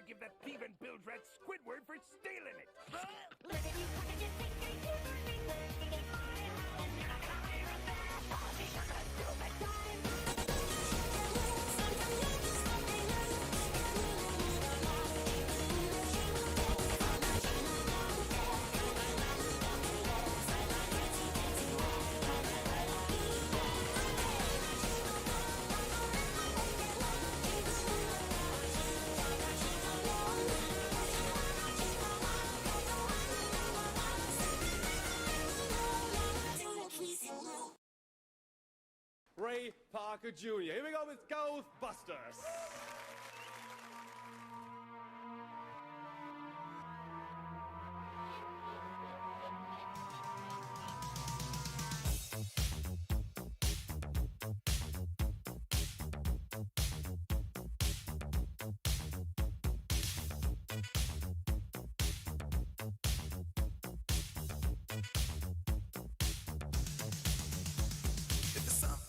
give that thieving bilge-rat Squidward for stealing it. Ray Parker Jr. Here we go with Ghostbusters.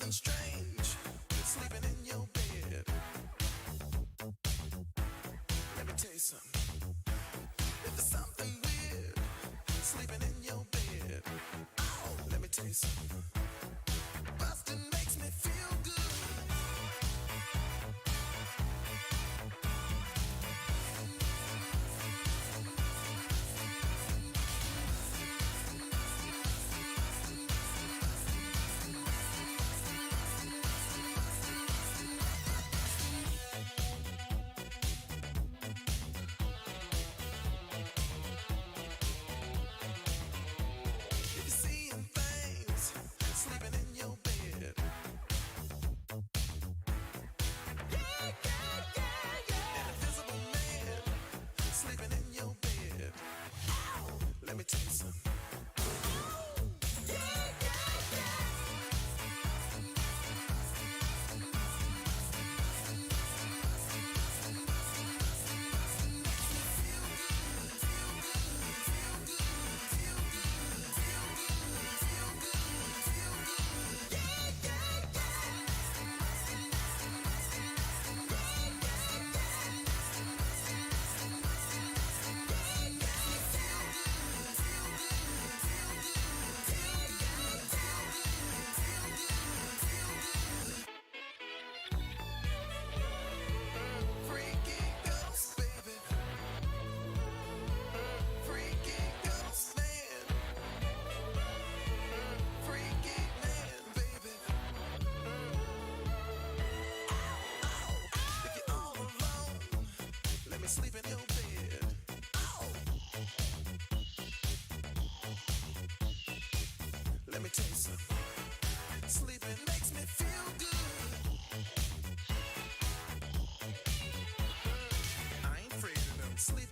Strange, sleeping in your bed. Let me tell you something. If there's something weird, sleeping in your bed. Oh, let me tell you something. Bustin' makes me feel good. Let me tell you something. Sleep in your bed. Oh. Let me tell you something. Sleeping makes me feel good. I ain't afraid of no sleep.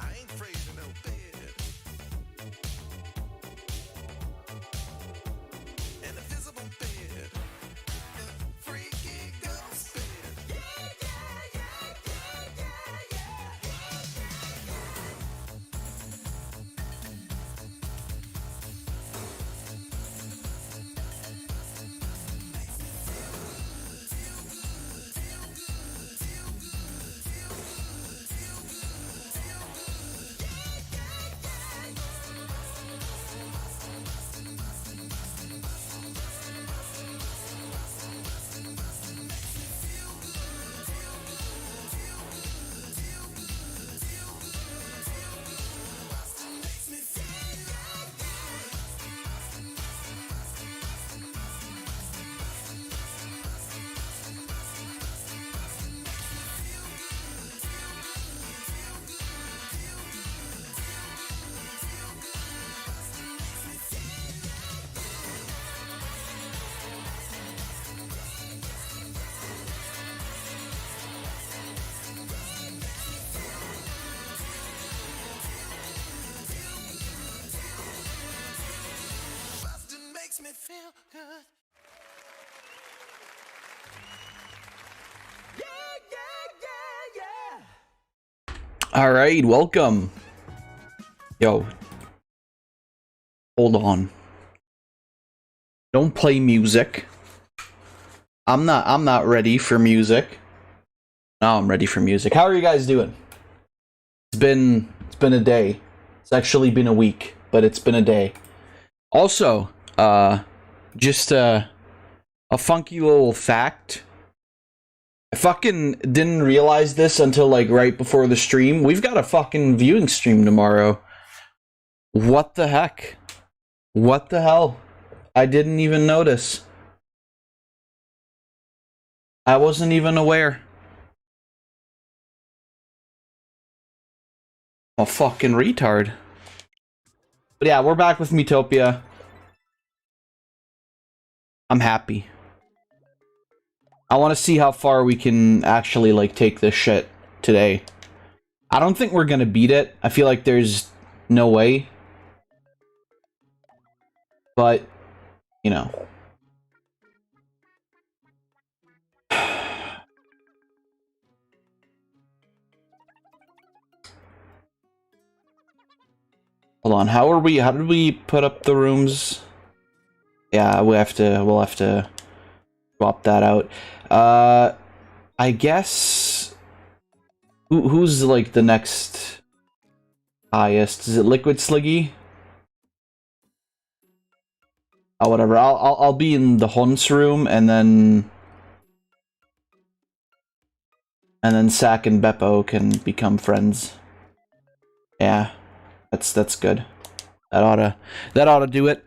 I ain't afraid of no bed. An invisible bed. A freaky ghost bed. Makes me feel good. All right, welcome. Yo, hold on. Don't play music. I'm not ready for music. Now I'm ready for music. How are you guys doing? It's been a day. It's actually been a week, but it's been a day. Also, just a funky little fact. I fucking didn't realize this until like right before the stream. We've got a fucking viewing stream tomorrow. What the heck? What the hell? I didn't even notice. I wasn't even aware. A fucking retard. But yeah, we're back with Miitopia. I'm happy. I want to see how far we can actually, like, take this shit today. I don't think we're gonna beat it. I feel like there's no way. But, you know. Hold on, how did we put up the rooms? Yeah, we'll have to swap that out. I guess who's like the next highest? Is it Liquid Sliggy? Oh, whatever. I'll be in the Hunt's room, and then Sack and Beppo can become friends. Yeah. That's good. That oughta do it.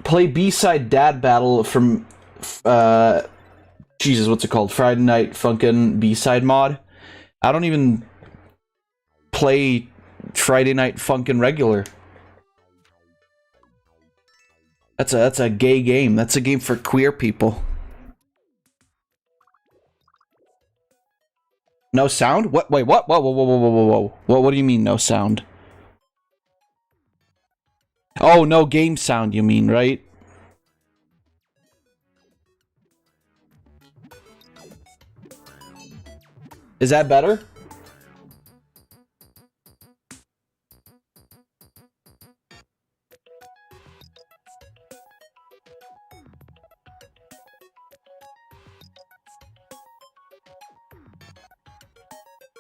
Play B-side dad battle from Jesus, what's it called? Friday Night Funkin' B-side mod. I don't even play Friday Night Funkin' regular. That's a gay game. That's a game for queer people. No sound? What? Wait, what? Whoa. What do you mean no sound? Oh, no game sound, you mean, right? Is that better?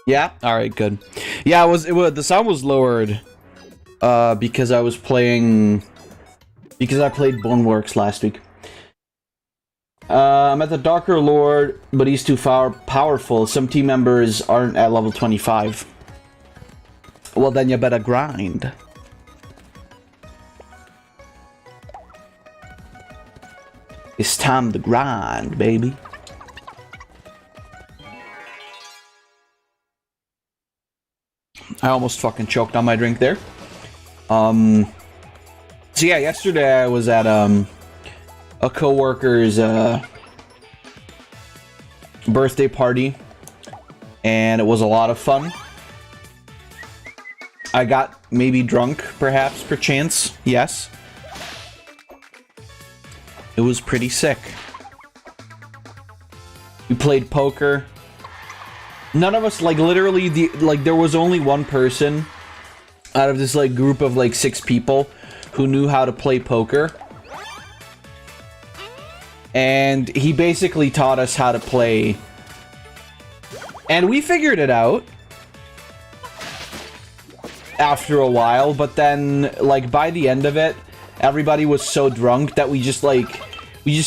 Yeah? Alright, good. Yeah, the sound was lowered. Because I played Boneworks last week. I'm at the Darker Lord, but he's too powerful. Some team members aren't at level 25. Well, then you better grind. It's time to grind, baby. I almost fucking choked on my drink there. So yeah, yesterday I was at a coworker's birthday party, and it was a lot of fun. I got maybe drunk, perhaps, perchance. Yes. It was pretty sick. We played poker. None of us, like, literally, there was only one person out of this, like, group of, like, 6 people who knew how to play poker. And he basically taught us how to play. And we figured it out after a while, but then, like, by the end of it, everybody was so drunk that we just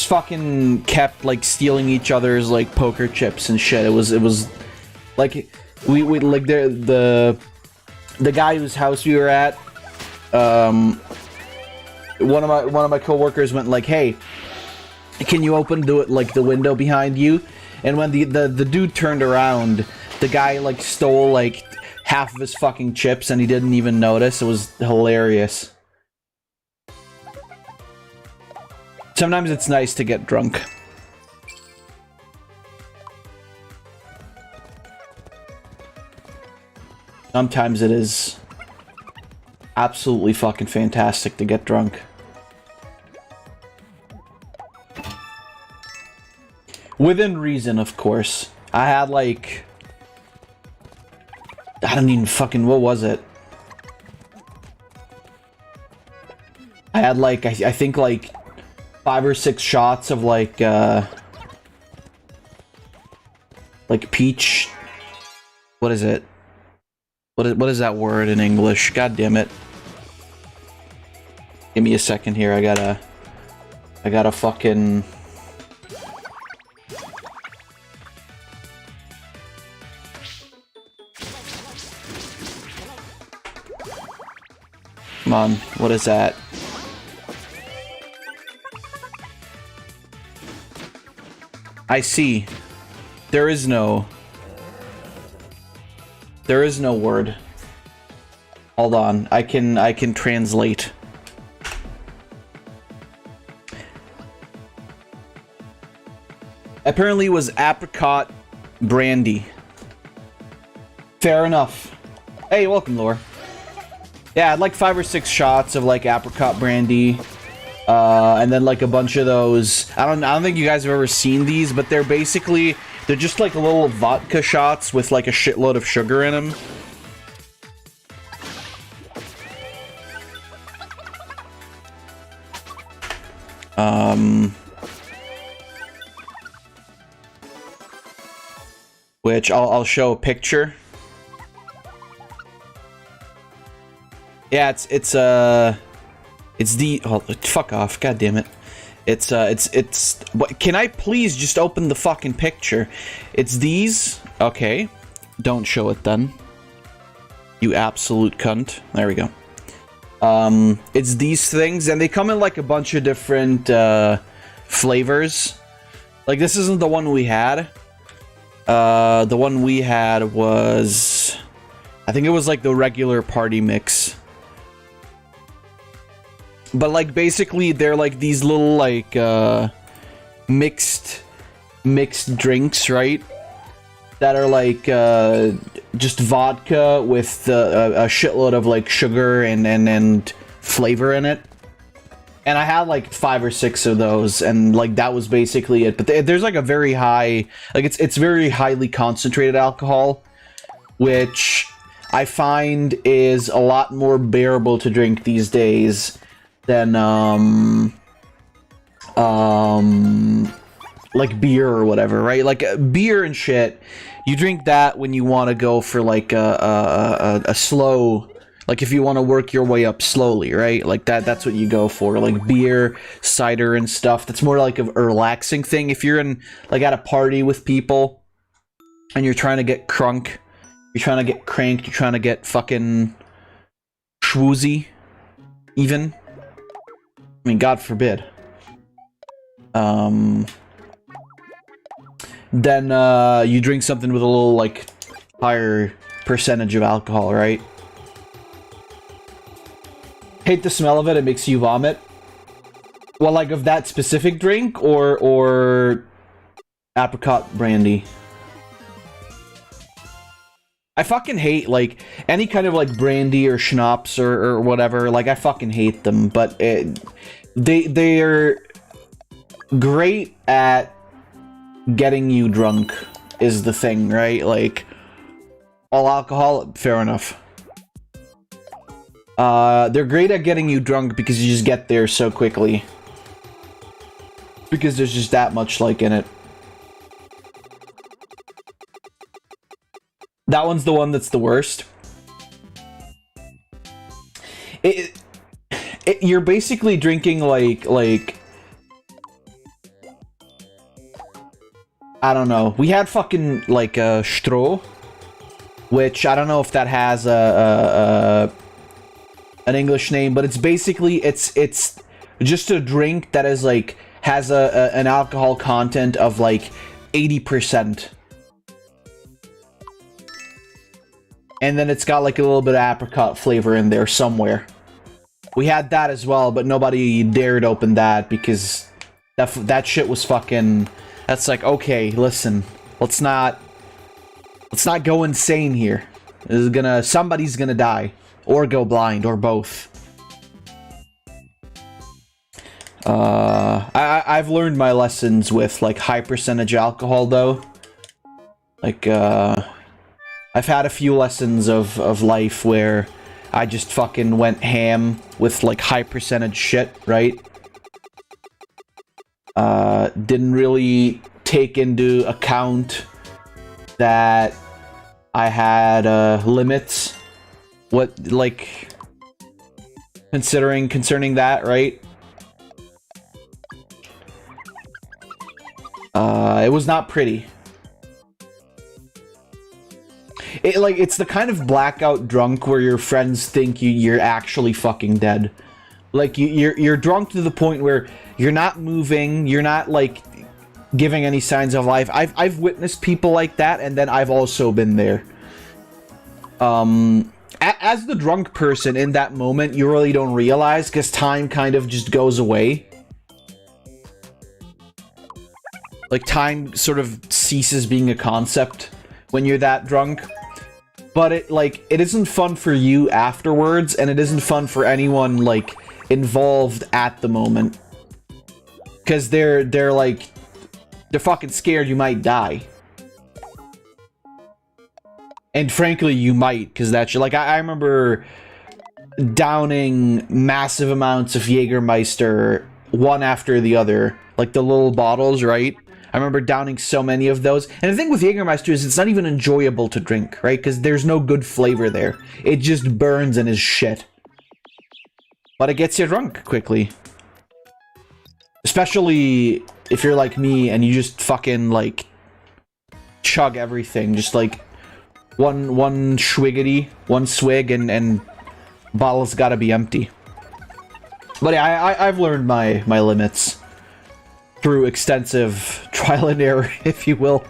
fucking kept, like, stealing each other's, like, poker chips and shit. It was like, we like, the guy whose house we were at, one of my coworkers went like, "Hey, can you open the window behind you?" And when the dude turned around, the guy, like, stole, like, half of his fucking chips, and he didn't even notice. It was hilarious. Sometimes it's nice to get drunk. Sometimes it is absolutely fucking fantastic to get drunk. Within reason, of course. I had, like, I don't even fucking, what was it? I had, like, I think, like, 5 or 6 shots of, like peach, what is it? What is that word in English? God damn it. Give me a second here. I gotta fucking... Come on, what is that? I see. There is no word. Hold on, I can translate. Apparently it was apricot brandy. Fair enough. Hey, welcome, Lore. Yeah, I'd like 5 or 6 shots of like apricot brandy, and then like a bunch of those. I don't think you guys have ever seen these, but they're just like little vodka shots with like a shitload of sugar in them. Which I'll show a picture. Yeah, it's the oh, fuck off, god damn it. It's can I please just open the fucking picture? It's these. Okay. Don't show it then. You absolute cunt. There we go. It's these things, and they come in like a bunch of different flavors. Like this isn't the one we had. The one we had was, I think it was like the regular party mix. But like basically they're like these little like mixed drinks, right? That are like just vodka with a shitload of like sugar and flavor in it. And I had like 5 or 6 of those, and like that was basically it. But there's like a very high, like it's very highly concentrated alcohol, which I find is a lot more bearable to drink these days than like beer or whatever, right? Like beer and shit, you drink that when you want to go for like a slow, like if you want to work your way up slowly, right? Like that's what you go for, like beer, cider and stuff. That's more like a relaxing thing. If you're in like at a party with people and you're trying to get crunk, you're trying to get cranked, you're trying to get fucking schwoozy even. I mean, God forbid. Then you drink something with a little like higher percentage of alcohol, right? Hate the smell of it, it makes you vomit. Well, like of that specific drink or apricot brandy. I fucking hate like any kind of like brandy or schnapps or whatever. Like I fucking hate them, but they're great at getting you drunk is the thing, right? Like all alcohol, fair enough. They're great at getting you drunk because you just get there so quickly. Because there's just that much like in it. That one's the one that's the worst. You're basically drinking like I don't know. We had fucking like a Stroh, which I don't know if that has an English name, but it's basically it's just a drink that is like has an alcohol content of like 80%. And then it's got like a little bit of apricot flavor in there somewhere. We had that as well, but nobody dared open that because that shit was fucking... That's like, okay, listen, let's not go insane here. Somebody's gonna die. Or go blind, or both. I've learned my lessons with like high percentage alcohol though. Like, I've had a few lessons of life where I just fucking went ham with like high percentage shit, right? Didn't really take into account that I had limits What, like, concerning that, right? It was not pretty. It's the kind of blackout drunk where your friends think you're actually fucking dead. Like, you're drunk to the point where you're not moving, you're not, like, giving any signs of life. I've witnessed people like that, and then I've also been there. As the drunk person in that moment, you really don't realize, because time kind of just goes away. Like, time sort of ceases being a concept when you're that drunk. But it isn't fun for you afterwards, and it isn't fun for anyone, like, involved at the moment. Because they're fucking scared you might die. And frankly, you might, because that's, like, I remember downing massive amounts of Jägermeister, one after the other. Like, the little bottles, right? I remember downing so many of those. And the thing with Jägermeister is it's not even enjoyable to drink, right? Because there's no good flavor there. It just burns and is shit. But it gets you drunk quickly. Especially if you're like me and you just fucking, like, chug everything. Just, like, one swiggity, one swig, and bottle's gotta be empty. But yeah, I've learned my limits. Through extensive trial and error, if you will.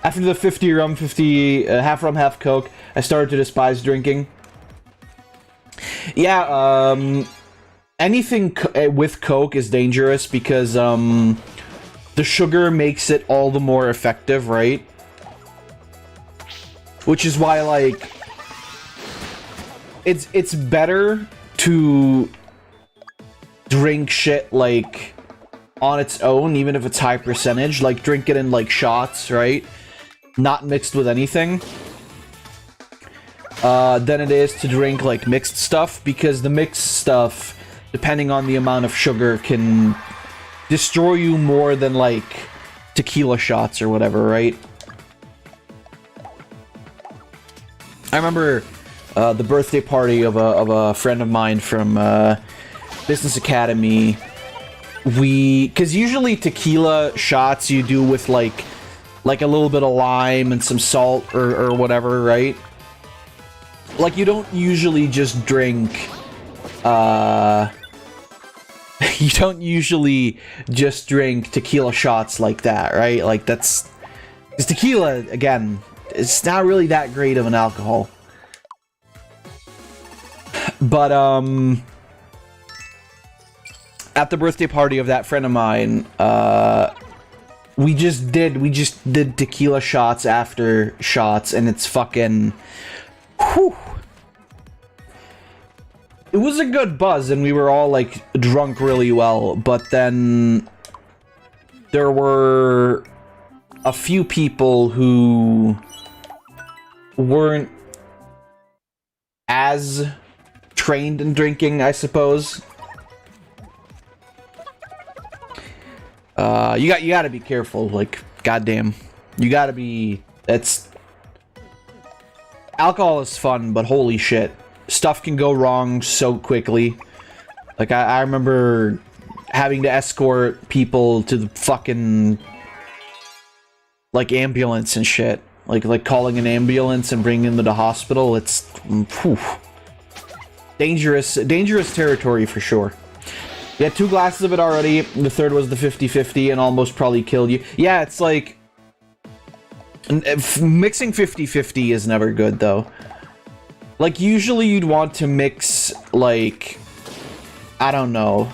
After the 50 rum, 50 half rum, half coke, I started to despise drinking. Yeah, anything with coke is dangerous because the sugar makes it all the more effective, right? Which is why, like, it's better to drink shit, like, on its own, even if it's high percentage. Like, drink it in, like, shots, right? Not mixed with anything. Than it is to drink, like, mixed stuff. Because the mixed stuff, depending on the amount of sugar, can destroy you more than, like, tequila shots or whatever, right? I remember the birthday party of a friend of mine from Business Academy. Because usually tequila shots you do with like a little bit of lime and some salt or whatever, right? Like, you don't usually just drink you don't usually just drink tequila shots like that, right? Like, that's, because tequila, again, it's not really that great of an alcohol. But at the birthday party of that friend of mine, we just did tequila shots after shots, and it's fucking, whew. It was a good buzz, and we were all, like, drunk really well, but then there were a few people who weren't as trained in drinking, I suppose. You gotta be careful, like, goddamn. You gotta be, alcohol is fun, but holy shit. Stuff can go wrong so quickly. Like, I remember having to escort people to the fucking, like, ambulance and shit. Like calling an ambulance and bringing them to the hospital. It's, whew. Dangerous territory for sure. We had 2 glasses of it already. The third was the 50-50 and almost probably killed you. Yeah, it's like, mixing 50-50 is never good, though. Like, usually you'd want to mix, like, I don't know,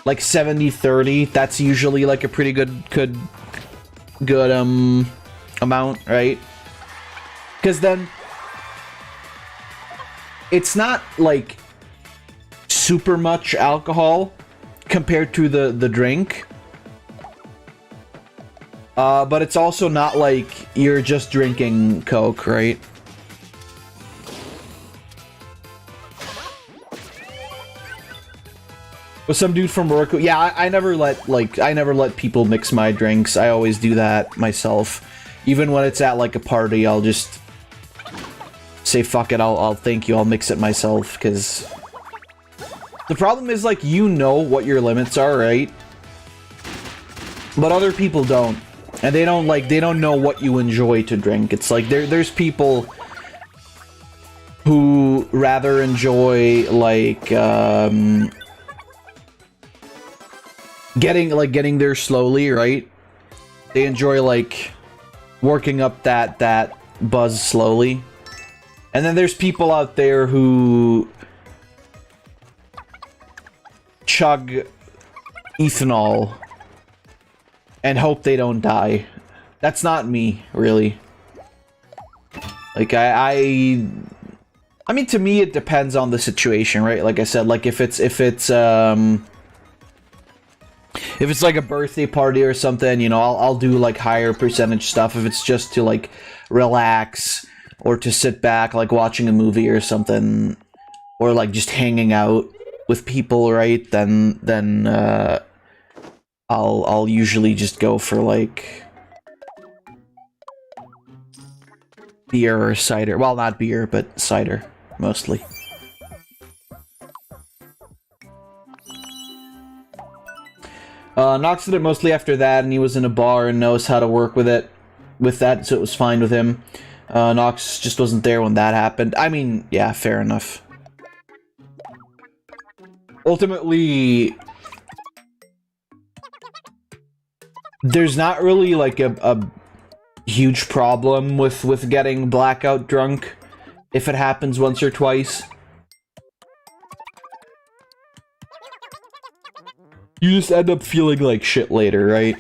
like 70-30. That's usually, like, a pretty good amount, right? Because then it's not, like, super much alcohol compared to the drink. But it's also not like you're just drinking Coke, right? With some dude from work, yeah, I never let people mix my drinks. I always do that myself. Even when it's at like a party, I'll just say fuck it, I'll thank you, I'll mix it myself, because the problem is, like, you know what your limits are, right? But other people don't. And they don't know what you enjoy to drink. It's like, there's people who rather enjoy, like, getting there slowly, right? They enjoy, like, working up that buzz slowly. And then there's people out there who chug ethanol and hope they don't die. That's not me, really. Like, I mean, to me, it depends on the situation, right? Like I said, like, if it's like a birthday party or something, you know, I'll do, like, higher percentage stuff. If it's just to, like, relax or to sit back, like, watching a movie or something, or, like, just hanging out with people, right? Then I'll usually just go for, like, beer or cider. Well, not beer, but cider, mostly. Nox did it mostly after that, and he was in a bar and knows how to work with that, so it was fine with him. Nox just wasn't there when that happened. I mean, yeah, fair enough. Ultimately, there's not really, like, a huge problem with getting blackout drunk if it happens once or twice. You just end up feeling like shit later, right?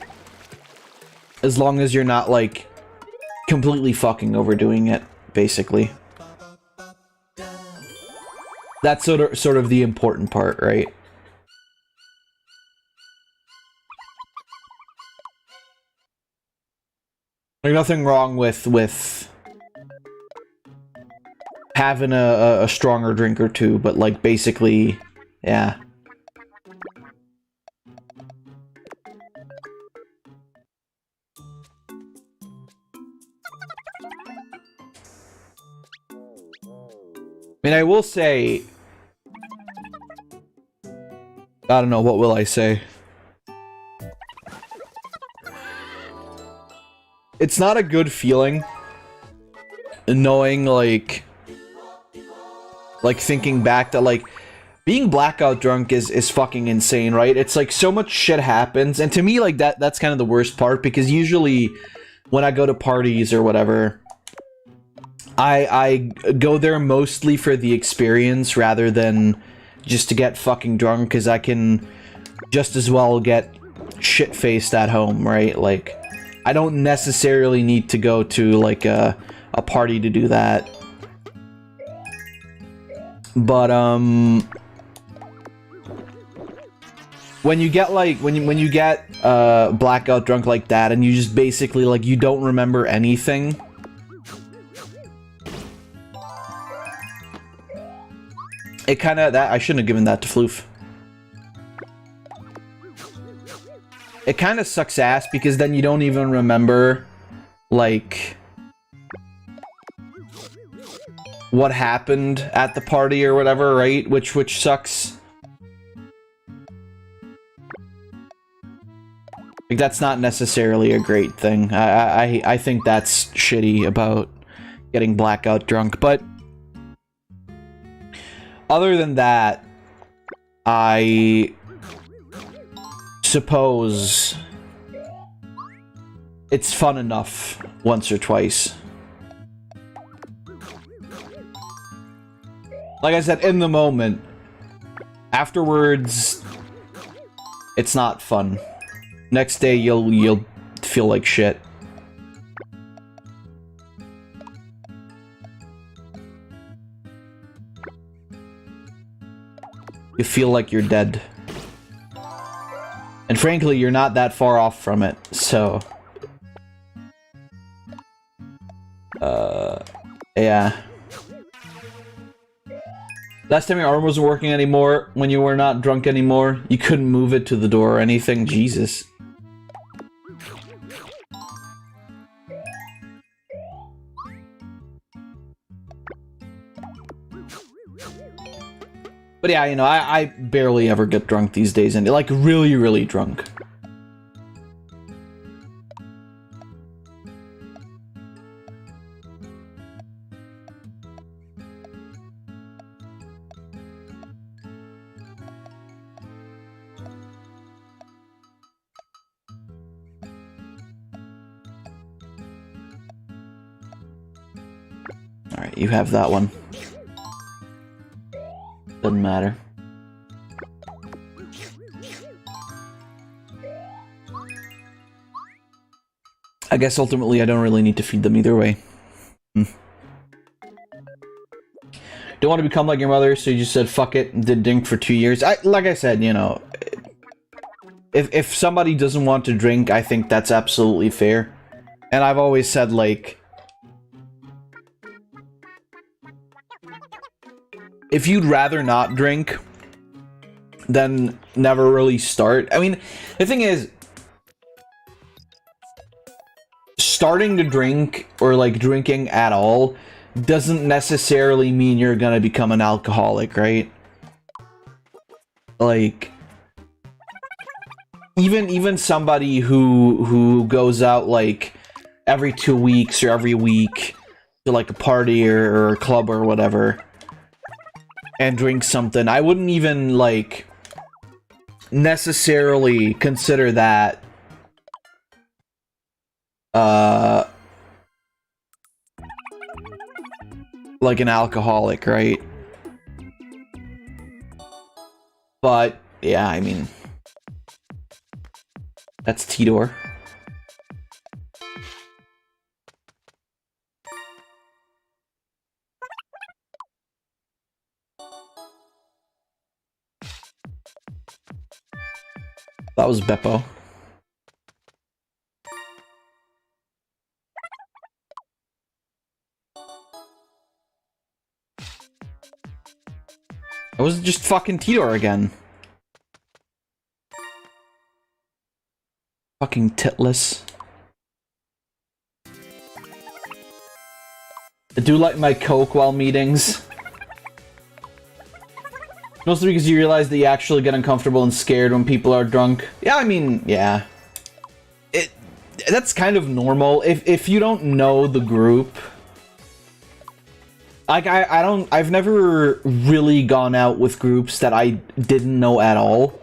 As long as you're not, like, completely fucking overdoing it, basically. That's sort of the important part, right? There's nothing wrong with having a stronger drink or two, but, like, basically, yeah. I mean, I will say, I don't know, what will I say? It's not a good feeling knowing, like thinking back that, like, being blackout drunk is fucking insane, right? It's like so much shit happens, and to me, like, that's kind of the worst part, because usually when I go to parties or whatever, I go there mostly for the experience rather than just to get fucking drunk, because I can just as well get shit-faced at home, right? Like, I don't necessarily need to go to, like, a party to do that. But, when you get, like, when you get, blackout drunk like that, and you just basically, like, you don't remember anything, it kinda, I shouldn't have given that to Floof. It kinda sucks ass, because then you don't even remember, like, what happened at the party or whatever, right? Which sucks. Like, that's not necessarily a great thing. I think that's shitty about getting blackout drunk, but other than that, I suppose it's fun enough once or twice. Like I said, in the moment. Afterwards, it's not fun. Next day, you'll feel like shit. You feel like you're dead. And frankly, you're not that far off from it, so... yeah. Last time your arm wasn't working anymore, when you were not drunk anymore, you couldn't move it to the door or anything? Jesus. But yeah, you know, I barely ever get drunk these days, and like really, really drunk. Alright, you have that one. Doesn't matter. I guess ultimately I don't really need to feed them either way. Don't want to become like your mother, so you just said fuck it and did drink for 2 years. Like I said, you know, if somebody doesn't want to drink, I think that's absolutely fair. And I've always said, like, if you'd rather not drink, then never really start. I mean, the thing is, starting to drink, or like drinking at all, doesn't necessarily mean you're gonna become an alcoholic, right? Like, even somebody who goes out like every 2 weeks or every week to like a party or a club or whatever and drink something, I wouldn't even like necessarily consider that like an alcoholic, right? But yeah, I mean, that's Tidor. That was Beppo. It was just fucking Tidor again. Fucking titless. I do like my Coke while meetings. Mostly because you realize that you actually get uncomfortable and scared when people are drunk. Yeah, I mean, yeah. That's kind of normal. If you don't know the group... Like, I've never really gone out with groups that I didn't know at all.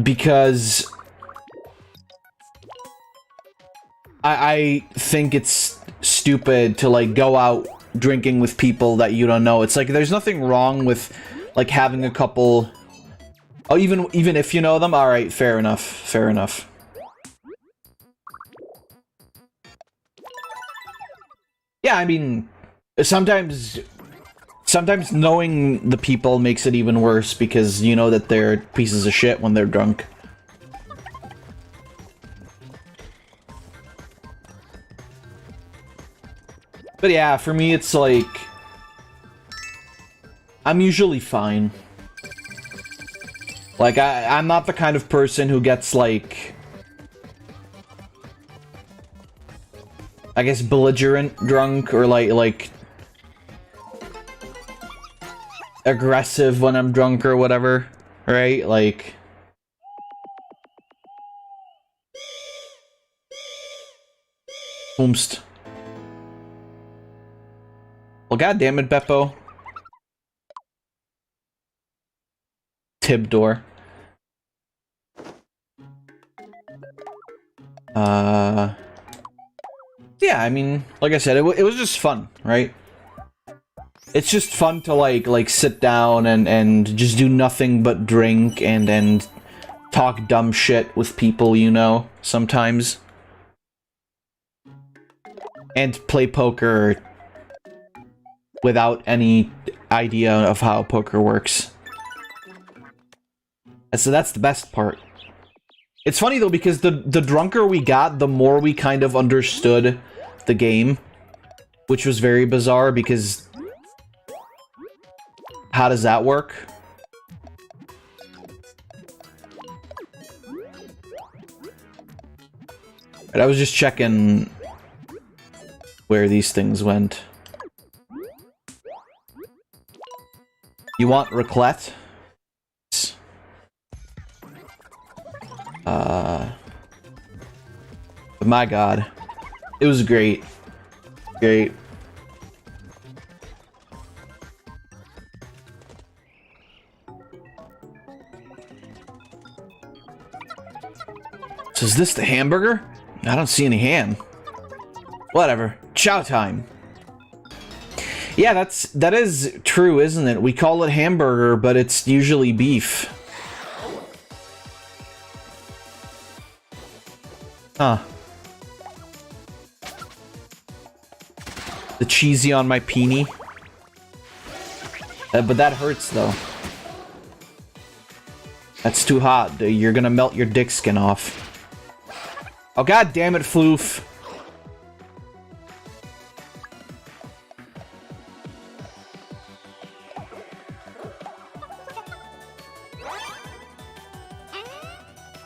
Because... I think it's stupid to, like, go out drinking with people that you don't know. It's like, there's nothing wrong with, like, having a couple... Oh, even if you know them? Alright, fair enough. Fair enough. Yeah, I mean, sometimes knowing the people makes it even worse because you know that they're pieces of shit when they're drunk. But yeah, for me it's like... I'm usually fine. Like, I'm not the kind of person who gets, like... I guess belligerent drunk, or like aggressive when I'm drunk or whatever, right? Like, Oomst. Well, goddammit, Beppo. Tibdor. Yeah, I mean, like I said, it was just fun, right? It's just fun to like sit down and just do nothing but drink and talk dumb shit with people, you know, sometimes. And play poker without any idea of how poker works. So that's the best part. It's funny though, because the drunker we got, the more we kind of understood the game, which was very bizarre because how does that work? And I was just checking where these things went. You want raclette? But my god. It was great. Great. So is this the hamburger? I don't see any ham. Whatever. Chow time. Yeah, that is true, isn't it? We call it hamburger, but it's usually beef. Huh. The cheesy on my peenie. But that hurts, though. That's too hot. You're gonna melt your dick skin off. Oh, god damn it, Floof.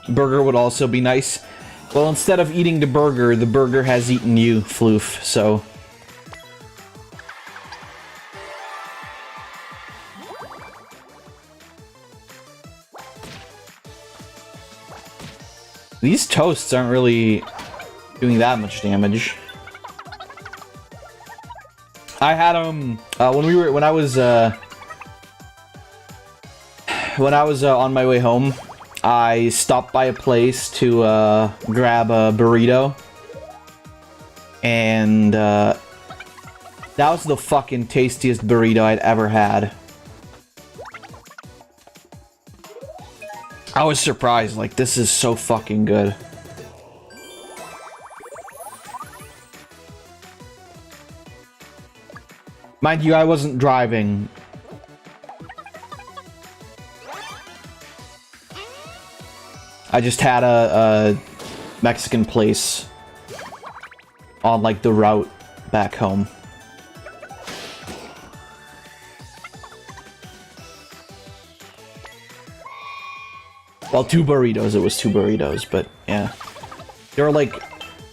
Burger would also be nice. Well, instead of eating the burger has eaten you, Floof, so... These toasts aren't really doing that much damage. I had them when I was on my way home. I stopped by a place to grab a burrito, and that was the fucking tastiest burrito I'd ever had. I was surprised, like, this is so fucking good. Mind you, I wasn't driving. I just had a Mexican place on, like, the route back home. Well, 2 burritos. It was 2 burritos, but yeah. They were, like,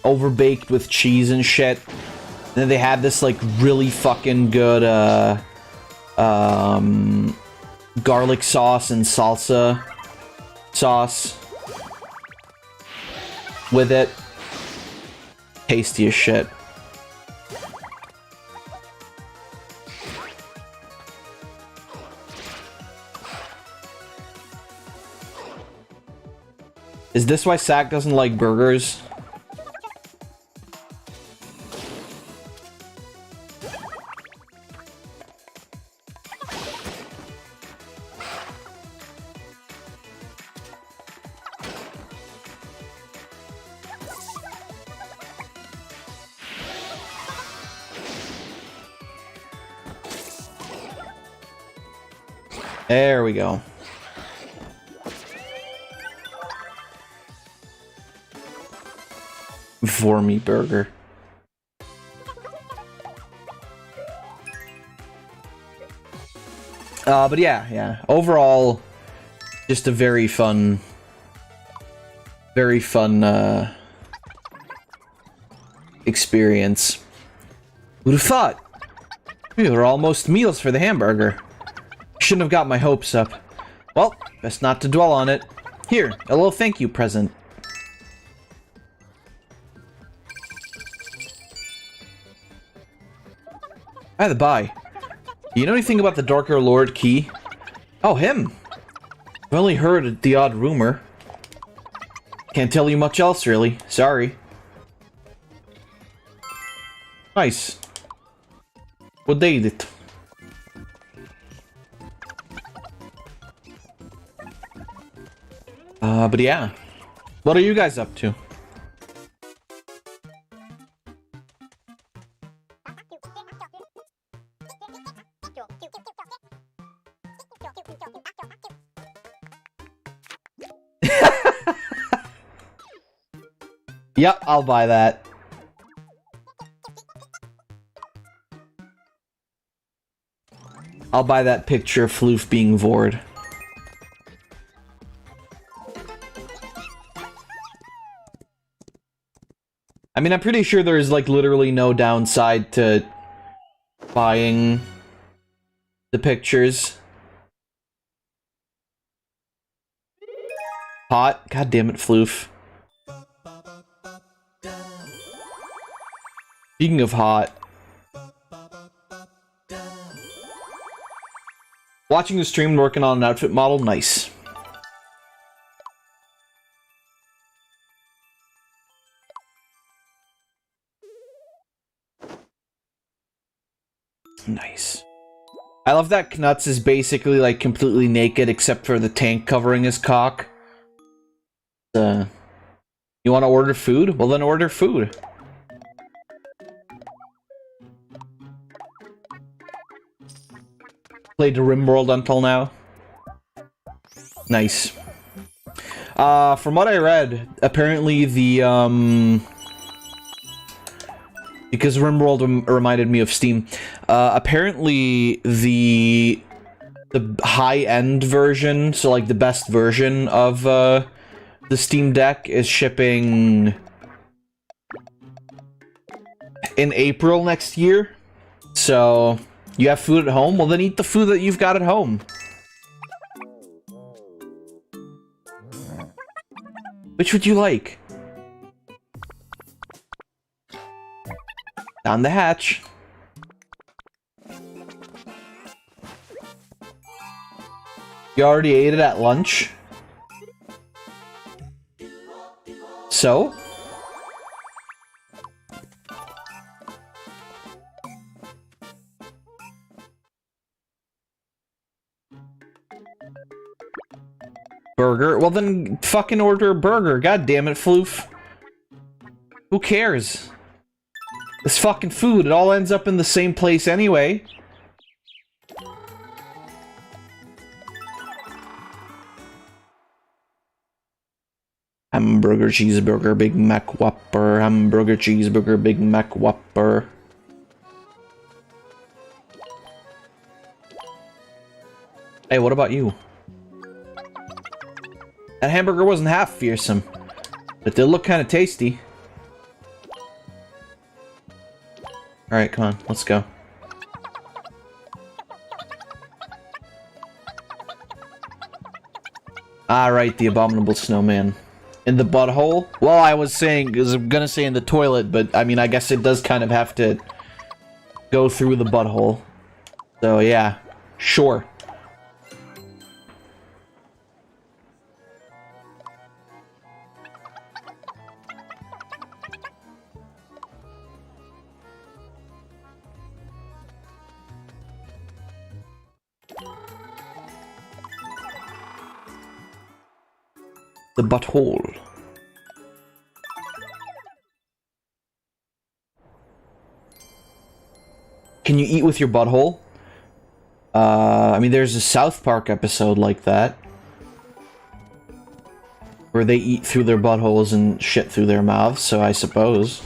overbaked with cheese and shit. And then they had this, like, really fucking good, garlic sauce and salsa sauce with it. Tasty as shit. Is this why Sack doesn't like burgers? There we go. For me burger. But yeah. Overall, just a very fun experience. Who'd have thought? We were almost meals for the hamburger. Shouldn't have got my hopes up. Well, best not to dwell on it. Here, a little thank you present. By the by, do you know anything about the Darker Lord key? Oh, him! I've only heard the odd rumor. Can't tell you much else, really. Sorry. Nice. What day is it? But yeah. What are you guys up to? Yep, I'll buy that. I'll buy that picture of Floof being vored. I mean, I'm pretty sure there's, like, literally no downside to buying the pictures. Hot. God damn it, Floof. Speaking of hot. Watching the stream, working on an outfit model, nice. Nice. I love that Knuts is basically like completely naked except for the tank covering his cock. You want to order food? Well, then order food. Played RimWorld until now. Nice. From what I read, apparently the, because RimWorld reminded me of Steam, apparently the high-end version, so like the best version of, the Steam Deck is shipping in April next year. So, you have food at home? Well, then eat the food that you've got at home. Which would you like? Down the hatch. You already ate it at lunch? So? Burger? Well then, fucking order a burger. God damn it, Floof. Who cares? It's fucking food. It all ends up in the same place anyway. Hamburger, cheeseburger, Big Mac Whopper. Hamburger, cheeseburger, Big Mac Whopper. Hey, what about you? That hamburger wasn't half fearsome, but they look kind of tasty. Alright, come on, let's go. Alright, the abominable snowman. In the butthole? Well, I was gonna say in the toilet, but I mean, I guess it does kind of have to go through the butthole. So, yeah. Sure. The butthole. Can you eat with your butthole? I mean, there's a South Park episode like that. Where they eat through their buttholes and shit through their mouths, so I suppose.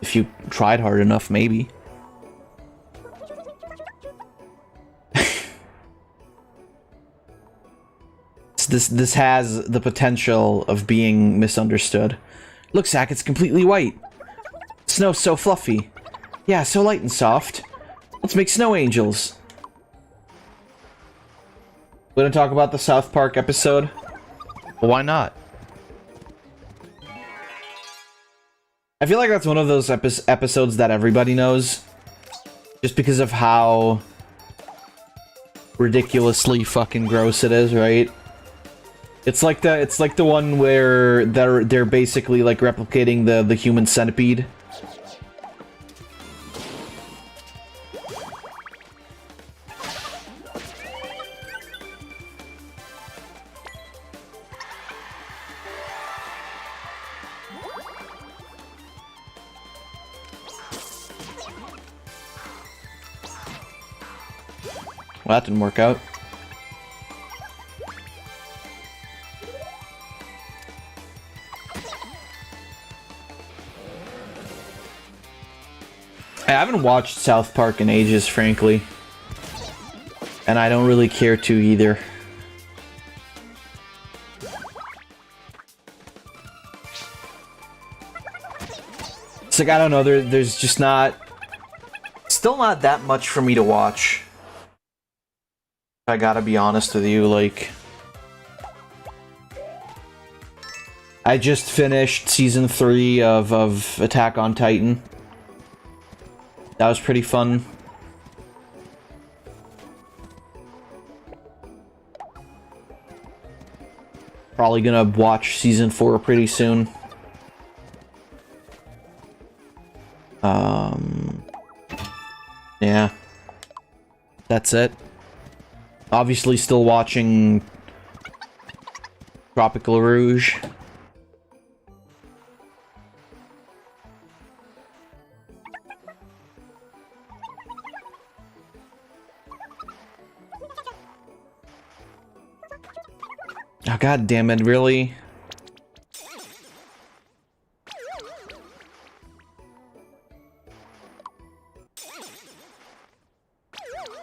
If you tried hard enough, maybe. This has the potential of being misunderstood. Look, Zach, it's completely white. Snow's so fluffy. Yeah, so light and soft. Let's make snow angels. We're gonna talk about the South Park episode? Well, why not? I feel like that's one of those episodes that everybody knows. Just because of how ridiculously fucking gross it is, right? It's like the one where they're basically like replicating the human centipede. Well, that didn't work out. I haven't watched South Park in ages, frankly. And I don't really care to either. It's like, I don't know, there's just not... Still not that much for me to watch. I gotta be honest with you, like... I just finished season 3 of Attack on Titan. That was pretty fun. Probably gonna watch season 4 pretty soon. Yeah. That's it. Obviously still watching Tropical Rouge. Oh, god damn it, really?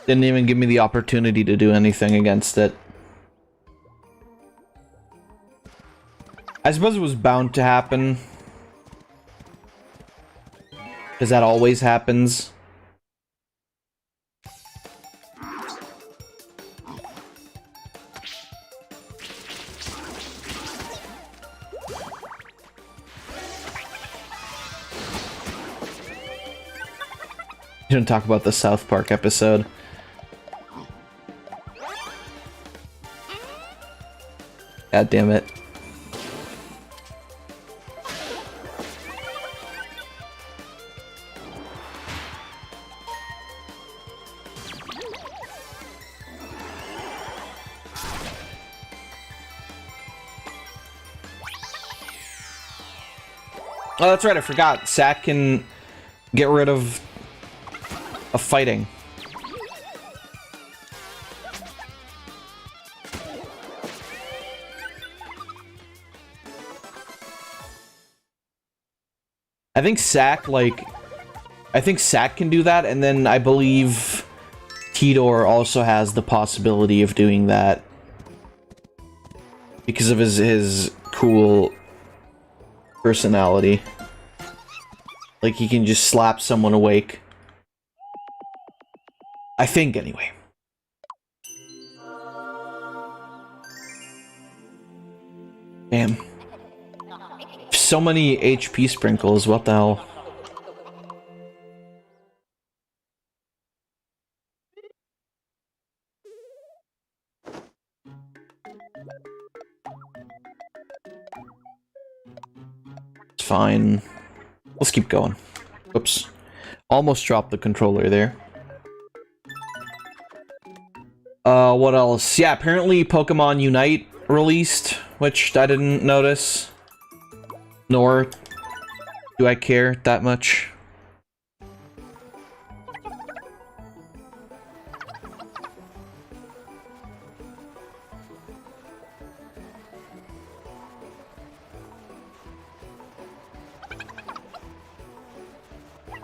Didn't even give me the opportunity to do anything against it. I suppose it was bound to happen. Because that always happens. You don't talk about the South Park episode. God damn it. Oh, that's right, I forgot. Sat can get rid of fighting. I think Sack, like... I think Sack can do that, and then I believe Tidor also has the possibility of doing that. Because of his cool personality. Like, he can just slap someone awake. I think, anyway. Damn. So many HP sprinkles, what the hell? It's fine. Let's keep going. Oops. Almost dropped the controller there. What else? Yeah, apparently Pokemon Unite released, which I didn't notice. Nor do I care that much.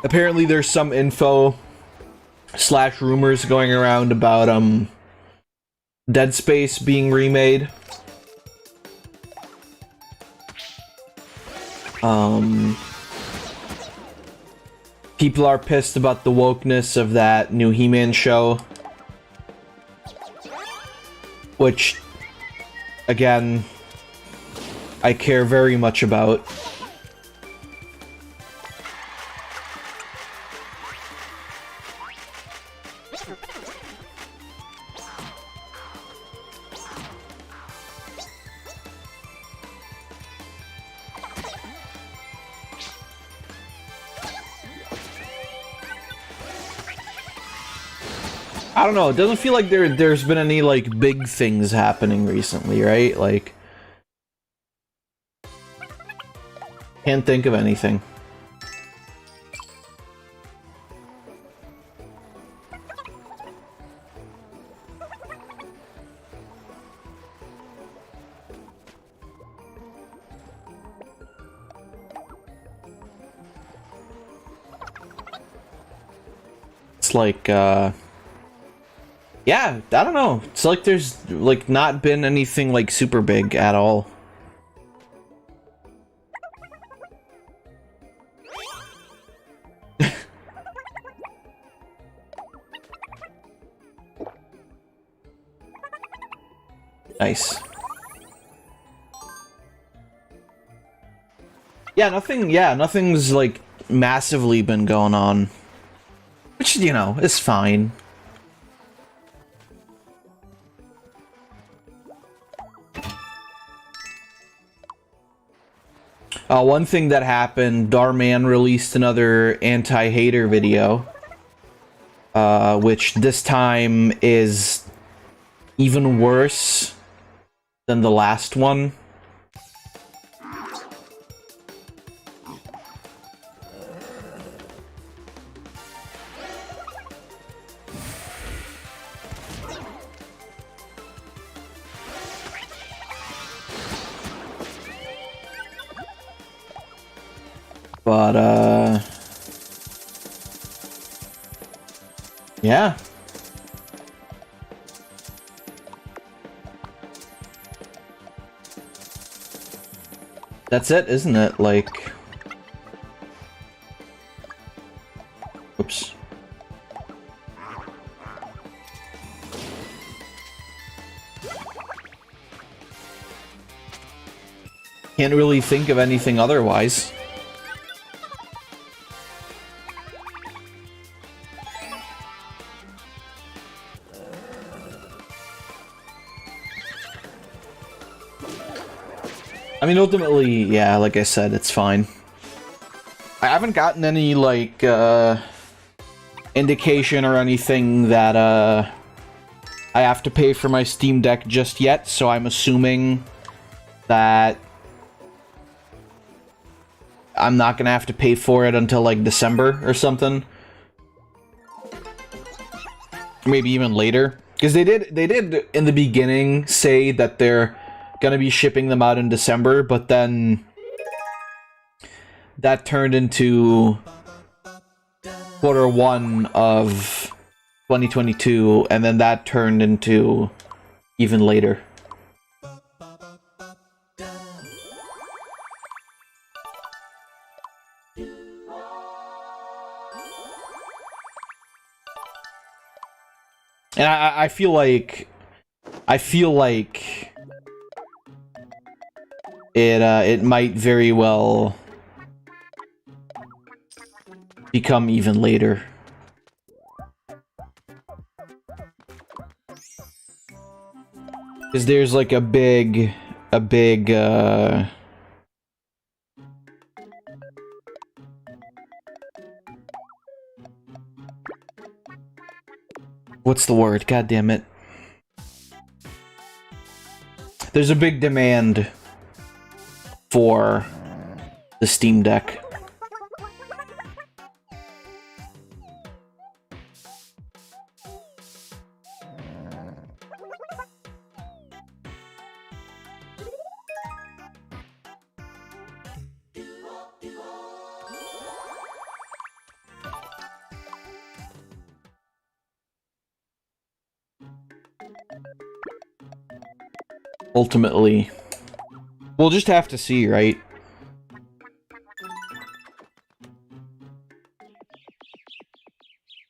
Apparently there's some info / rumors going around about Dead Space being remade. People are pissed about the wokeness of that new He-Man show. Which, again, I care very much about. I don't know, it doesn't feel like there's been any, like, big things happening recently, right? Like... Can't think of anything. It's like, yeah, I don't know. It's like there's, like, not been anything, like, super big at all. Nice. Yeah, nothing's like massively been going on. Which, you know, is fine. One thing that happened, Darman released another anti-hater video. Which this time is even worse than the last one. But, yeah. That's it, isn't it? Like... Oops. Can't really think of anything otherwise. I mean, ultimately, yeah, like I said, it's fine. I haven't gotten any, like, indication or anything that, I have to pay for my Steam Deck just yet, so I'm assuming that I'm not gonna have to pay for it until, like, December or something. Maybe even later. Because they did, in the beginning, say that they're gonna be shipping them out in December, but then that turned into Q1 of 2022, and then that turned into even later. And I feel like it might very well become even later. Because there's like a big, what's the word? God damn it. There's a big demand for the Steam Deck. Ultimately, we'll just have to see, right?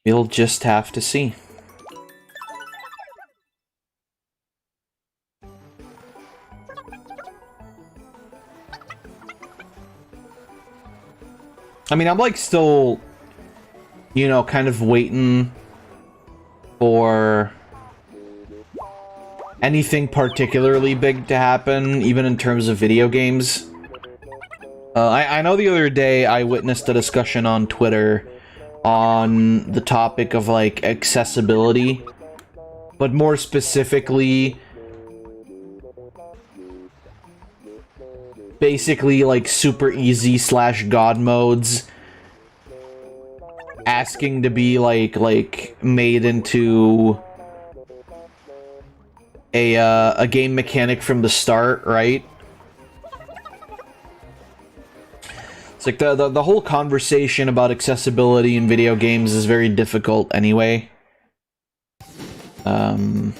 We'll just have to see. I mean, I'm like still, you know, kind of waiting for anything particularly big to happen, even in terms of video games. I know the other day I witnessed a discussion on Twitter on the topic of, like, accessibility, but more specifically, basically, like, super easy / god modes asking to be, like made into a game mechanic from the start, right? It's like the whole conversation about accessibility in video games is very difficult anyway. But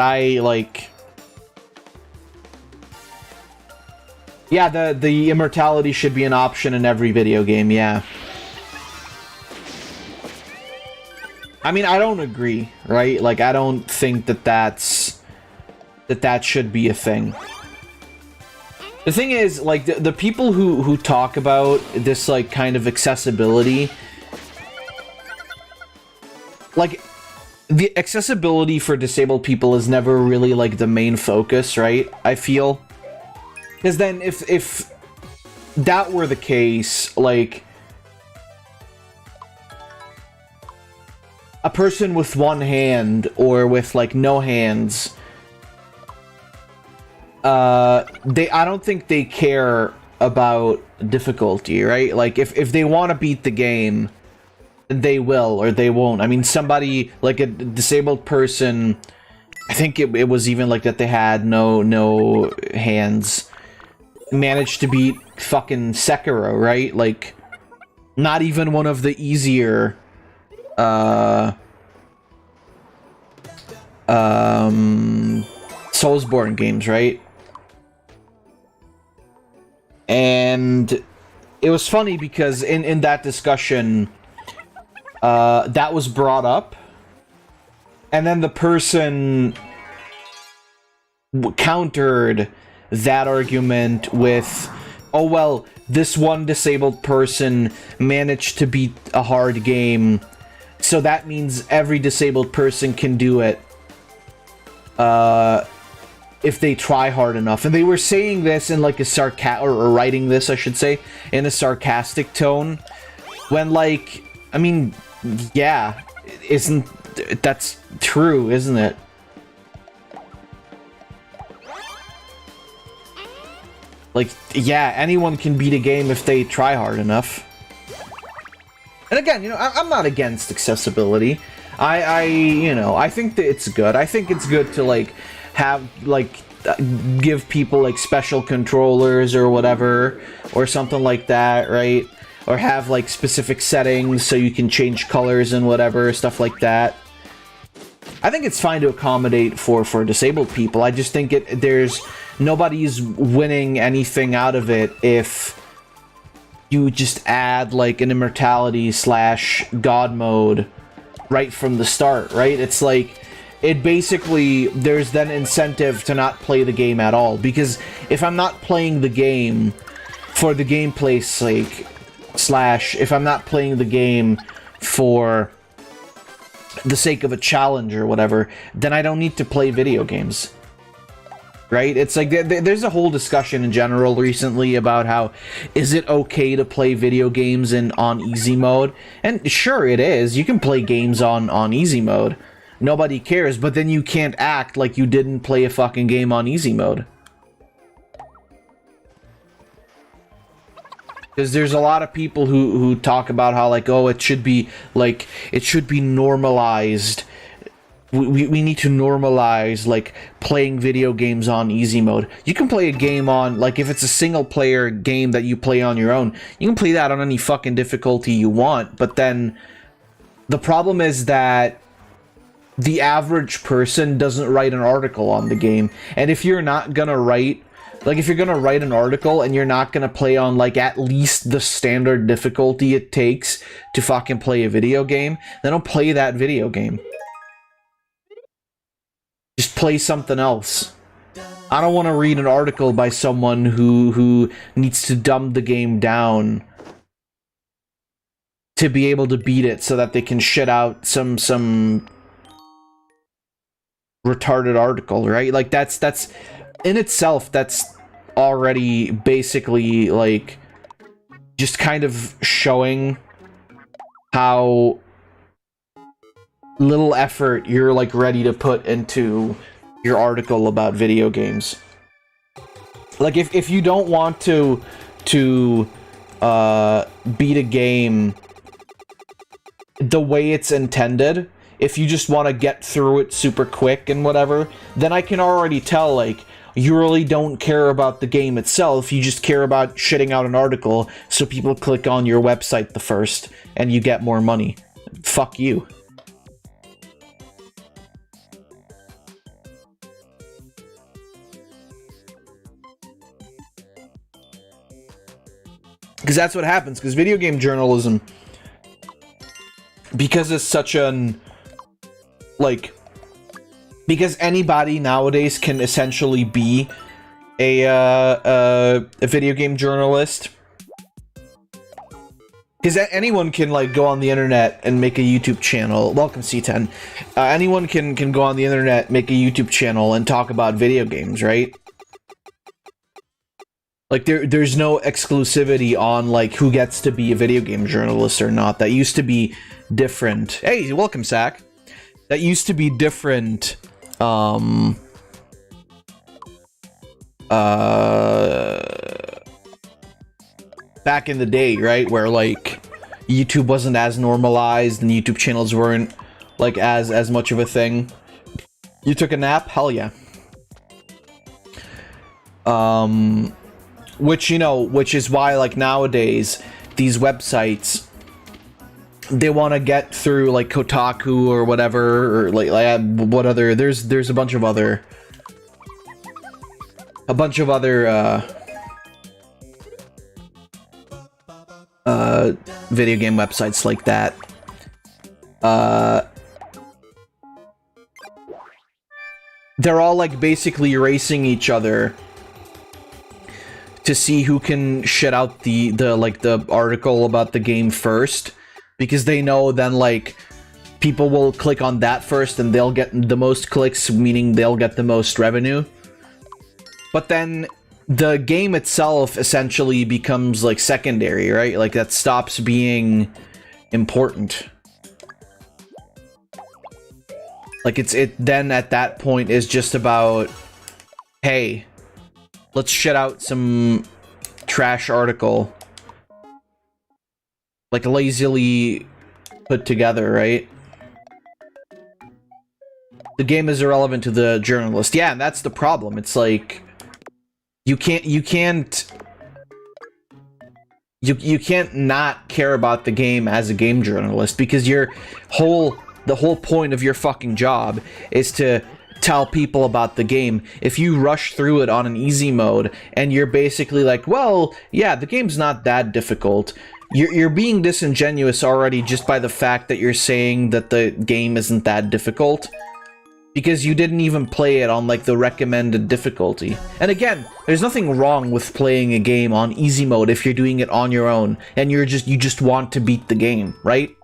I like, yeah, the immortality should be an option in every video game, yeah. I mean, I don't agree, right? Like, I don't think that that should be a thing. The thing is, like, the people who talk about this, like, kind of accessibility, like, the accessibility for disabled people is never really, like, the main focus, right? I feel. Because then, if that were the case, like, a person with one hand, or with, like, no hands, I don't think they care about difficulty, right? Like, if they want to beat the game, they will, or they won't. I mean, somebody, like a disabled person, I think it was even like that they had no hands, managed to beat fucking Sekiro, right? Like, not even one of the easier, Soulsborne games, right? And it was funny because in that discussion, that was brought up, and then the person countered that argument with, oh well, this one disabled person managed to beat a hard game, so that means every disabled person can do it if they try hard enough. And they were saying this in like a or writing this, I should say, in a sarcastic tone, when, like, I mean, yeah, that's true, isn't it? Like, yeah, anyone can beat a game if they try hard enough. And again, you know, I'm not against accessibility. I think that it's good. I think it's good to, like, have, like, give people, like, special controllers or whatever, or something like that, right? Or have, like, specific settings so you can change colors and whatever, stuff like that. I think it's fine to accommodate for disabled people. I just think nobody's winning anything out of it if you just add, like, an immortality / god mode right from the start, right? It's like, it basically, there's then incentive to not play the game at all, because if I'm not playing the game for the gameplay's sake, / if I'm not playing the game for the sake of a challenge or whatever, then I don't need to play video games. Right? It's like, there's a whole discussion in general recently about how, is it okay to play video games on easy mode? And sure, it is. You can play games on easy mode. Nobody cares, but then you can't act like you didn't play a fucking game on easy mode. Because there's a lot of people who talk about how, like, oh, it should be normalized. We need to normalize, like, playing video games on easy mode. You can play a game on, like, if it's a single player game that you play on your own, you can play that on any fucking difficulty you want, but then the problem is that the average person doesn't write an article on the game. And if you're not gonna write, like, if you're gonna write an article and you're not gonna play on, like, at least the standard difficulty it takes to fucking play a video game, then don't play that video game. Just play something else. I don't want to read an article by someone who needs to dumb the game down to be able to beat it so that they can shit out some retarded article, right? Like, that's in itself, that's already basically, like, just kind of showing how little effort you're, like, ready to put into your article about video games. Like, if you don't want to beat a game the way it's intended, if you just want to get through it super quick and whatever, then I can already tell, like, you really don't care about the game itself, you just care about shitting out an article so people click on your website the first and you get more money. Fuck you. Because that's what happens, because video game journalism, because it's such an, like, because anybody nowadays can essentially be a video game journalist. Because anyone can like go on the internet and make a YouTube channel. Welcome C10. Anyone can go on the internet, make a YouTube channel, and talk about video games, right? Like there's no exclusivity on like who gets to be a video game journalist or not. That used to be different. Hey, welcome, Zach. That used to be different. Back in the day, right, where like YouTube wasn't as normalized and YouTube channels weren't like as much of a thing. You took a nap? Hell yeah. Which, you know, which is why like nowadays these websites, they want to get through like Kotaku or whatever, or like what other, there's a bunch of other video game websites like that. They're all like basically racing each other to see who can shit out the article about the game first, because they know then like people will click on that first and they'll get the most clicks, meaning they'll get the most revenue. But then the game itself essentially becomes like secondary, right? Like that stops being important. Like it then at that point is just about, hey, let's shit out some trash article, like lazily put together, right? The game is irrelevant to the journalist. Yeah, and that's the problem. It's like you can't not care about the game as a game journalist, because the whole point of your fucking job is to tell people about the game. If you rush through it on an easy mode and you're basically like, well, yeah, the game's not that difficult, you're being disingenuous already just by the fact that you're saying that the game isn't that difficult, because you didn't even play it on like the recommended difficulty. And again, there's nothing wrong with playing a game on easy mode if you're doing it on your own and you just want to beat the game, right?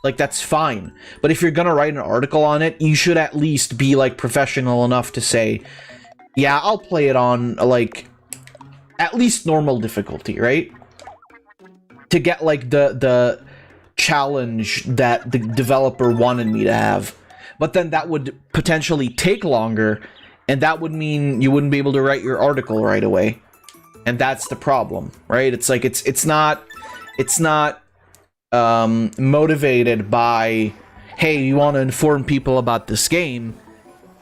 Like, that's fine. But if you're gonna write an article on it, you should at least be, like, professional enough to say, yeah, I'll play it on, like, at least normal difficulty, right? To get, like, the challenge that the developer wanted me to have. But then that would potentially take longer, and that would mean you wouldn't be able to write your article right away. And that's the problem, right? It's like, it's not motivated by, hey, we want to inform people about this game.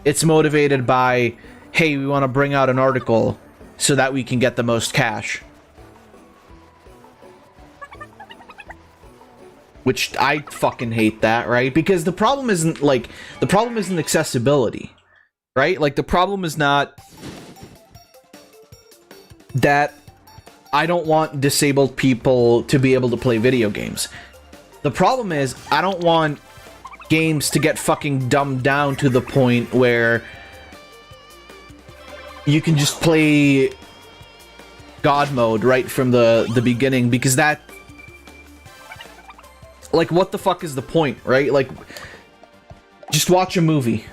It's motivated by, hey, we want to bring out an article so that we can get the most cash. Which I fucking hate that, right? Because the problem isn't accessibility, right? Like, the problem is not that I don't want disabled people to be able to play video games. The problem is, I don't want games to get fucking dumbed down to the point where you can just play God mode right from the beginning, because that... Like, what the fuck is the point, right? Like, just watch a movie.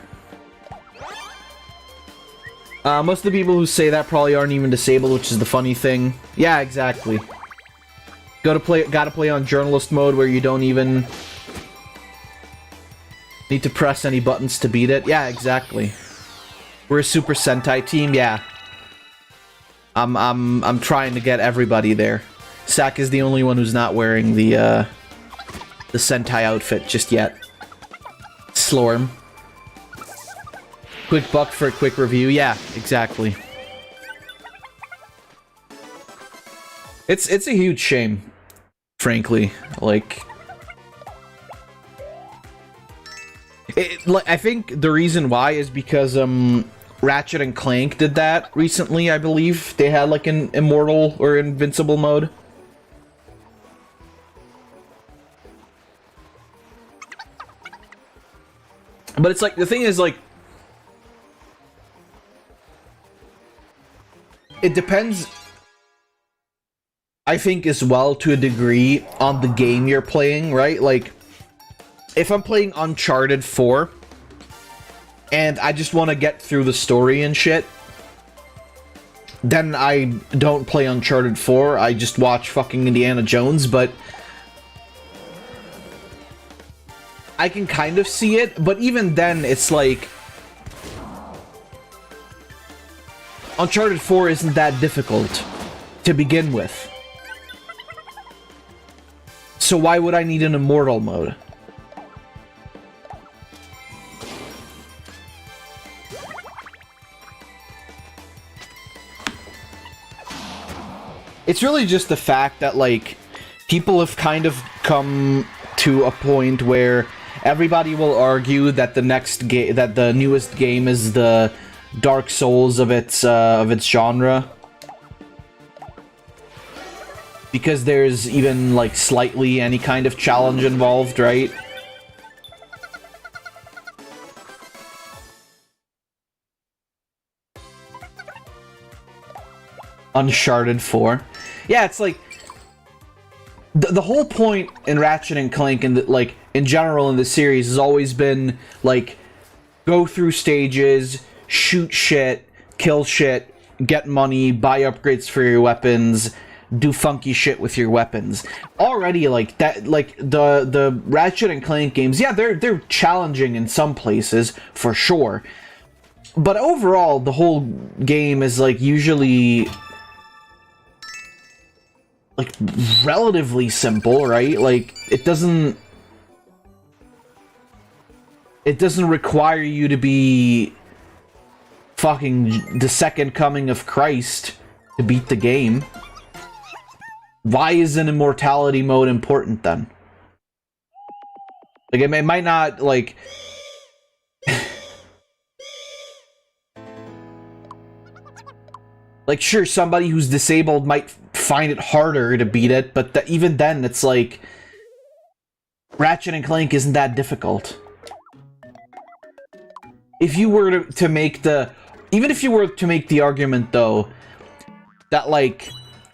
Most of the people who say that probably aren't even disabled, which is the funny thing. Yeah, exactly. Gotta play on journalist mode where you don't even need to press any buttons to beat it. Yeah, exactly. We're a Super Sentai team, yeah. I'm trying to get everybody there. Sak is the only one who's not wearing the Sentai outfit just yet. Slorm. Quick buck for a quick review. Yeah, exactly. It's a huge shame, frankly. Like, I think the reason why is because Ratchet and Clank did that recently, I believe. They had like an immortal or invincible mode. But it's like, the thing is, like, it depends, I think, as well, to a degree, on the game you're playing, right? Like, if I'm playing Uncharted 4, and I just want to get through the story and shit, then I don't play Uncharted 4, I just watch fucking Indiana Jones, but I can kind of see it, but even then, it's like, Uncharted 4 isn't that difficult to begin with. So why would I need an Immortal mode? It's really just the fact that, like, people have kind of come to a point where everybody will argue that the newest game is the Dark Souls of its genre, because there's even, like, slightly any kind of challenge involved, right? Uncharted 4. Yeah, it's like the whole point in Ratchet and Clank, and like in general in the series, has always been like, go through stages, shoot shit, kill shit, get money, buy upgrades for your weapons, do funky shit with your weapons. Already, like that, like the Ratchet and Clank games, yeah, they're challenging in some places for sure, but overall the whole game is like usually like relatively simple, right? Like it doesn't require you to be fucking the second coming of Christ to beat the game. Why is an immortality mode important then? Like, it might not, like... like, sure, somebody who's disabled might find it harder to beat it, but even then, it's like... Ratchet and Clank isn't that difficult. If you were to make the... Even if you were to make the argument, though, that, like...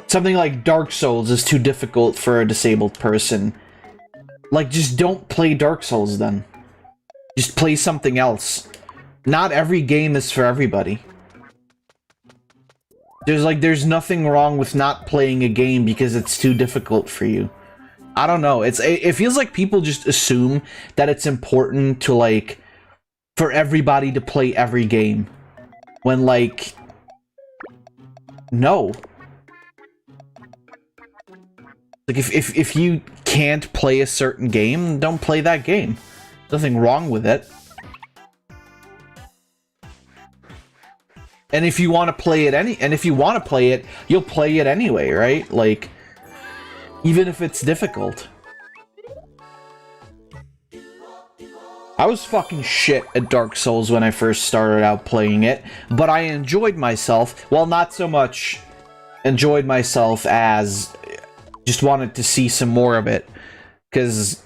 something like Dark Souls is too difficult for a disabled person. Like, just don't play Dark Souls then. Just play something else. Not every game is for everybody. There's nothing wrong with not playing a game because it's too difficult for you. I don't know. It feels like people just assume that it's important to, like, for everybody to play every game. When, like, no. Like, if you can't play a certain game, don't play that game. Nothing wrong with it. And if you want to play it you'll play it anyway, right? Like, even if it's difficult. I was fucking shit at Dark Souls when I first started out playing it, but I enjoyed myself. Well, not so much enjoyed myself as just wanted to see some more of it. Because,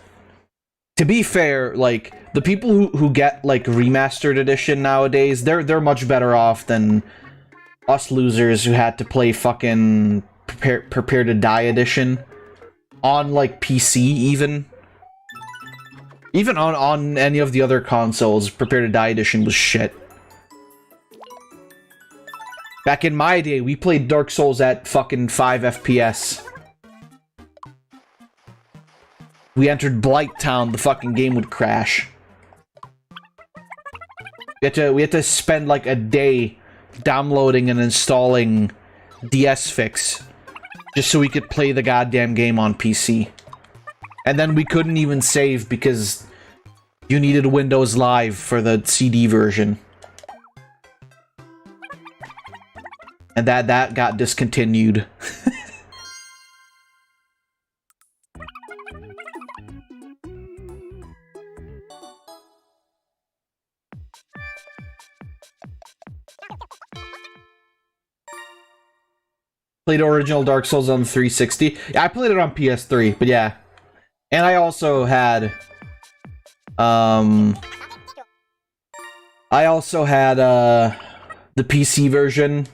to be fair, like, the people who get, like, remastered edition nowadays, they're much better off than us losers who had to play fucking Prepare to Die edition on, like, PC even. Even on any of the other consoles, Prepare to Die edition was shit. Back in my day, we played Dark Souls at fucking 5 FPS. We entered Blight Town, the fucking game would crash. We had to spend like a day downloading and installing DS Fix just so we could play the goddamn game on PC. And then we couldn't even save because you needed Windows Live for the CD version. And that got discontinued. Played original Dark Souls on 360. Yeah, I played it on PS3, but yeah. And I also had... the PC version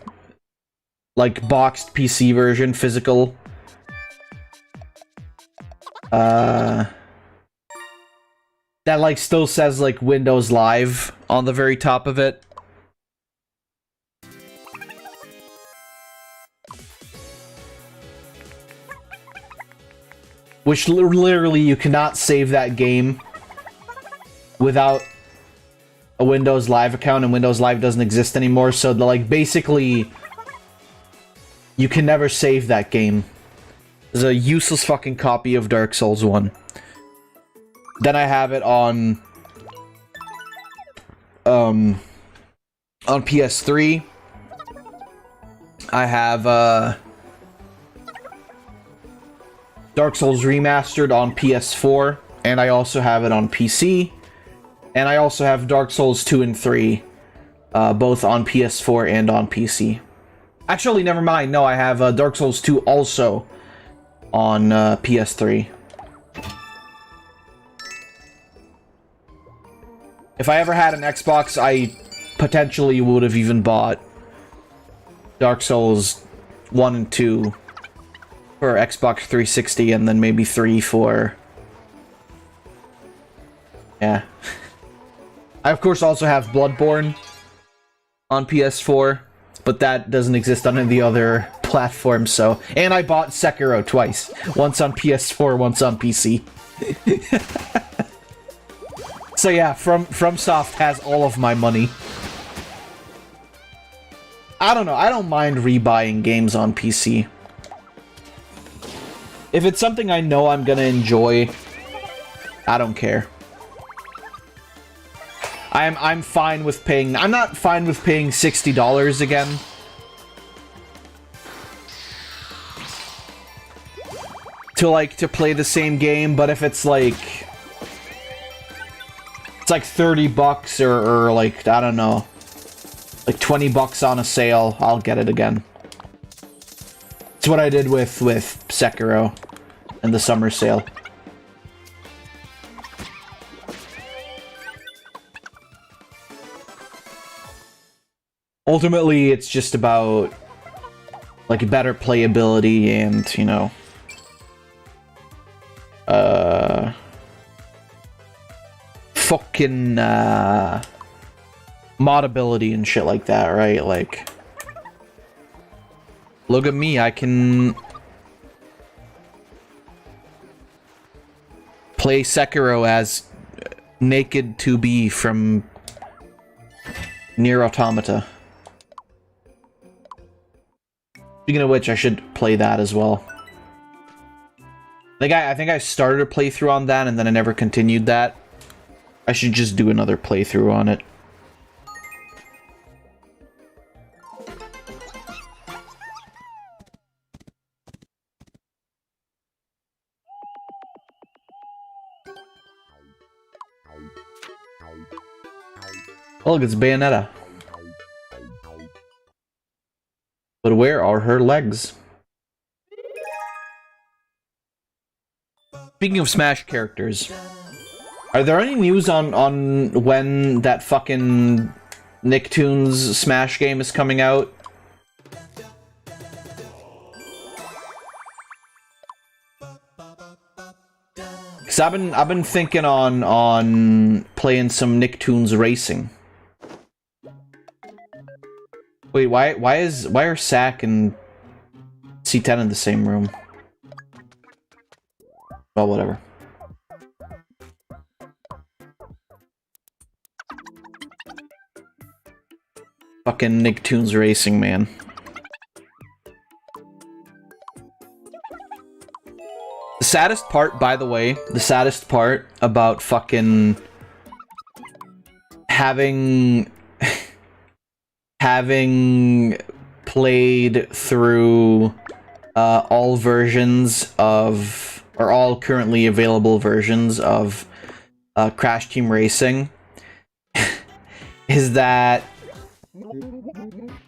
like boxed PC version, physical. That like still says like Windows Live on the very top of it. Which literally you cannot save that game without a Windows Live account, and Windows Live doesn't exist anymore, so like basically you can never save that game. It's a useless fucking copy of Dark Souls 1. Then I have it on PS3. I have Dark Souls Remastered on PS4, and I also have it on PC. And I also have Dark Souls 2 and 3, both on PS4 and on PC. Actually, never mind. No, I have Dark Souls 2 also on PS3. If I ever had an Xbox, I potentially would have even bought Dark Souls 1 and 2 for Xbox 360, and then maybe 3 for... Yeah. I, of course, also have Bloodborne on PS4, but that doesn't exist on any of the other platforms, so... And I bought Sekiro twice. Once on PS4, once on PC. So yeah, FromSoft has all of my money. I don't know, I don't mind rebuying games on PC. If it's something I know I'm gonna enjoy, I don't care. I'm fine with paying... I'm not fine with paying $60 again. To play the same game, but if it's like... It's like 30 bucks or like, I don't know, like 20 bucks on a sale, I'll get it again. It's what I did with Sekiro and the summer sale. Ultimately, it's just about like better playability and, you know, fucking modability and shit like that, right? Like, look at me, I can play Sekiro as Naked 2B from Nier Automata. Speaking of which, I should play that as well. I think I started a playthrough on that and then I never continued that. I should just do another playthrough on it. Oh, look, it's Bayonetta. But where are her legs? Speaking of Smash characters, are there any news on when that fucking Nicktoons Smash game is coming out? Cause I've been thinking on playing some Nicktoons Racing. Wait, why are Sack and C10 in the same room? Well, whatever. Fucking Nicktoons Racing, man. The saddest part, by the way, the saddest part about fucking having played through all versions of, or all currently available versions of Crash Team Racing is that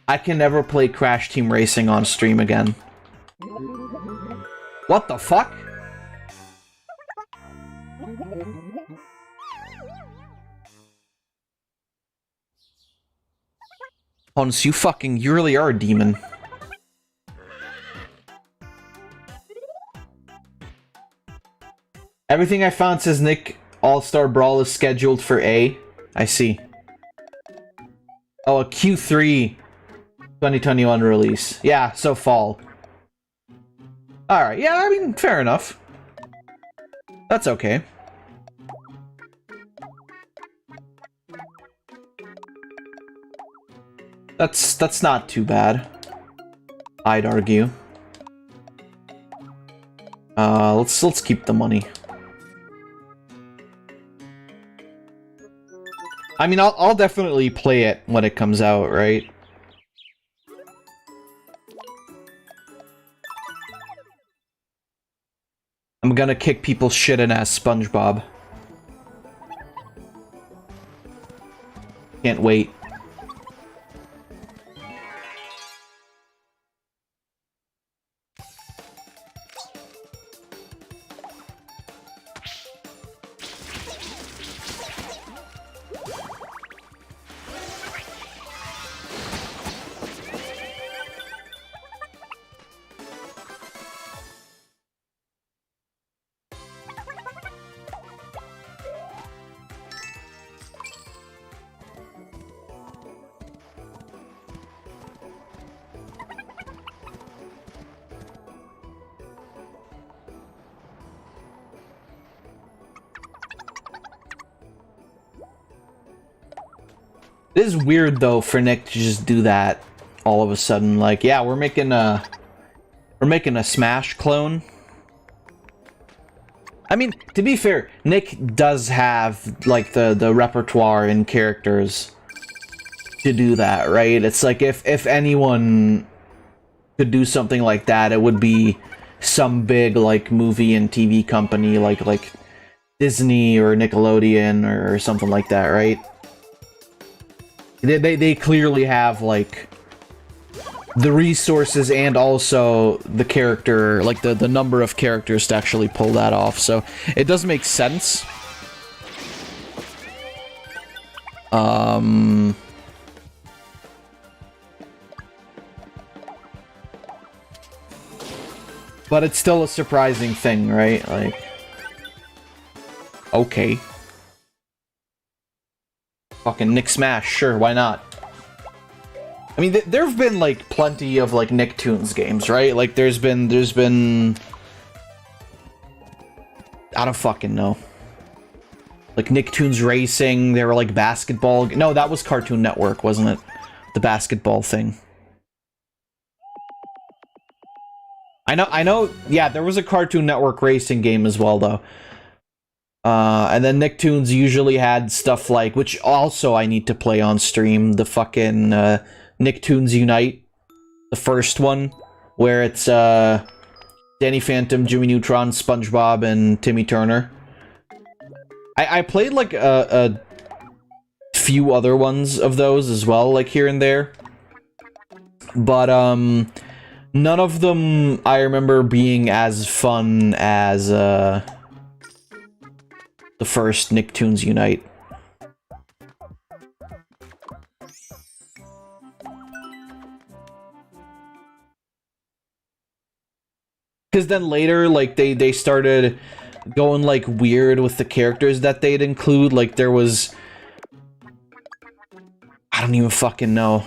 I can never play Crash Team Racing on stream again. What the fuck? Hans, you really are a demon. Everything I found says Nick All-Star Brawl is scheduled for A. I see. Oh, a Q3 2021 release. Yeah, so fall. Alright, yeah, I mean, fair enough. That's okay. That's not too bad, I'd argue. Let's keep the money. I mean, I'll definitely play it when it comes out, right? I'm gonna kick people's shit in as SpongeBob. Can't wait. It is weird though for Nick to just do that all of a sudden. Like, yeah, we're making a Smash clone. I mean, to be fair, Nick does have like the repertoire and characters to do that, right? It's like if anyone could do something like that, it would be some big like movie and TV company like Disney or Nickelodeon or something like that, right? They clearly have like the resources and also the character, like the number of characters to actually pull that off. So it does make sense. But it's still a surprising thing, right? Like, okay. Fucking Nick Smash, sure, why not? I mean, there have been, like, plenty of, like, Nicktoons games, right? Like, there's been... I don't fucking know. Like, Nicktoons Racing, they were, like, basketball... No, that was Cartoon Network, wasn't it? The basketball thing. I know, yeah, there was a Cartoon Network racing game as well, though. And then Nicktoons usually had stuff like, which also I need to play on stream, the fucking Nicktoons Unite, the first one, where it's Danny Phantom, Jimmy Neutron, SpongeBob, and Timmy Turner. I played like a few other ones of those as well, like here and there, but none of them I remember being as fun as the first Nicktoons Unite. Because then later, like, they started going, like, weird with the characters that they'd include. Like, there was... I don't even fucking know.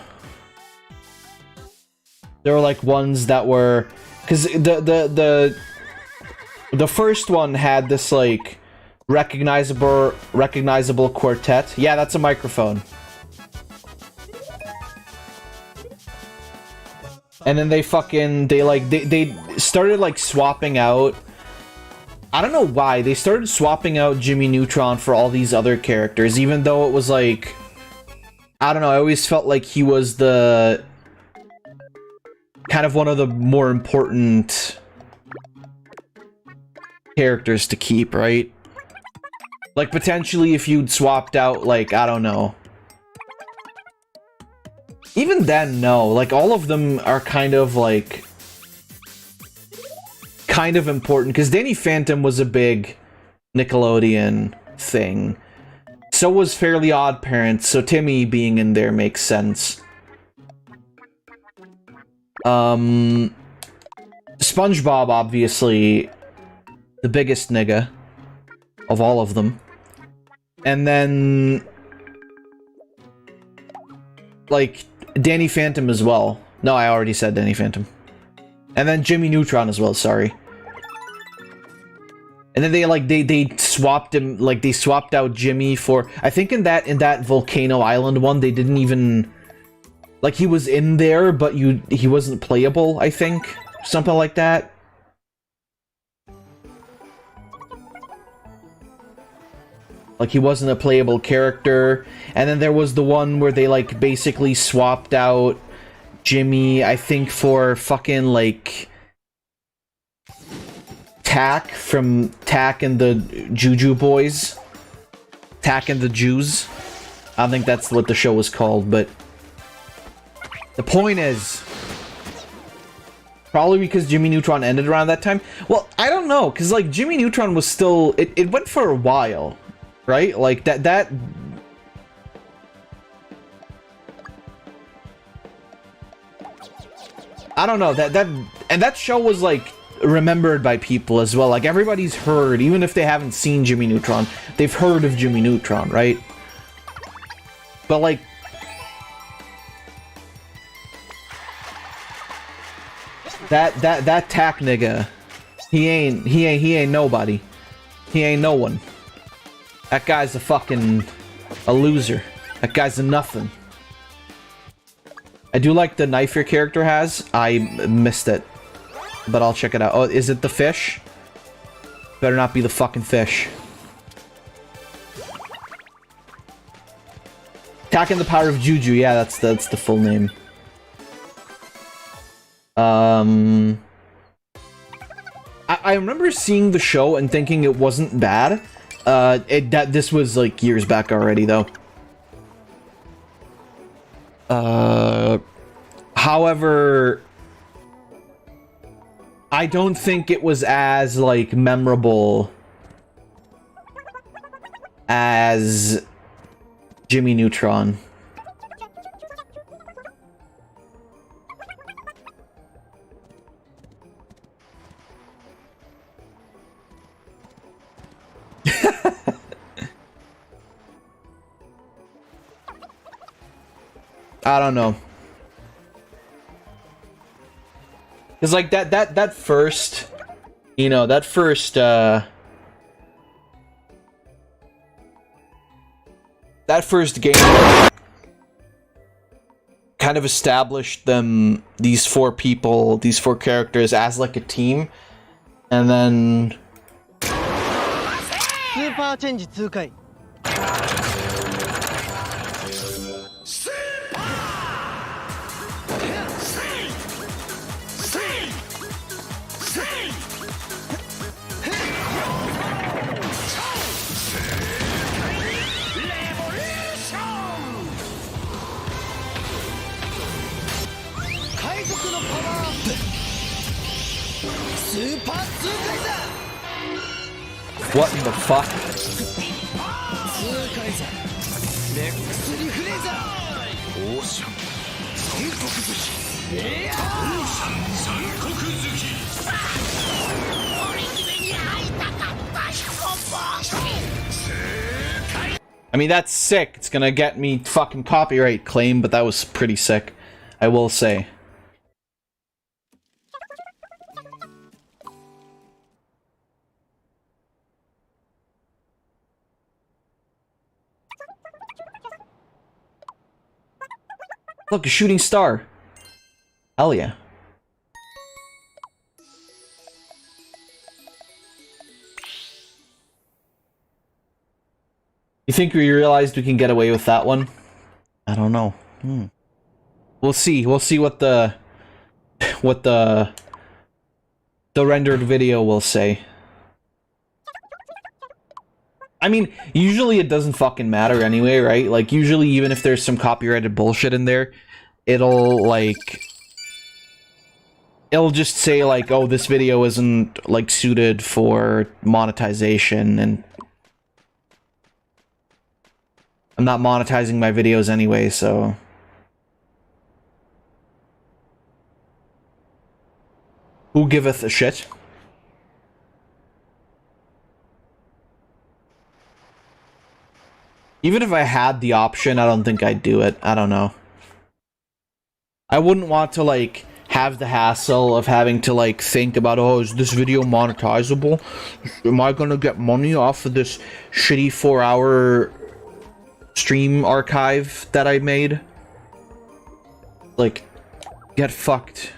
There were, like, ones that were... Because the first one had this, like... recognizable quartet. Yeah, that's a microphone. And then they started like swapping out. I don't know why they started swapping out Jimmy Neutron for all these other characters, even though it was like, I don't know, I always felt like he was the kind of one of the more important characters to keep, right? Like, potentially, if you'd swapped out, like, I don't know. Even then, no. Like, all of them are kind of, like... kind of important. Because Danny Phantom was a big Nickelodeon thing. So was Fairly Odd Parents, so Timmy being in there makes sense. SpongeBob, obviously, the biggest nigga. of all of them. And then, like, Danny Phantom as well. No, I already said Danny Phantom. And then Jimmy Neutron as well, sorry. And then they swapped him, like, they swapped out Jimmy for, I think in that Volcano Island one, they didn't even, like, he was in there, but he wasn't playable, I think. Something like that. Like, he wasn't a playable character. And then there was the one where they, like, basically swapped out Jimmy, I think, for fucking, like, Tak from Tak and the Juju Boys. Tak and the Jews. I don't think that's what the show was called, but the point is, probably because Jimmy Neutron ended around that time. Well, I don't know, because, like, Jimmy Neutron was still, it went for a while, right? Like, that I don't know, and that show was, like, remembered by people as well. Like, everybody's heard, even if they haven't seen Jimmy Neutron, they've heard of Jimmy Neutron, right? But, like, that Tak nigga, he ain't nobody. He ain't no one. That guy's a loser. That guy's a nothing. I do like the knife your character has. I missed it, but I'll check it out. Oh, is it the fish? Better not be the fucking fish. Attacking the Power of Juju. Yeah, that's the full name. I remember seeing the show and thinking it wasn't bad. This was like years back already, though. However, I don't think it was as, like, memorable as Jimmy Neutron. I don't know. Cause like that first, you know, that first game kind of established these four characters as like a team, and then Super change 2回 what in the fuck? I mean, that's sick. It's gonna get me fucking copyright claim, but that was pretty sick, I will say. Look, a shooting star. Hell yeah. You think we realized we can get away with that one? I don't know. We'll see. We'll see what the rendered video will say. I mean, usually it doesn't fucking matter anyway, right? Like, usually even if there's some copyrighted bullshit in there, it'll just say, like, oh, this video isn't, like, suited for monetization, and I'm not monetizing my videos anyway, so who giveth a shit? Even if I had the option, I don't think I'd do it. I don't know. I wouldn't want to, like, have the hassle of having to, like, think about, oh, is this video monetizable? Am I gonna get money off of this shitty 4-hour stream archive that I made? Like, get fucked.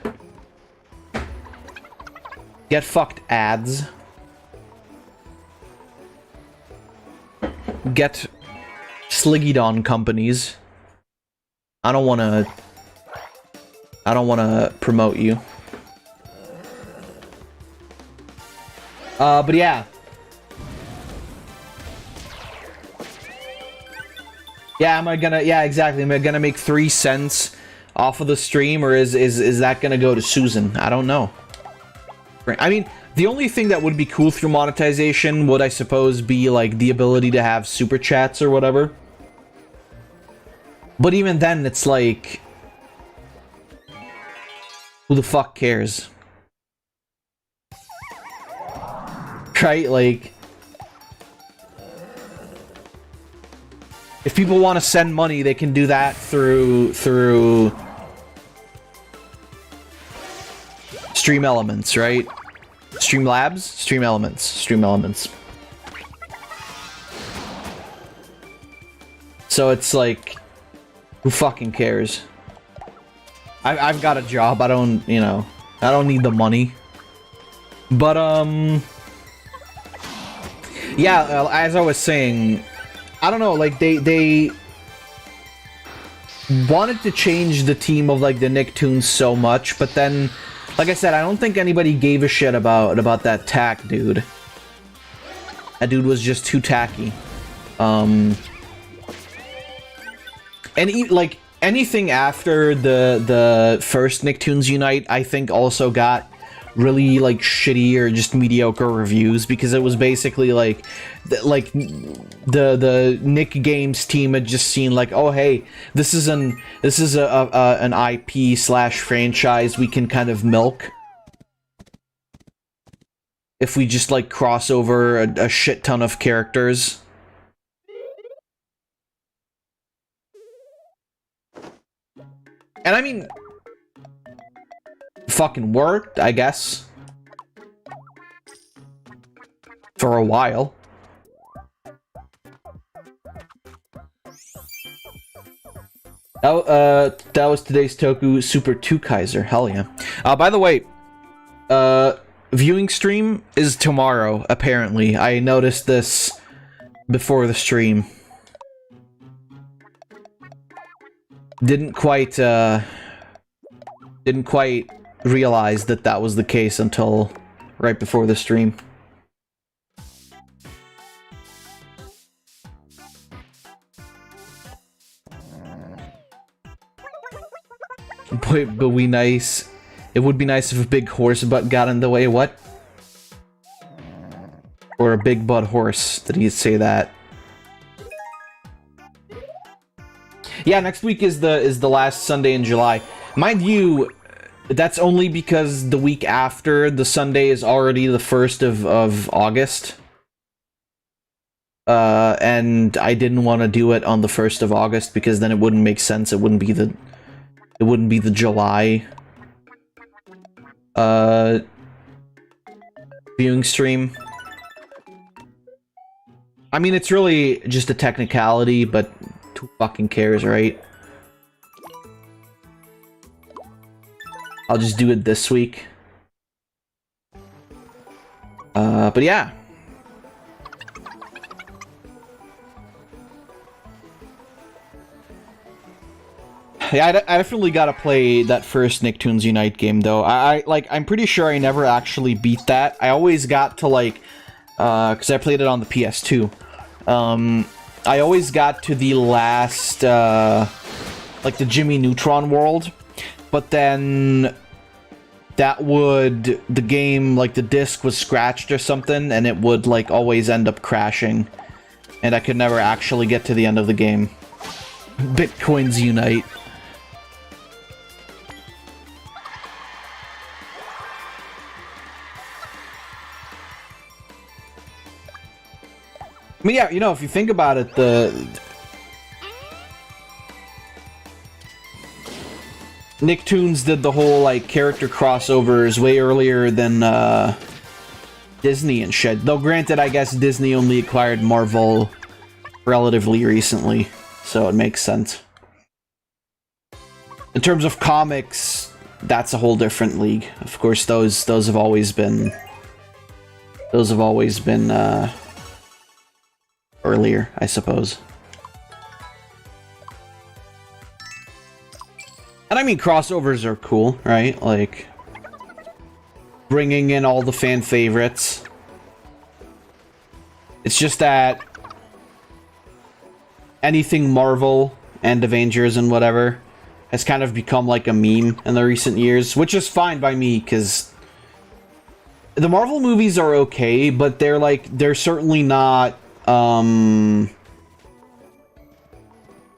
Get fucked, ads. Get sliggied on, companies. I don't wanna promote you. But yeah. Yeah, yeah, exactly. Am I gonna make 3 cents off of the stream, or is that gonna go to Susan? I don't know. I mean, the only thing that would be cool through monetization would, I suppose, be like the ability to have super chats or whatever. But even then, it's like, who the fuck cares? Right? Like, if people want to send money, they can do that through Stream Elements, right? Streamlabs? Stream Elements. Stream Elements. So it's like, who fucking cares? I've got a job. I don't, you know, I don't need the money. But, yeah, as I was saying, I don't know, like, they wanted to change the team of, like, the Nicktoons so much, but then, like I said, I don't think anybody gave a shit about that tack dude. That dude was just too tacky. And, like, anything after the first Nicktoons Unite, I think also got really, like, shitty or just mediocre reviews, because it was basically like the Nick Games team had just seen, like, oh hey, this is an IP / franchise we can kind of milk if we just, like, cross over a shit ton of characters. And I mean, fucking worked, I guess. For a while. That was today's Toku Super 2 Kaiser. Hell yeah. By the way, viewing stream is tomorrow, apparently. I noticed this before the stream. Didn't quite realize that was the case until right before the stream. Boy, but we nice. It would be nice if a big horse butt got in the way. What? Or a big butt horse. Did he say that? Yeah, next week is the last Sunday in July. Mind you, that's only because the week after the Sunday is already the 1st of August. And I didn't want to do it on the 1st of August because then it wouldn't make sense. It wouldn't be the July viewing stream. I mean, it's really just a technicality, but who fucking cares, right? I'll just do it this week. But yeah. Yeah, I definitely gotta play that first Nicktoons Unite game, though. I'm pretty sure I never actually beat that. I always got to, like, because I played it on the PS2. I always got to the last, like, the Jimmy Neutron world, but then the game, like, the disc was scratched or something, and it would, like, always end up crashing, and I could never actually get to the end of the game. Bitcoins Unite. I mean, yeah, you know, if you think about it, Nicktoons did the whole like character crossovers way earlier than Disney and shit. Though granted, I guess Disney only acquired Marvel relatively recently, so it makes sense. In terms of comics, that's a whole different league. Of course, those have always been earlier, I suppose. And I mean, crossovers are cool, right? Like, bringing in all the fan favorites. It's just that anything Marvel and Avengers and whatever has kind of become like a meme in the recent years, which is fine by me, because the Marvel movies are okay, but they're certainly not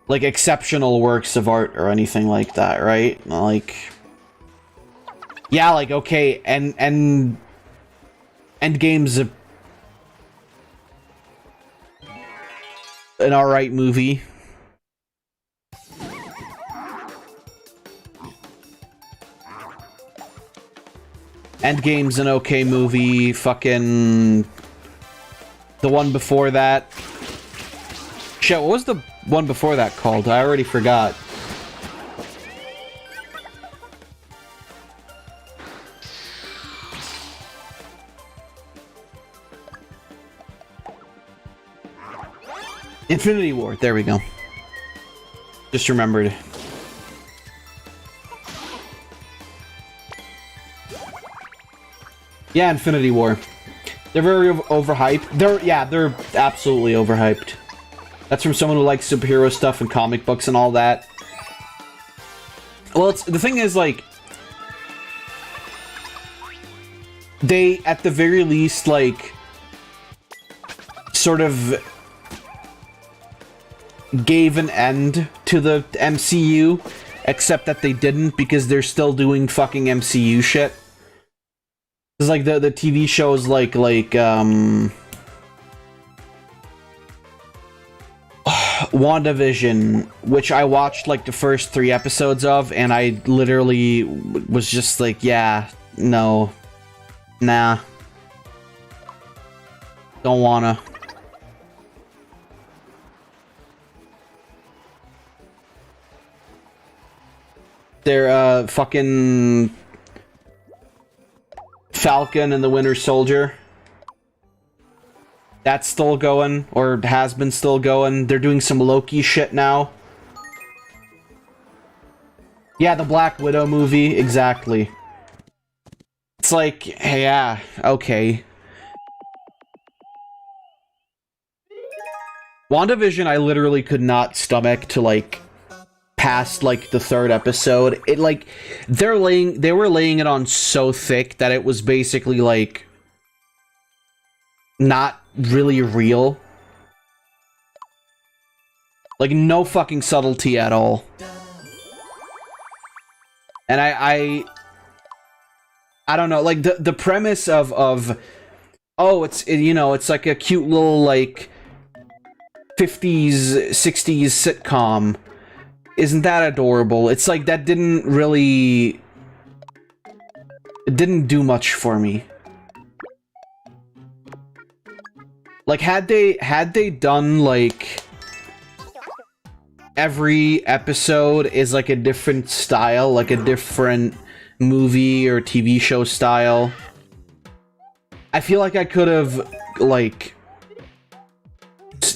like exceptional works of art or anything like that, right? Like, yeah, like, okay, and Endgame's an alright movie. Endgame's an okay movie. Fucking the one before that. Shit, what was the one before that called? I already forgot. Infinity War. There we go. Just remembered. Yeah, Infinity War. They're very overhyped. They're absolutely overhyped. That's from someone who likes superhero stuff and comic books and all that. Well, the thing is, like, they, at the very least, like, sort of gave an end to the MCU, except that they didn't, because they're still doing fucking MCU shit. It's like the TV shows like WandaVision, which I watched like the first 3 episodes of, and I literally was just like, yeah, no, nah, don't wanna. They're fucking Falcon and the Winter Soldier. That's still going, or has been still going. They're doing some Loki shit now. Yeah, the Black Widow movie, exactly. It's like, yeah, okay. WandaVision, I literally could not stomach to, like, past, like, the 3rd episode. It, like, they were laying it on so thick that it was basically, like, not really real. Like, no fucking subtlety at all. And I don't know, like, the premise of oh, it's like a cute little, like, 50s, 60s sitcom. Isn't that adorable? It's like, that didn't really... It didn't do much for me. Like, had they done, like, every episode is, like, a different style, like a different movie or TV show style, I feel like I could have, like...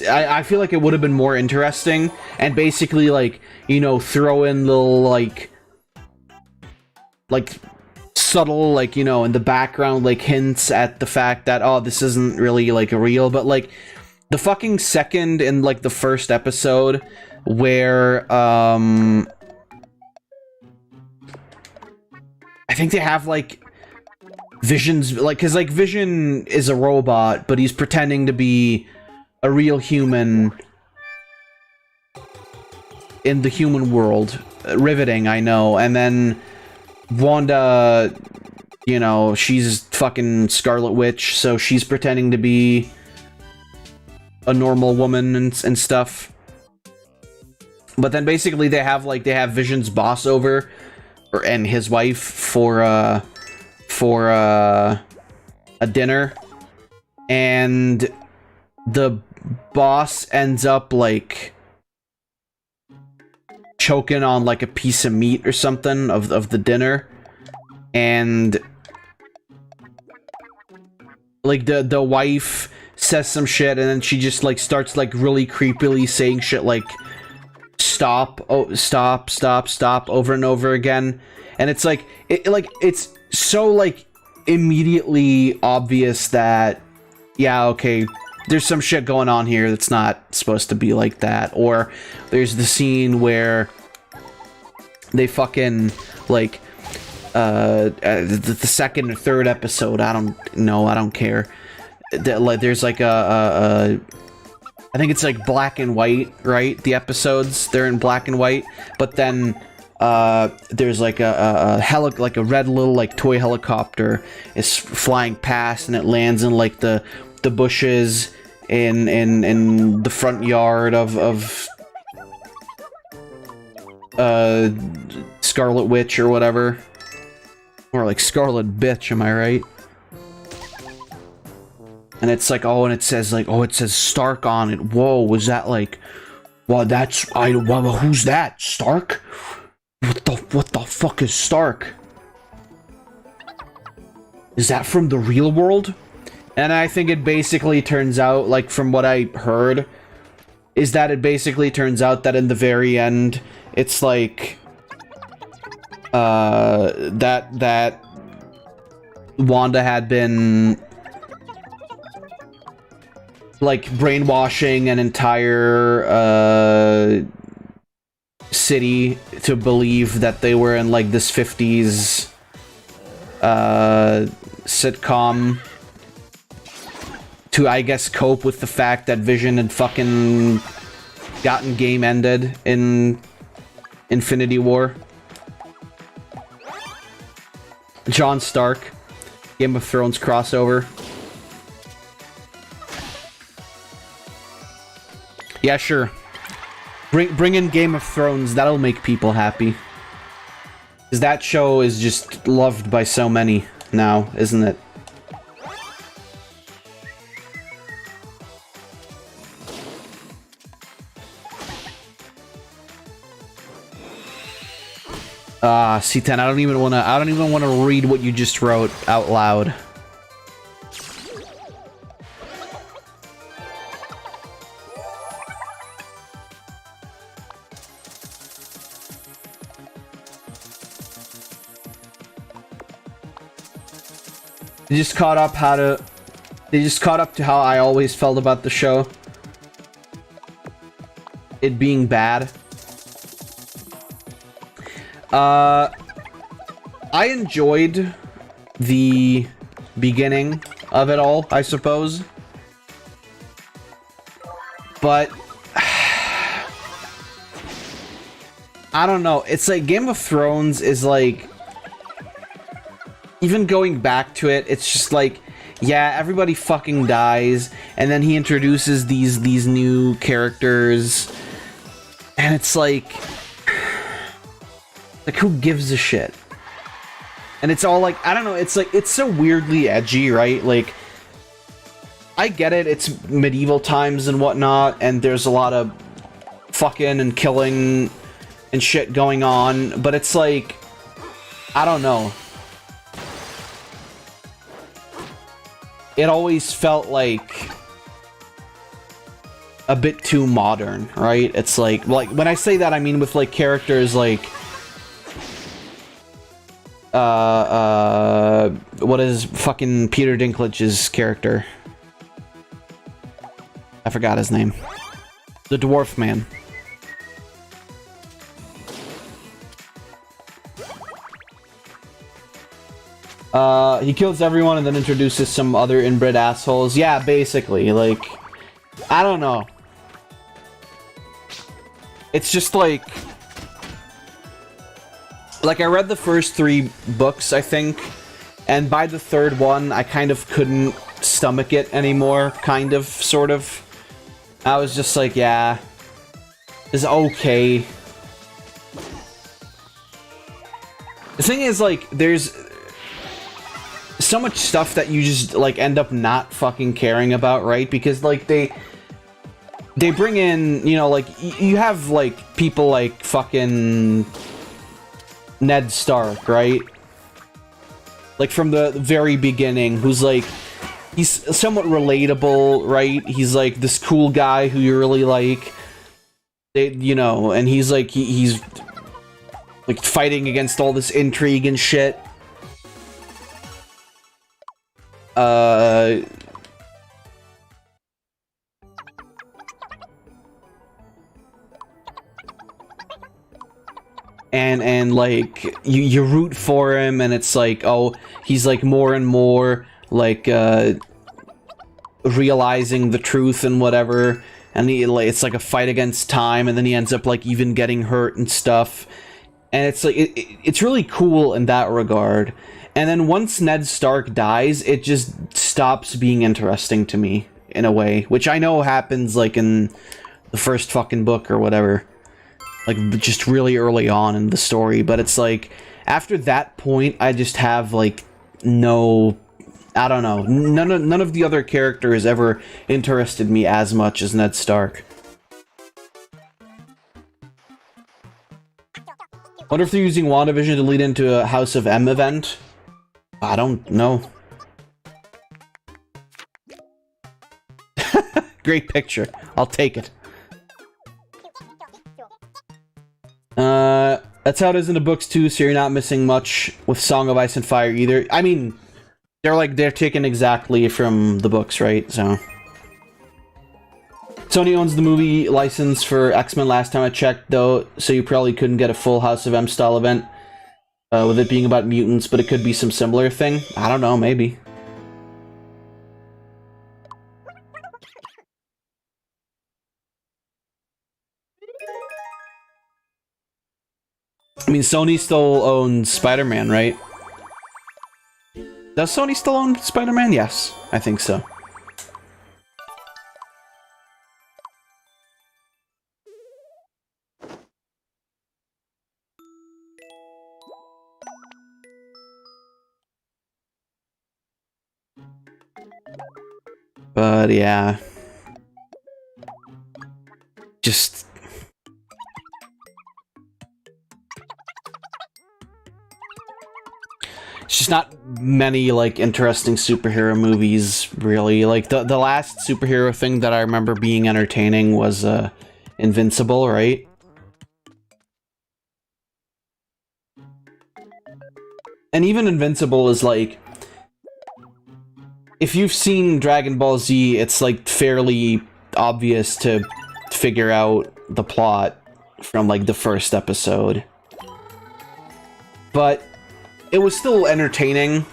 I feel like it would have been more interesting, and basically, like, you know, throw in little, like, subtle, like, you know, in the background, like, hints at the fact that, oh, this isn't really, like, real, but, like, the fucking second and, like, the first episode where, I think they have, like, Vision's, like, because, like, Vision is a robot, but he's pretending to be a real human in the human world. Riveting, I know. And then Wanda, you know, she's fucking Scarlet Witch, so she's pretending to be a normal woman and stuff. But then basically they have Vision's boss over, and his wife for a dinner, and the boss ends up like choking on like a piece of meat or something of the dinner, and like the wife says some shit, and then she just like starts like really creepily saying shit like stop, oh stop, stop, stop over and over again. And it's like it's so like immediately obvious that yeah, okay, there's some shit going on here that's not supposed to be like that. Or there's the scene where they fucking like the second or third episode, I don't know, I don't care. Like there's like I think it's like black and white, right? The episodes, they're in black and white, but then there's like like a red little like toy helicopter is flying past, and it lands in like the bushes in the front yard of Scarlet Witch or whatever, or like Scarlet Bitch, am I right? And it's like, oh, and it says like, oh, it says Stark on it. Whoa, was that like, well, that's well, who's that? Stark? What the fuck is Stark? Is that from the real world? And I think it basically turns out, like from what I heard, is that it basically turns out that in the very end, it's like that Wanda had been like brainwashing an entire city to believe that they were in like this 50s sitcom to, I guess, cope with the fact that Vision had fucking gotten game ended in Infinity War. Jon Stark, Game of Thrones crossover. Yeah, sure. Bring in Game of Thrones, that'll make people happy. Because that show is just loved by so many now, isn't it? C10, I don't even wanna read what you just wrote out loud. They just caught up to how I always felt about the show. It being bad. I enjoyed the beginning of it all, I suppose. But I don't know. It's like Game of Thrones is like, even going back to it, it's just like, yeah, everybody fucking dies, and then he introduces these new characters, and it's like who gives a shit? And it's all like, I don't know, it's like, it's so weirdly edgy, right? Like, I get it, it's medieval times and whatnot, and there's a lot of fucking and killing and shit going on, but it's like, I don't know. It always felt like a bit too modern, right? It's like when I say that, I mean with like characters like what is fucking Peter Dinklage's character? I forgot his name. The Dwarf Man. He kills everyone and then introduces some other inbred assholes. Yeah, basically, like, I don't know. It's just like I read the first 3 books, I think, and by the 3rd one, I kind of couldn't stomach it anymore, kind of, sort of. I was just like, yeah, it's okay. The thing is, like, there's so much stuff that you just, like, end up not fucking caring about, right? Because, like, they bring in, you know, like, you have, like, people like fucking Ned Stark, right? Like, from the very beginning, who's, like, he's somewhat relatable, right? He's, like, this cool guy who you really like. You know, and he's, like, he's, like, fighting against all this intrigue and shit. And like you root for him, and it's like, oh, he's like more and more like realizing the truth and whatever, and it's like a fight against time, and then he ends up like even getting hurt and stuff, and it's like it's really cool in that regard. And then once Ned Stark dies, it just stops being interesting to me in a way, which I know happens like in the first fucking book or whatever. Like, just really early on in the story, but it's like, after that point, I just have, like, no, I don't know, none of the other characters ever interested me as much as Ned Stark. Wonder if they're using WandaVision to lead into a House of M event? I don't know. Great picture. I'll take it. That's how it is in the books too, so you're not missing much with Song of Ice and Fire either. I mean, they're taken exactly from the books, right? So Sony owns the movie license for X-Men last time I checked, though, so you probably couldn't get a full House of M style event with it being about mutants, but it could be some similar thing. I don't know, maybe. I mean, Sony still owns Spider-Man, right? Does Sony still own Spider-Man? Yes, I think so. But yeah. Just... it's just not many, like, interesting superhero movies, really. Like, the last superhero thing that I remember being entertaining was, Invincible, right? And even Invincible is, like... if you've seen Dragon Ball Z, it's, like, fairly obvious to figure out the plot from, like, the first episode. But... it was still entertaining.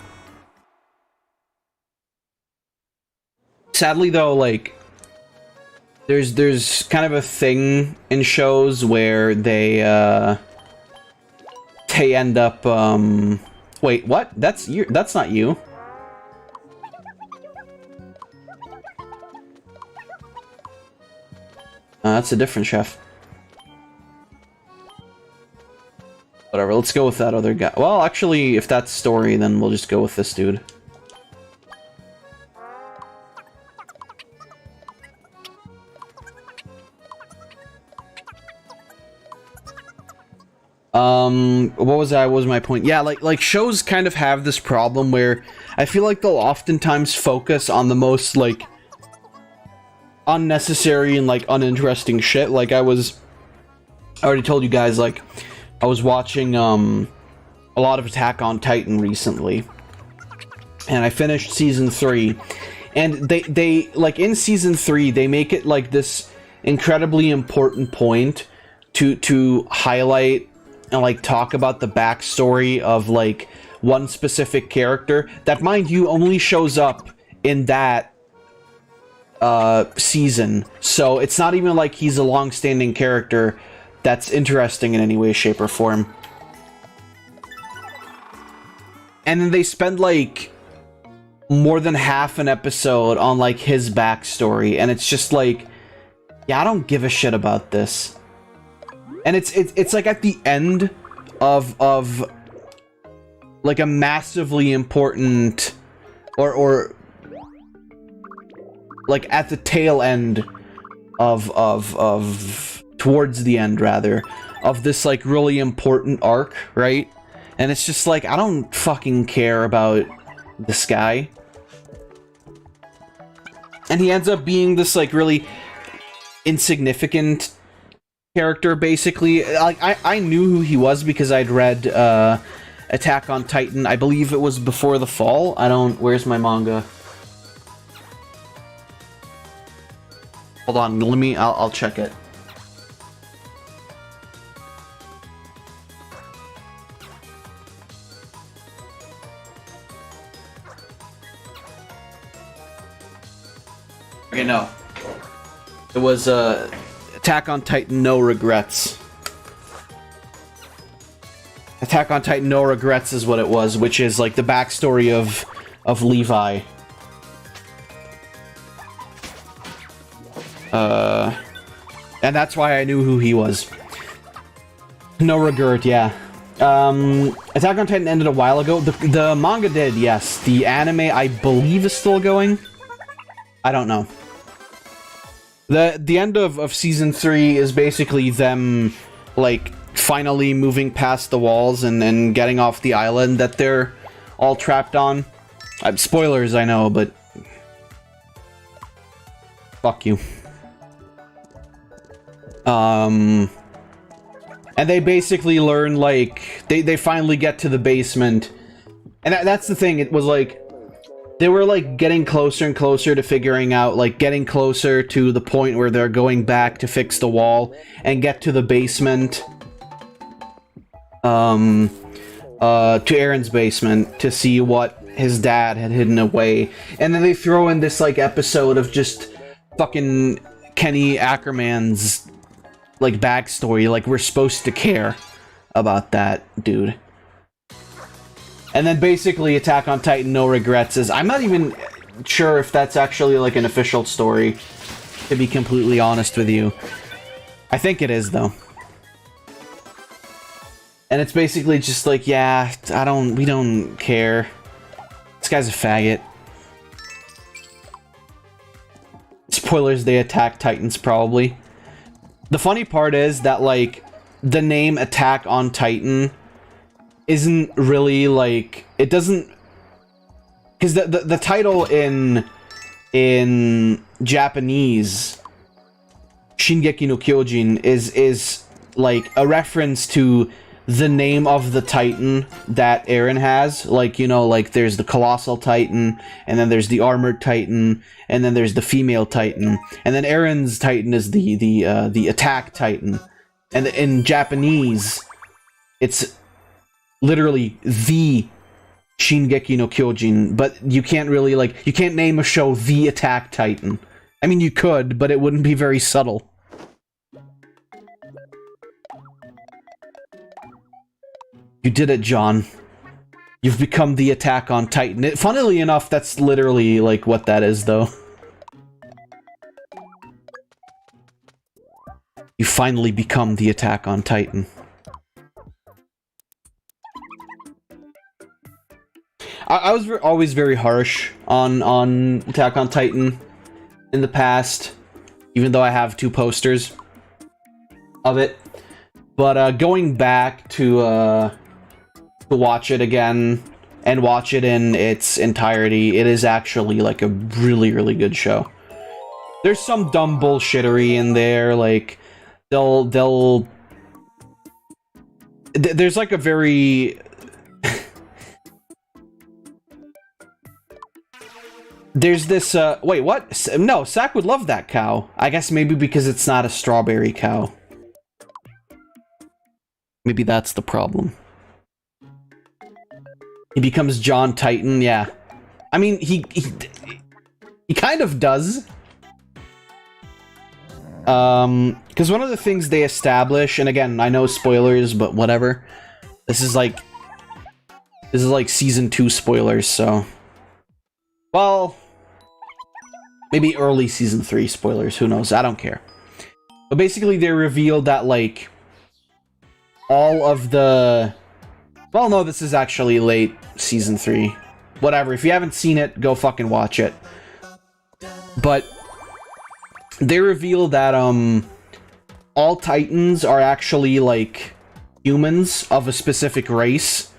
Sadly, though, like, there's kind of a thing in shows where they end up, wait, what? That's not you. That's a different chef. Whatever, let's go with that other guy. Well, actually, if that's story, then we'll just go with this dude. What was my point? Yeah, like shows kind of have this problem where I feel like they'll oftentimes focus on the most, like, unnecessary and, like, uninteresting shit. Like, I already told you guys, like, I was watching, a lot of Attack on Titan recently, and I finished Season 3, and they like, in Season 3, they make it, like, this incredibly important point to highlight and, like, talk about the backstory of, like, one specific character that, mind you, only shows up in that, season, so it's not even like he's a long-standing character that's interesting in any way, shape, or form. And then they spend, like, more than half an episode on, like, his backstory, and it's just like, yeah, I don't give a shit about this. And it's like at the end of like a massively important, or like at the tail end of towards the end rather of this like really important arc, right? And it's just like, I don't fucking care about this guy. And he ends up being this like really insignificant character, basically. Like, I knew who he was because I'd read Attack on Titan. I believe it was before the fall. Where's my manga? Hold on, I'll check it. Okay, no. It was Attack on Titan No Regrets. Attack on Titan No Regrets is what it was, which is like the backstory of Levi. And that's why I knew who he was. No regret, yeah. Attack on Titan ended a while ago. The manga did, yes. The anime, I believe, is still going. I don't know. The end of season 3 is basically them, like, finally moving past the walls and getting off the island that they're all trapped on. Spoilers, I know, but fuck you. And they basically learn, like, they finally get to the basement. And that's the thing, it was like, they were, like, getting closer and closer to figuring out, like, getting closer to the point where they're going back to fix the wall and get to the basement. To Aaron's basement to see what his dad had hidden away. And then they throw in this, like, episode of just fucking Kenny Ackerman's, like, backstory. Like, we're supposed to care about that dude. And then basically Attack on Titan No Regrets is... I'm not even sure if that's actually, like, an official story, to be completely honest with you. I think it is, though. And it's basically just like, yeah, we don't care. This guy's a faggot. Spoilers, they attack Titans, probably. The funny part is that, like, the name Attack on Titan isn't really, like, it doesn't... Because the title in Japanese, Shingeki no Kyojin, is like, a reference to the name of the Titan that Eren has. Like, you know, like, there's the Colossal Titan, and then there's the Armored Titan, and then there's the Female Titan, and then Eren's Titan is the Attack Titan. And in Japanese, it's literally the Shingeki no Kyojin, but you can't really, like, you can't name a show the Attack Titan. I mean, you could, but it wouldn't be very subtle. You did it, John. You've become the Attack on Titan. Funnily enough, that's literally, like, what that is, though. You finally become the Attack on Titan. I was always very harsh on Attack on Titan in the past, even though I have 2 posters of it. But going back to watch it again and watch it in its entirety, it is actually, like, a really, really good show. There's some dumb bullshittery in there, like, there's, like, a very... There's this, wait, what? No, Sack would love that cow. I guess maybe because it's not a strawberry cow. Maybe that's the problem. He becomes John Titan, yeah. I mean, he kind of does. Because one of the things they establish, and again, I know spoilers, but whatever. This is like season 2 spoilers, so... Well... Maybe early season 3 spoilers, who knows, I don't care. But basically they revealed that, like, all of the Well, no, this is actually late season 3. Whatever, if you haven't seen it, go fucking watch it. But they reveal that all Titans are actually like humans of a specific race,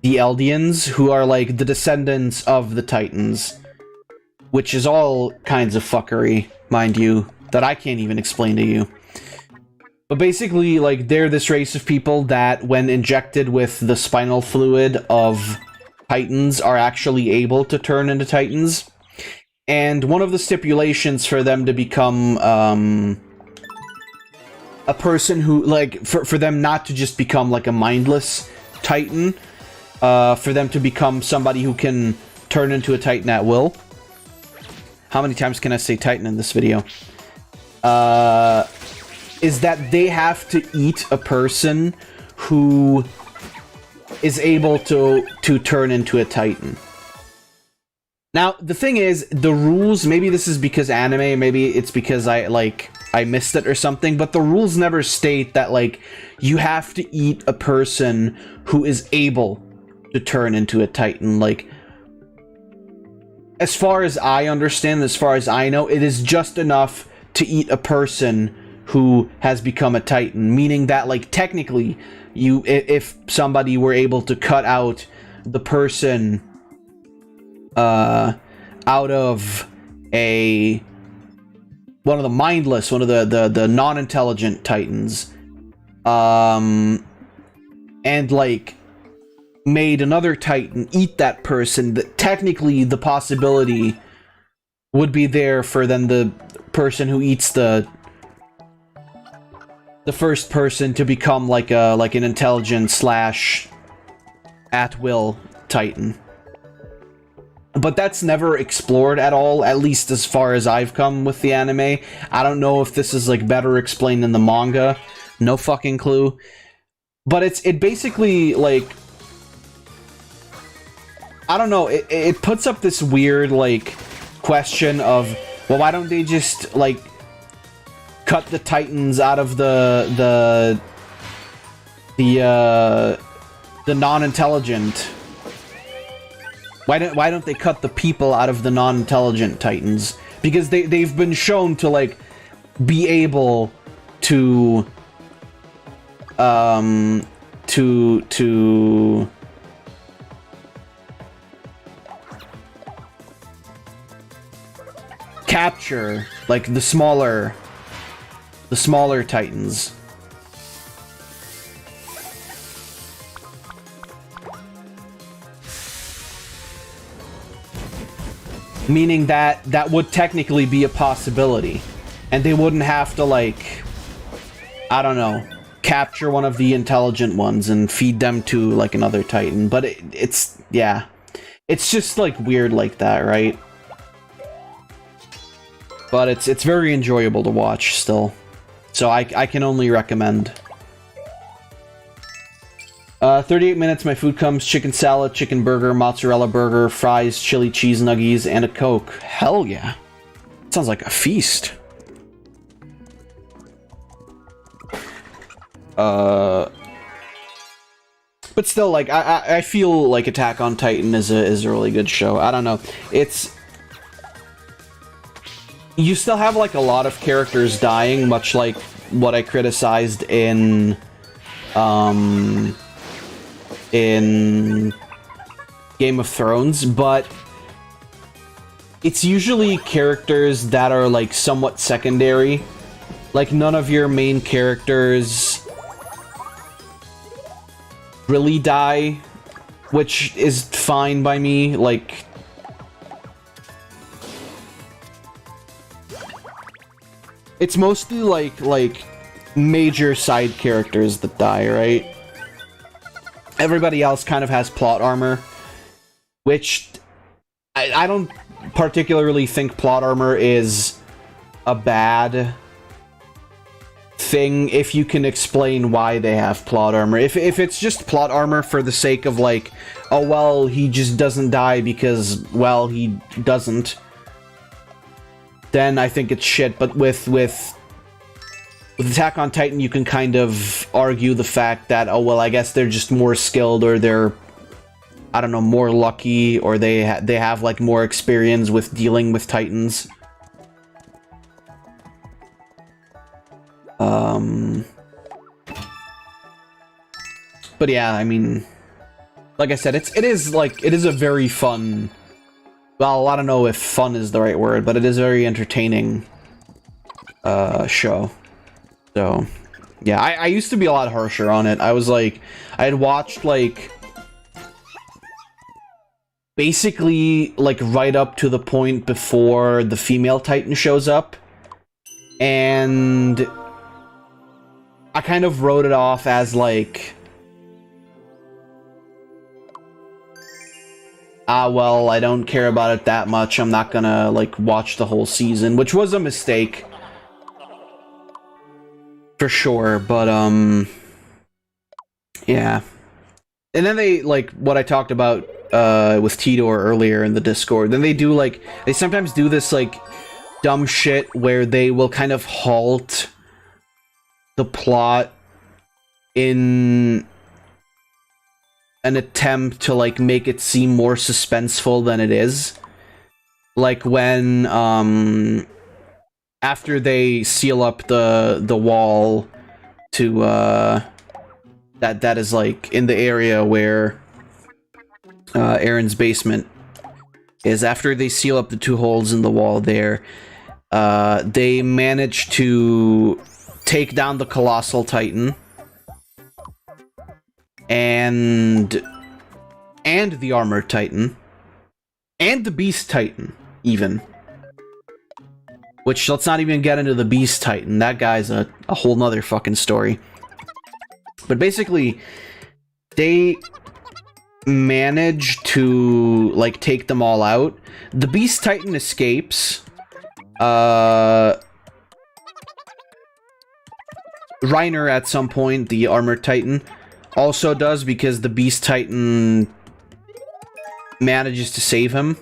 the Eldians, who are like the descendants of the Titans, which is all kinds of fuckery, mind you, that I can't even explain to you. But basically, like, they're this race of people that, when injected with the spinal fluid of Titans, are actually able to turn into Titans. And one of the stipulations for them to become a person who, like, for them not to just become like a mindless Titan, for them to become somebody who can turn into a Titan at will. How many times can I say Titan in this video? Is that they have to eat a person who is able to turn into a Titan. Now, the thing is, the rules, maybe this is because anime, maybe it's because I missed it or something, but the rules never state that, like, you have to eat a person who is able to turn into a Titan. Like, as far as I understand, as far as I know, it is just enough to eat a person who has become a Titan, meaning that, like, technically, if somebody were able to cut out the person out of one of the mindless, one of the non-intelligent Titans, and like made another Titan eat that person, that technically the possibility would be there for then the person who eats the first person to become like an intelligent slash at will Titan. But that's never explored at all, at least as far as I've come with the anime. I don't know if this is like better explained in the manga. No fucking clue. But it basically, like, I don't know, it puts up this weird, like, question of, well, why don't they just, like, cut the Titans out of the non-intelligent? Why don't they cut the people out of the non-intelligent Titans? Because they've been shown to, like, be able to capture, like, the smaller Titans. Meaning that would technically be a possibility. And they wouldn't have to, like, I don't know, capture one of the intelligent ones and feed them to, like, another Titan. But it's, yeah. It's just, like, weird like that, right? But it's very enjoyable to watch still. So I can only recommend. 38 minutes, my food comes: chicken salad, chicken burger, mozzarella burger, fries, chili cheese nuggies, and a Coke. Hell yeah. Sounds like a feast. But still, like, I feel like Attack on Titan is a really good show. I don't know. You still have, like, a lot of characters dying, much like what I criticized in Game of Thrones, but it's usually characters that are, like, somewhat secondary. Like, none of your main characters really die, which is fine by me. Like, it's mostly like major side characters that die, right? Everybody else kind of has plot armor, which I don't particularly think plot armor is a bad thing if you can explain why they have plot armor. If it's just plot armor for the sake of, like, oh, well, he just doesn't die because, well, he doesn't, then I think it's shit. But with with Attack on Titan, you can kind of argue the fact that, oh, well, I guess they're just more skilled, or they're, I don't know, more lucky, or they have, like, more experience with dealing with Titans. But yeah, I mean, like I said, it is a very fun, well, I don't know if fun is the right word, but it is a very entertaining show. So, yeah, I used to be a lot harsher on it. I was like, I had watched, like, basically, like, right up to the point before the female Titan shows up. And I kind of wrote it off as, like, well, I don't care about it that much. I'm not gonna, like, watch the whole season, which was a mistake. For sure, but, yeah. And then they, like, what I talked about, with Tidor earlier in the Discord, then they do, like, they sometimes do this, like, dumb shit where they will kind of halt the plot in an attempt to, like, make it seem more suspenseful than it is. Like when, after they seal up the wall to, that is, like, in the area where, Aaron's basement is, after they seal up the 2 holes in the wall there, they manage to take down the Colossal Titan and the Armored Titan and the Beast Titan, even. Which, let's not even get into the Beast Titan. That guy's a whole nother fucking story. But basically, they manage to, like, take them all out. The Beast Titan escapes. Reiner, at some point, the Armored Titan, also does, because the Beast Titan manages to save him.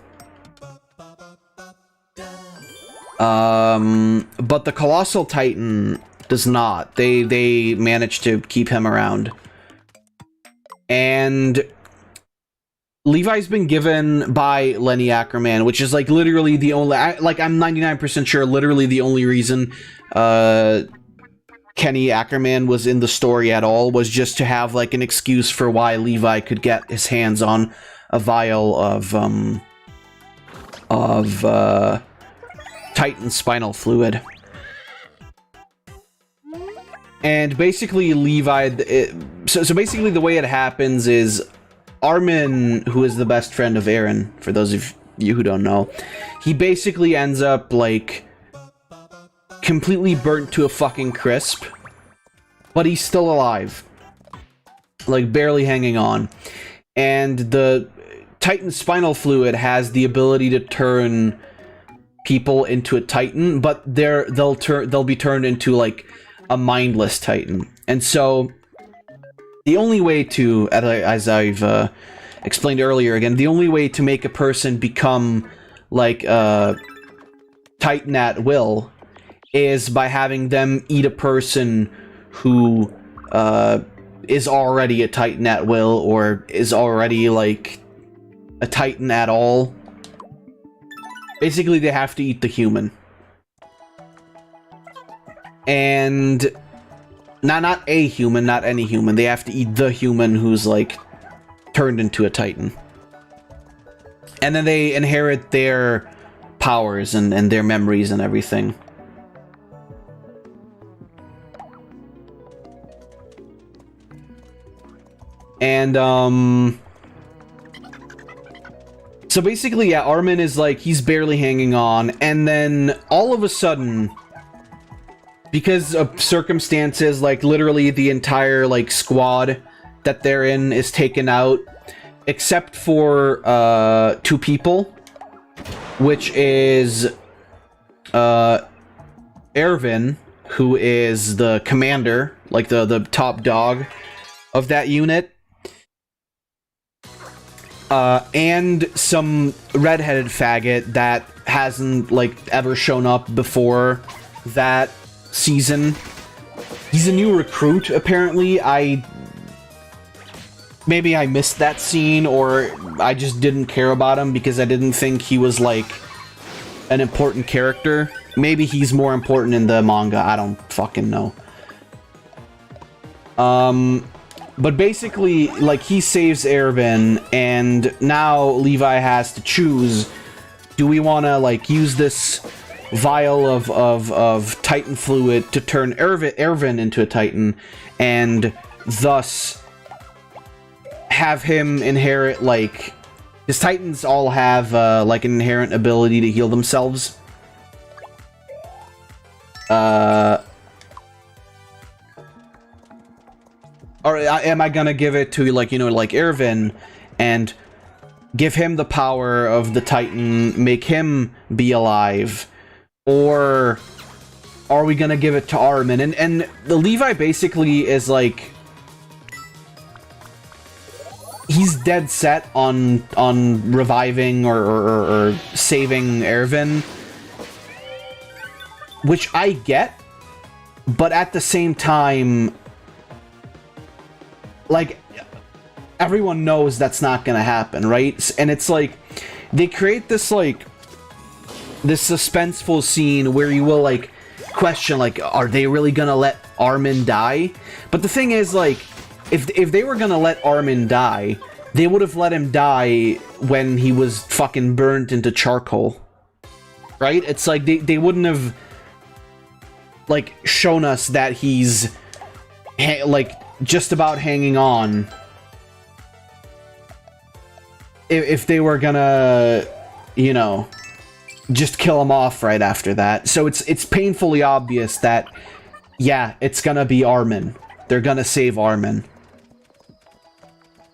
But the Colossal Titan does not. They manage to keep him around. And Levi's been given by Lenny Ackerman, which is, like, literally the only, like, I'm 99% sure literally the only reason Kenny Ackerman was in the story at all was just to have, like, an excuse for why Levi could get his hands on a vial of Titan spinal fluid. And basically Levi, so basically the way it happens is Armin, who is the best friend of Eren, for those of you who don't know, he basically ends up, like, completely burnt to a fucking crisp, but he's still alive, like, barely hanging on. And the Titan spinal fluid has the ability to turn people into a Titan, but they'll be turned into, like, a mindless Titan. And so the only way to, as I've explained earlier again, the only way to make a person become, like, Titan at will is by having them eat a person who is already a Titan at will, or is already, like, a Titan at all. Basically, they have to eat the human. And not a human, not any human. They have to eat the human who's, like, turned into a Titan. And then they inherit their powers and their memories and everything. And, so basically, yeah, Armin is, like, he's barely hanging on, and then all of a sudden, because of circumstances, like, literally the entire, like, squad that they're in is taken out, except for, 2 people, which is, Erwin, who is the commander, like, the top dog of that unit, and some redheaded faggot that hasn't, like, ever shown up before that season, He's a new recruit, apparently. Maybe I missed that scene, or I just didn't care about him because I didn't think he was, like, an important character. Maybe he's more important in the manga, I don't fucking know. But basically, like, he saves Erwin, and now Levi has to choose, do we want to, like, use this vial of Titan fluid to turn Erwin into a Titan, and thus have him inherit, like, his Titans all have, like, an inherent ability to heal themselves. Or am I gonna give it to, like, you know, like Erwin, and give him the power of the Titan, make him be alive? Or are we gonna give it to Armin? And the Levi basically is, like, he's dead set on reviving or saving Erwin, which I get, but at the same time, like, everyone knows that's not gonna happen, right? And it's like, they create this, like, this suspenseful scene where you will, like, question, like, are they really gonna let Armin die? But the thing is, like, if they were gonna let Armin die, they would have let him die when he was fucking burnt into charcoal, right? It's like, they wouldn't have, like, shown us that he's, like, just about hanging on if they were gonna, you know, just kill him off right after that. So it's painfully obvious that, yeah, it's gonna be Armin. They're gonna save Armin.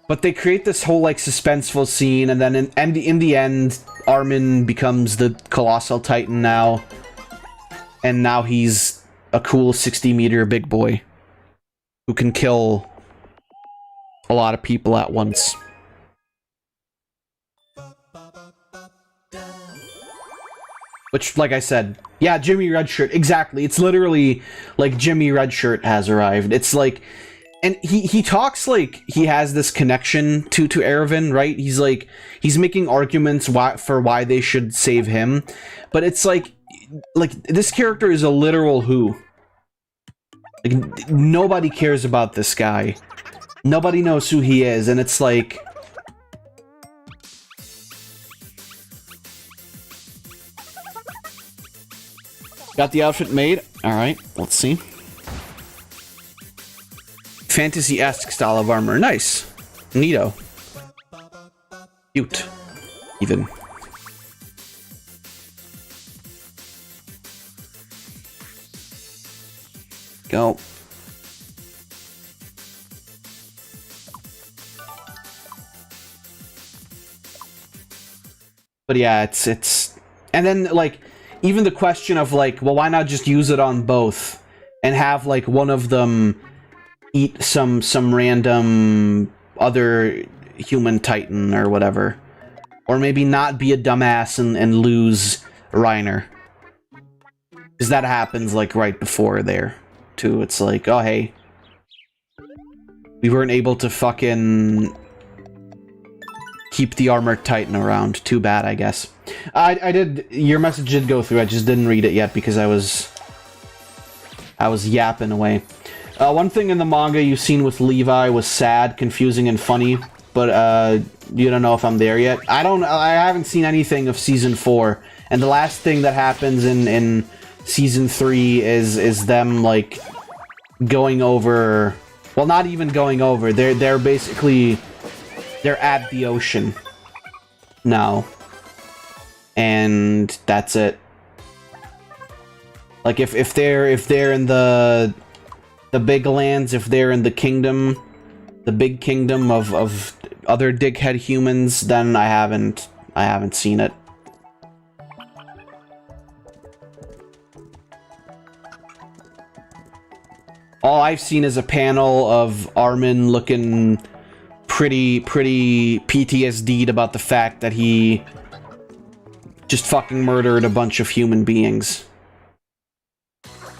But they create this whole, like, suspenseful scene, and then in the end, Armin becomes the Colossal Titan now. And now he's a cool 60-meter big boy who can kill a lot of people at once. Which, like I said, yeah, Jimmy Redshirt, exactly. It's literally like Jimmy Redshirt has arrived. It's like, and he talks like he has this connection to Erwin, right? He's like, he's making arguments for why they should save him. But it's like this character is a literal who. Like, nobody cares about this guy. Nobody knows who he is, and it's like, got the outfit made? Alright, let's see. Fantasy-esque style of armor. Nice. Neato. Cute. Even. Go. But yeah, it's and then, like, even the question of, like, well, why not just use it on both and have, like, one of them eat some random other human titan or whatever, or maybe not be a dumbass and lose Reiner, because that happens, like, right before there too. It's like, oh hey, we weren't able to fucking keep the armored titan around. Too bad, I guess. I did, your message did go through, I just didn't read it yet because I was yapping away. One thing in the manga you've seen with Levi was sad, confusing, and funny, but you don't know if I'm there yet. I haven't seen anything of Season 4, and the last thing that happens in Season 3 is them, like, going over, well, not even going over, they're basically, they're at the ocean now, and that's it. Like, if they're in the big lands, if they're in the kingdom, the big kingdom of other dickhead humans, then I haven't seen it. All I've seen is a panel of Armin looking pretty PTSD'd about the fact that he just fucking murdered a bunch of human beings.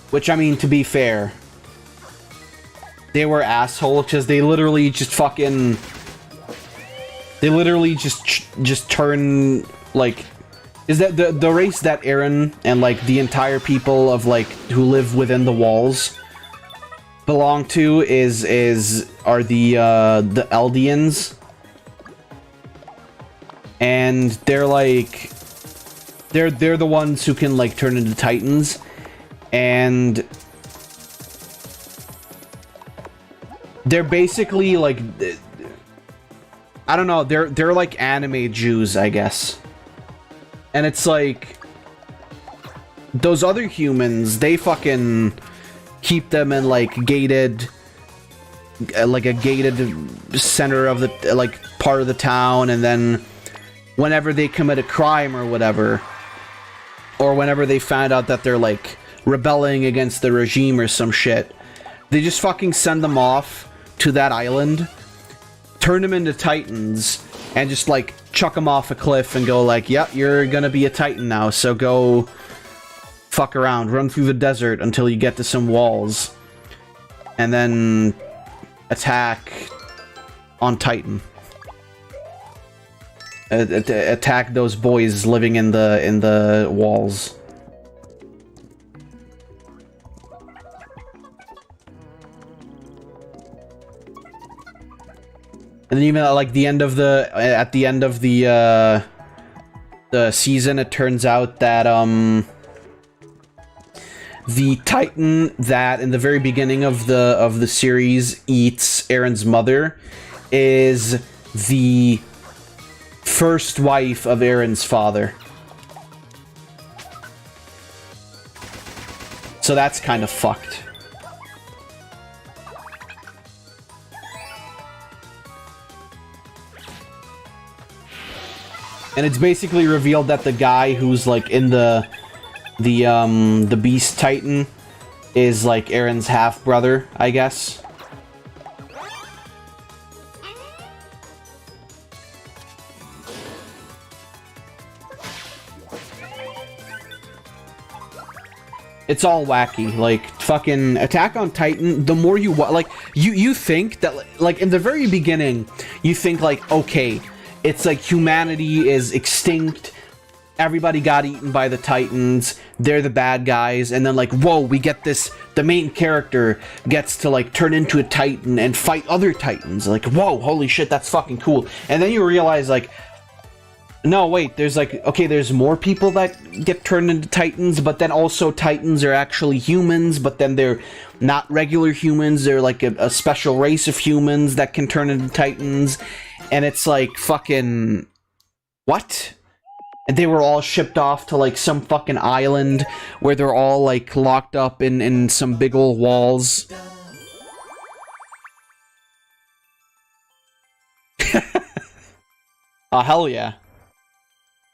Which, I mean, to be fair, they were assholes because they literally just fucking... They literally just turn, like... Is that the race that Eren and, like, the entire people of, like, who live within the walls belong to are the Eldians. And they're, like... They're the ones who can, like, turn into Titans. And... They're basically, like... I don't know, they're like anime Jews, I guess. And it's like... Those other humans, they fucking keep them in, like, gated... Like, a gated center of the, like, part of the town, and then... Whenever they commit a crime or whatever... Or whenever they find out that they're, like, rebelling against the regime or some shit... They just fucking send them off to that island... Turn them into Titans, and just, like, chuck them off a cliff and go, like, yep, you're gonna be a Titan now, so go fuck around, run through the desert until you get to some walls, and then attack on Titan. Attack those boys living in the walls. And then even at, like, the end of the season, it turns out that the Titan that in the very beginning of the series eats Eren's mother is the first wife of Eren's father. So that's kind of fucked. And it's basically revealed that the guy who's, like, in the Beast Titan is, like, Eren's half-brother, I guess. It's all wacky, like, fucking Attack on Titan, the more you like, you think that, like, in the very beginning, you think, like, okay, it's like humanity is extinct, everybody got eaten by the Titans, they're the bad guys, and then, like, whoa, we get this, the main character gets to, like, turn into a Titan and fight other Titans, like, whoa, holy shit, that's fucking cool. And then you realize, like, no, wait, there's, like, okay, there's more people that get turned into Titans, but then also Titans are actually humans, but then they're not regular humans, they're, like, a special race of humans that can turn into Titans. And it's like, fucking... What? And they were all shipped off to, like, some fucking island where they're all, like, locked up in some big old walls. Oh, hell yeah.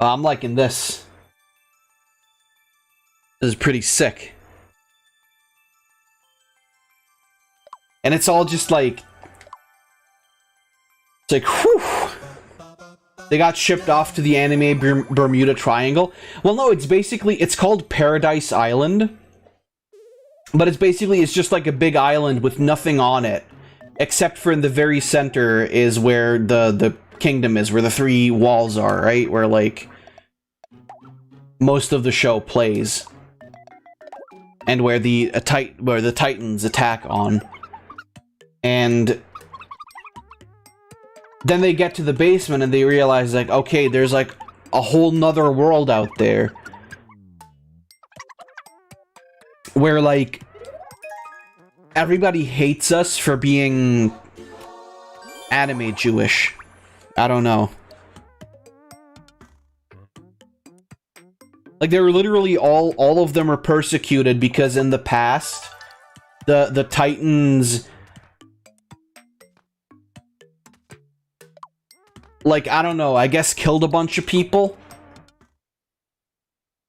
I'm liking this. This is pretty sick. And it's all just, like... It's like, whew. They got shipped off to the anime Bermuda Triangle. Well, no, it's basically, it's called Paradise Island. But it's basically, it's just like a big island with nothing on it. Except for in the very center is where the kingdom is, where the three walls are, right? Where, like, most of the show plays. And where the Titans attack on. And... Then they get to the basement and they realize, like, okay, there's, like, a whole nother world out there. Where, like, everybody hates us for being anime Jewish. I don't know. Like, they were literally all of them are persecuted because in the past, the Titans... Like, I don't know, I guess killed a bunch of people.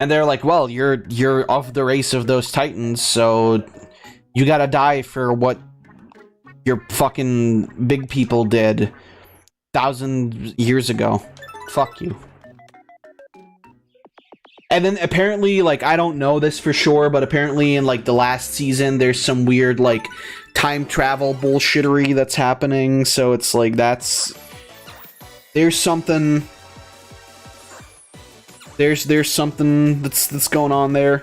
And they're like, well, you're of the race of those Titans, so you gotta die for what your fucking big people did 1,000 years ago. Fuck you. And then apparently, like, I don't know this for sure, but apparently in, like, the last season, there's some weird, like, time travel bullshittery that's happening, so it's like there's something that's going on there.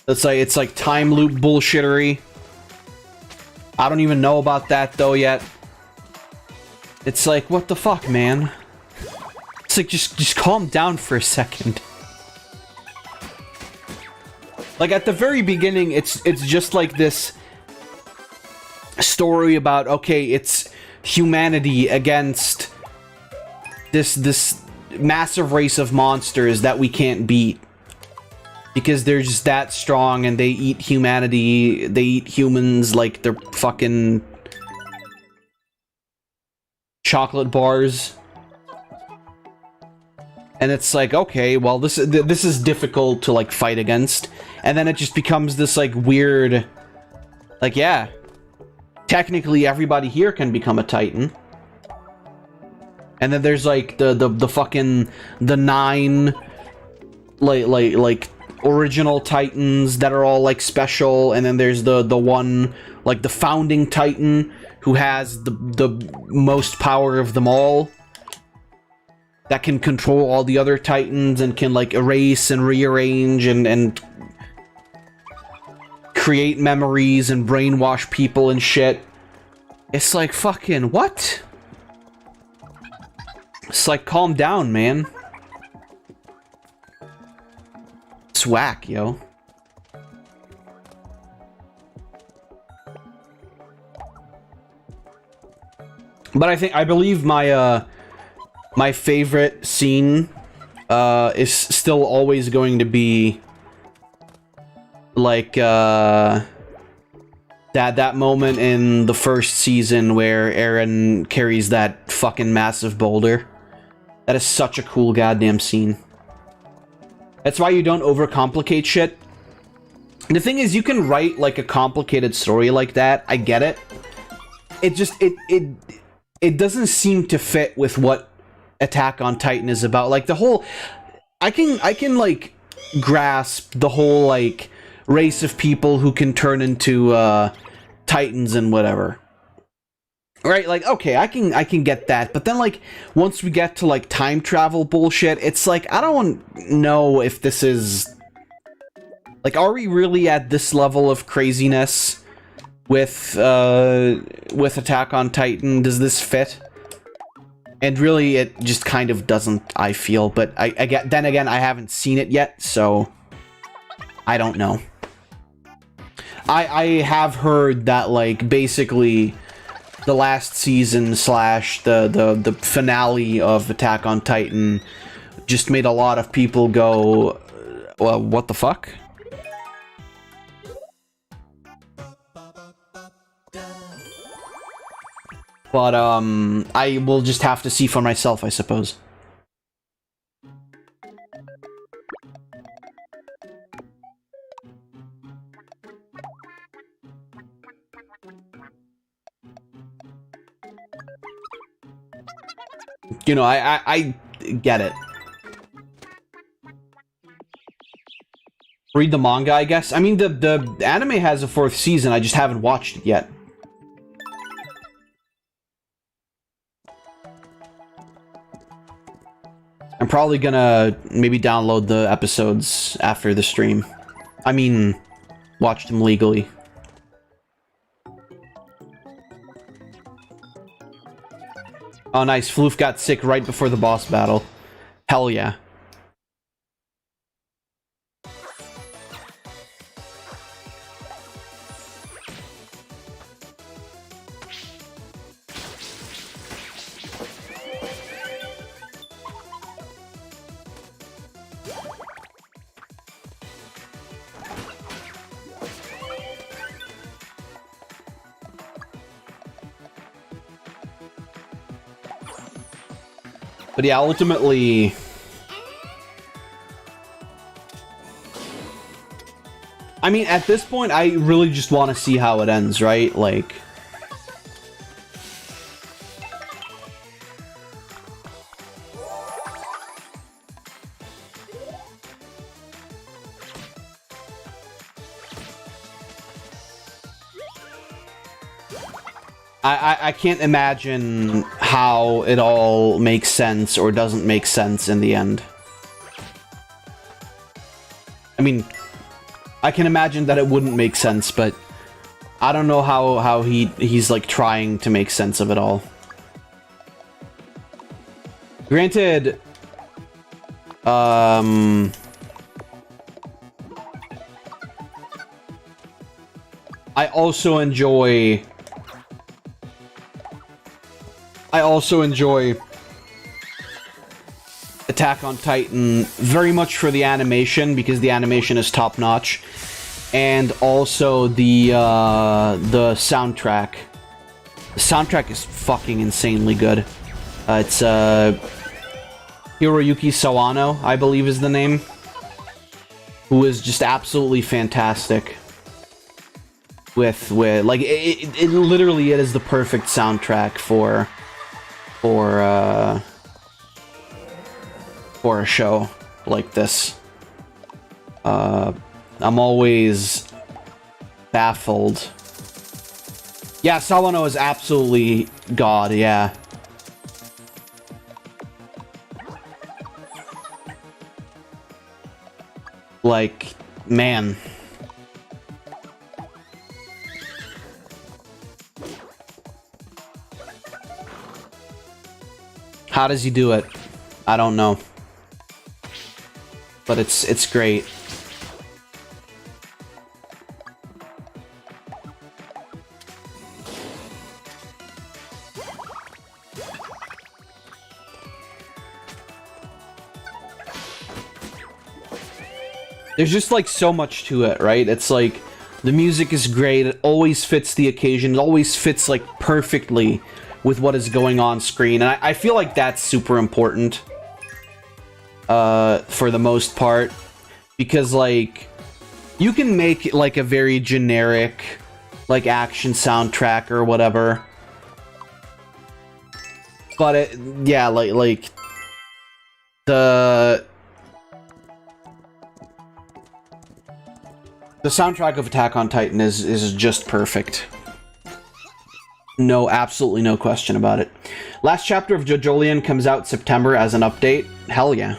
It's like time loop bullshittery. I don't even know about that though yet. It's like, what the fuck, man? It's like, just calm down for a second. Like, at the very beginning, it's just like this story about, okay, it's humanity against this massive race of monsters that we can't beat. Because they're just that strong and they eat humanity, they eat humans like they're fucking chocolate bars. And it's like, okay, well, this is difficult to, like, fight against. And then it just becomes this, like, weird... Like, yeah. Technically, everybody here can become a Titan. And then there's, like, the fucking... The 9... Like... original Titans that are all, like, special, and then there's the one, like, the founding Titan who has the most power of them all, that can control all the other Titans and can, like, erase and rearrange and create memories and brainwash people and shit. It's like, fucking, what? It's like, calm down, man. It's whack, yo. But I believe my my favorite scene is still always going to be like that moment in the first season where Eren carries that fucking massive boulder. That is such a cool goddamn scene. That's why you don't overcomplicate shit. The thing is, you can write, like, a complicated story like that. I get it. It just, it doesn't seem to fit with what Attack on Titan is about. Like, the whole... I can, like, grasp the whole, like, race of people who can turn into, Titans and whatever. Right, like, okay, I can get that, but then, like, once we get to, like, time travel bullshit, it's like, I don't know if this is... Like, are we really at this level of craziness with Attack on Titan? Does this fit? And really, it just kind of doesn't, I feel, but then again, I haven't seen it yet, so... I don't know. I have heard that, like, basically... the last season slash the finale of Attack on Titan just made a lot of people go, well, what the fuck? But, I will just have to see for myself, I suppose. You know, I get it. Read the manga, I guess. I mean, the anime has a 4th season, I just haven't watched it yet. I'm probably gonna maybe download the episodes after the stream. I mean, watch them legally. Oh, nice. Floof got sick right before the boss battle. Hell yeah. But yeah, ultimately... I mean, at this point, I really just want to see how it ends, right? Like... I can't imagine how it all makes sense or doesn't make sense in the end. I mean, I can imagine that it wouldn't make sense, but I don't know how he's like trying to make sense of it all. Granted, I also enjoy Attack on Titan very much for the animation, because the animation is top notch, and also the soundtrack. The soundtrack is fucking insanely good. It's Hiroyuki Sawano, I believe is the name, who is just absolutely fantastic. With like it literally, it is the perfect soundtrack for a show like this. I'm always baffled. Yeah, Sawano is absolutely god, yeah. Like, man. How does he do it? I don't know. But it's great. There's just like so much to it, right? It's like the music is great, it always fits the occasion, it always fits like perfectly with what is going on screen, and I feel like that's super important for the most part, because like you can make like a very generic like action soundtrack or whatever, but it, yeah, like the soundtrack of Attack on Titan is just perfect. No, absolutely no question about it. Last chapter of JoJolion comes out September as an update. Hell yeah.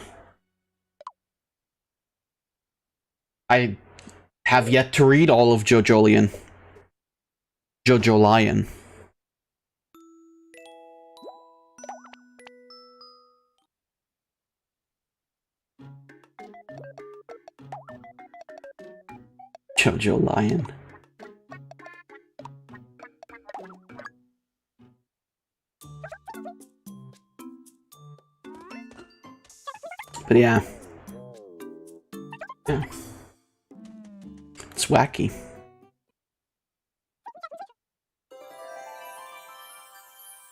I have yet to read all of JoJolion. JoJolion. JoJolion. But yeah. Yeah. It's wacky.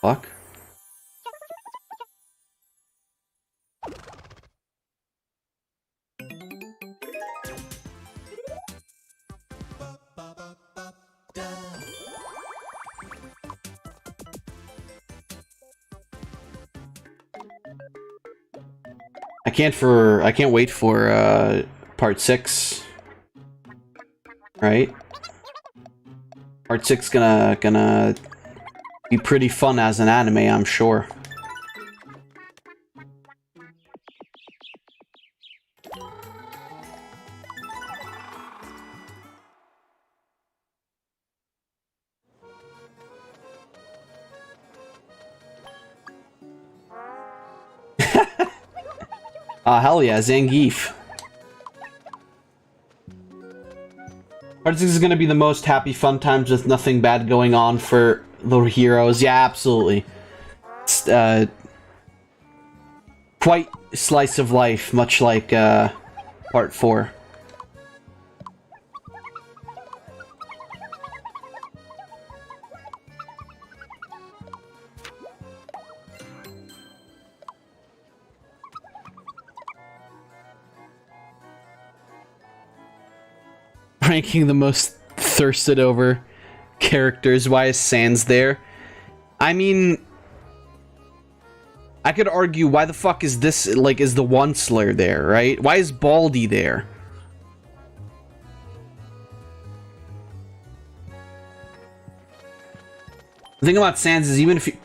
Fuck. I can't wait for part 6. Right? Part 6 gonna be pretty fun as an anime, I'm sure. Hell yeah, Zangief. Part 6 is gonna be the most happy fun times with nothing bad going on for the heroes. Yeah, absolutely. It's, quite slice of life, much like, part 4. Ranking the most thirsted over characters. Why is Sans there? I mean, I could argue, why the fuck is this, like, is the Onceler there, right? Why is Baldy there? The thing about Sans is even if you...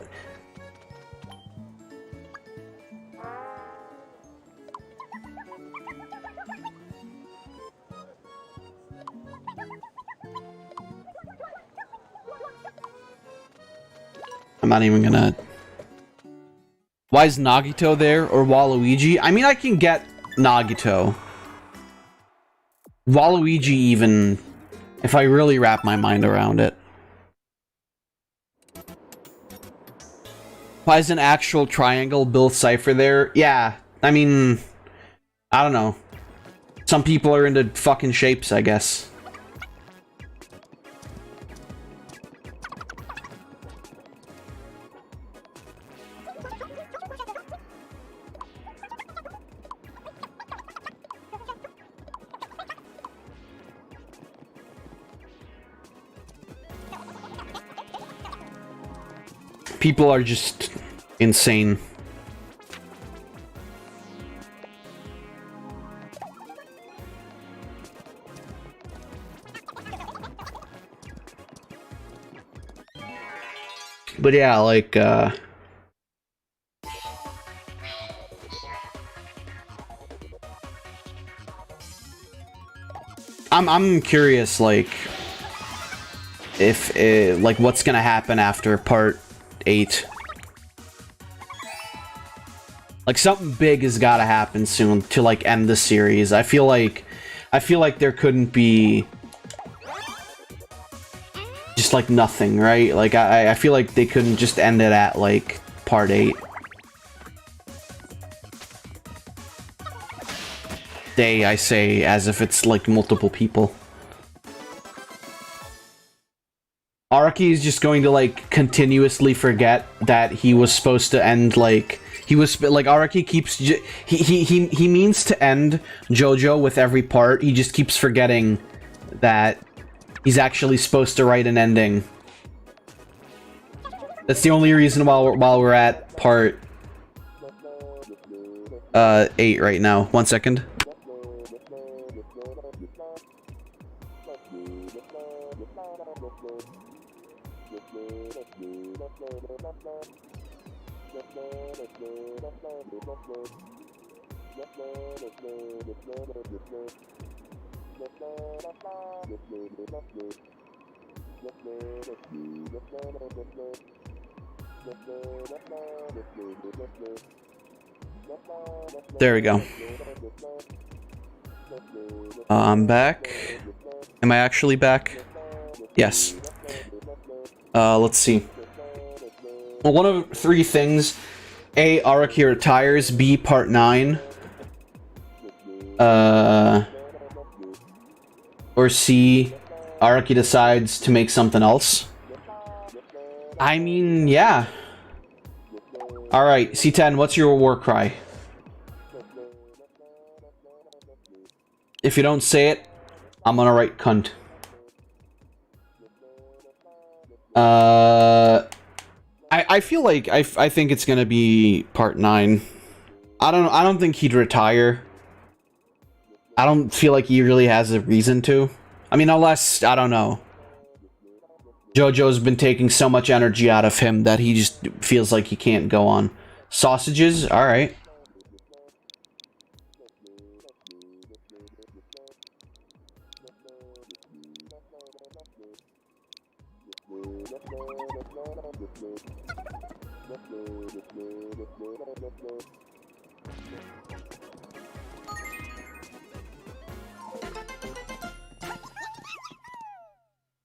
I'm not even gonna... Why is Nagito there or Waluigi? I mean, I can get Nagito. Waluigi even, if I really wrap my mind around it. Why is an actual triangle Bill Cipher there? Yeah, I mean, I don't know. Some people are into fucking shapes, I guess. People are just insane. But yeah, like, I'm curious, like, if, like, what's gonna happen after part 8. Like, something big has gotta happen soon to, like, end the series. I feel like there couldn't be just, like, nothing, right? Like, I feel like they couldn't just end it at, like, part 8. They, I say, as if it's, like, multiple people. Araki is just going to, like, continuously forget that he was supposed to end, like... He was, like, Araki keeps... He means to end JoJo with every part. He just keeps forgetting that he's actually supposed to write an ending. That's the only reason while we're at part... 8 right now. 1 second. There we go. I'm back. Am I actually back? Yes. Let's see. Well, one of 3 things. A, Araki retires. B, part 9. Or C, Araki decides to make something else. I mean, yeah. Alright, C10, what's your war cry? If you don't say it, I'm gonna write cunt. I feel like I think it's gonna be part 9. I don't think he'd retire. I don't feel like he really has a reason to. I mean, unless, I don't know. JoJo's been taking so much energy out of him that he just feels like he can't go on. Sausages? Alright.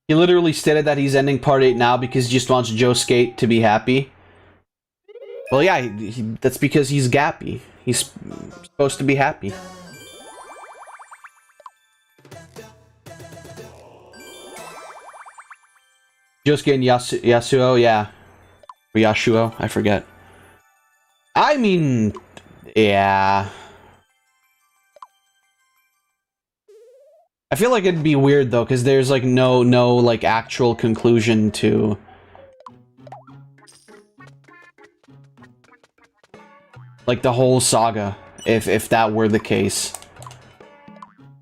He literally stated that he's ending part 8 now because he just wants Josuke to be happy. Well, yeah, that's because he's gappy. He's supposed to be happy. Josuke and Yasuo, yeah. Or Yashuo, I forget. I mean, yeah. I feel like it'd be weird though, because there's like no like actual conclusion to like the whole saga, if that were the case.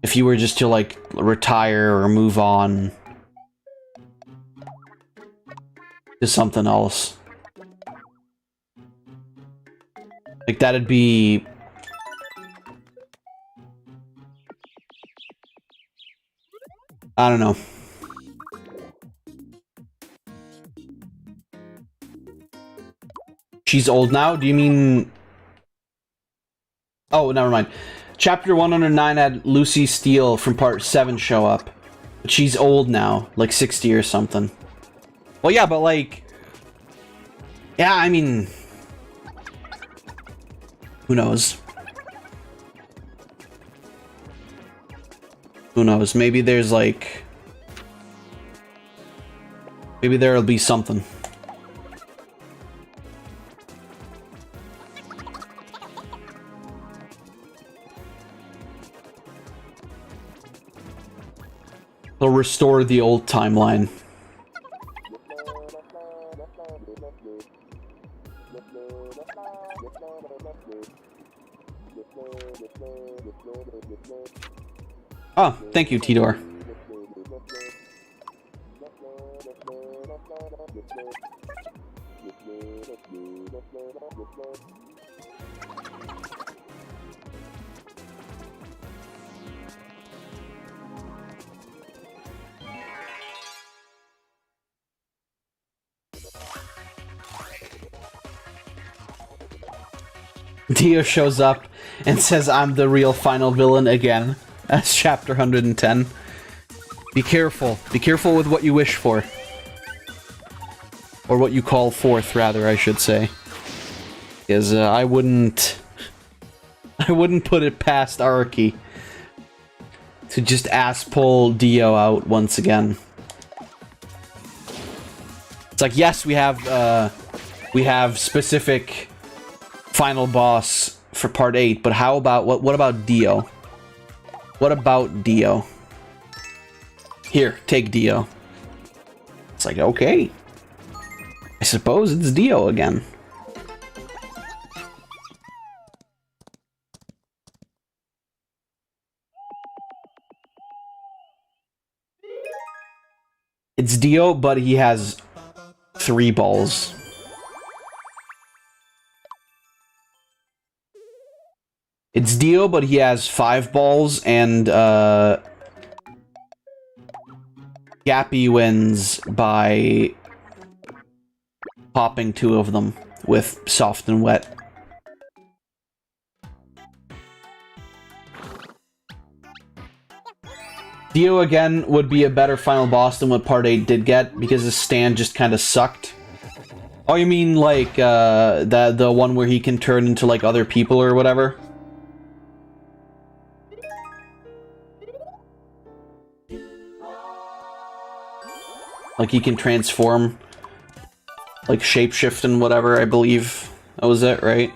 If you were just to like retire or move on. to something else. Like, that'd be... I don't know. She's old now? Do you mean... Oh, never mind. Chapter 109 had Lucy Steele from part 7 show up. But she's old now. Like 60 or something. Well, yeah, but like... Yeah, I mean... Who knows? Who knows? Maybe there's like... Maybe there'll be something. They'll restore the old timeline. Oh, thank you, Tidor. Dio shows up and says, "I'm the real final villain again." That's chapter 110. Be careful. Be careful with what you wish for. Or what you call forth, rather, I should say. Because I wouldn't put it past Araki to just ass-pull Dio out once again. It's like, yes, we have specific final boss for part 8, but how about what about Dio? What about Dio? Here, take Dio. It's like, okay. I suppose it's Dio again. It's Dio, but he has 3 balls. It's Dio, but he has 5 balls, and, Gappy wins by popping 2 of them with soft and wet. Dio, again, would be a better final boss than what Part 8 did get, because his stand just kind of sucked. Oh, you mean, like, the one where he can turn into, like, other people or whatever? Like, he can transform, like, shapeshift and whatever, I believe. That was it, right?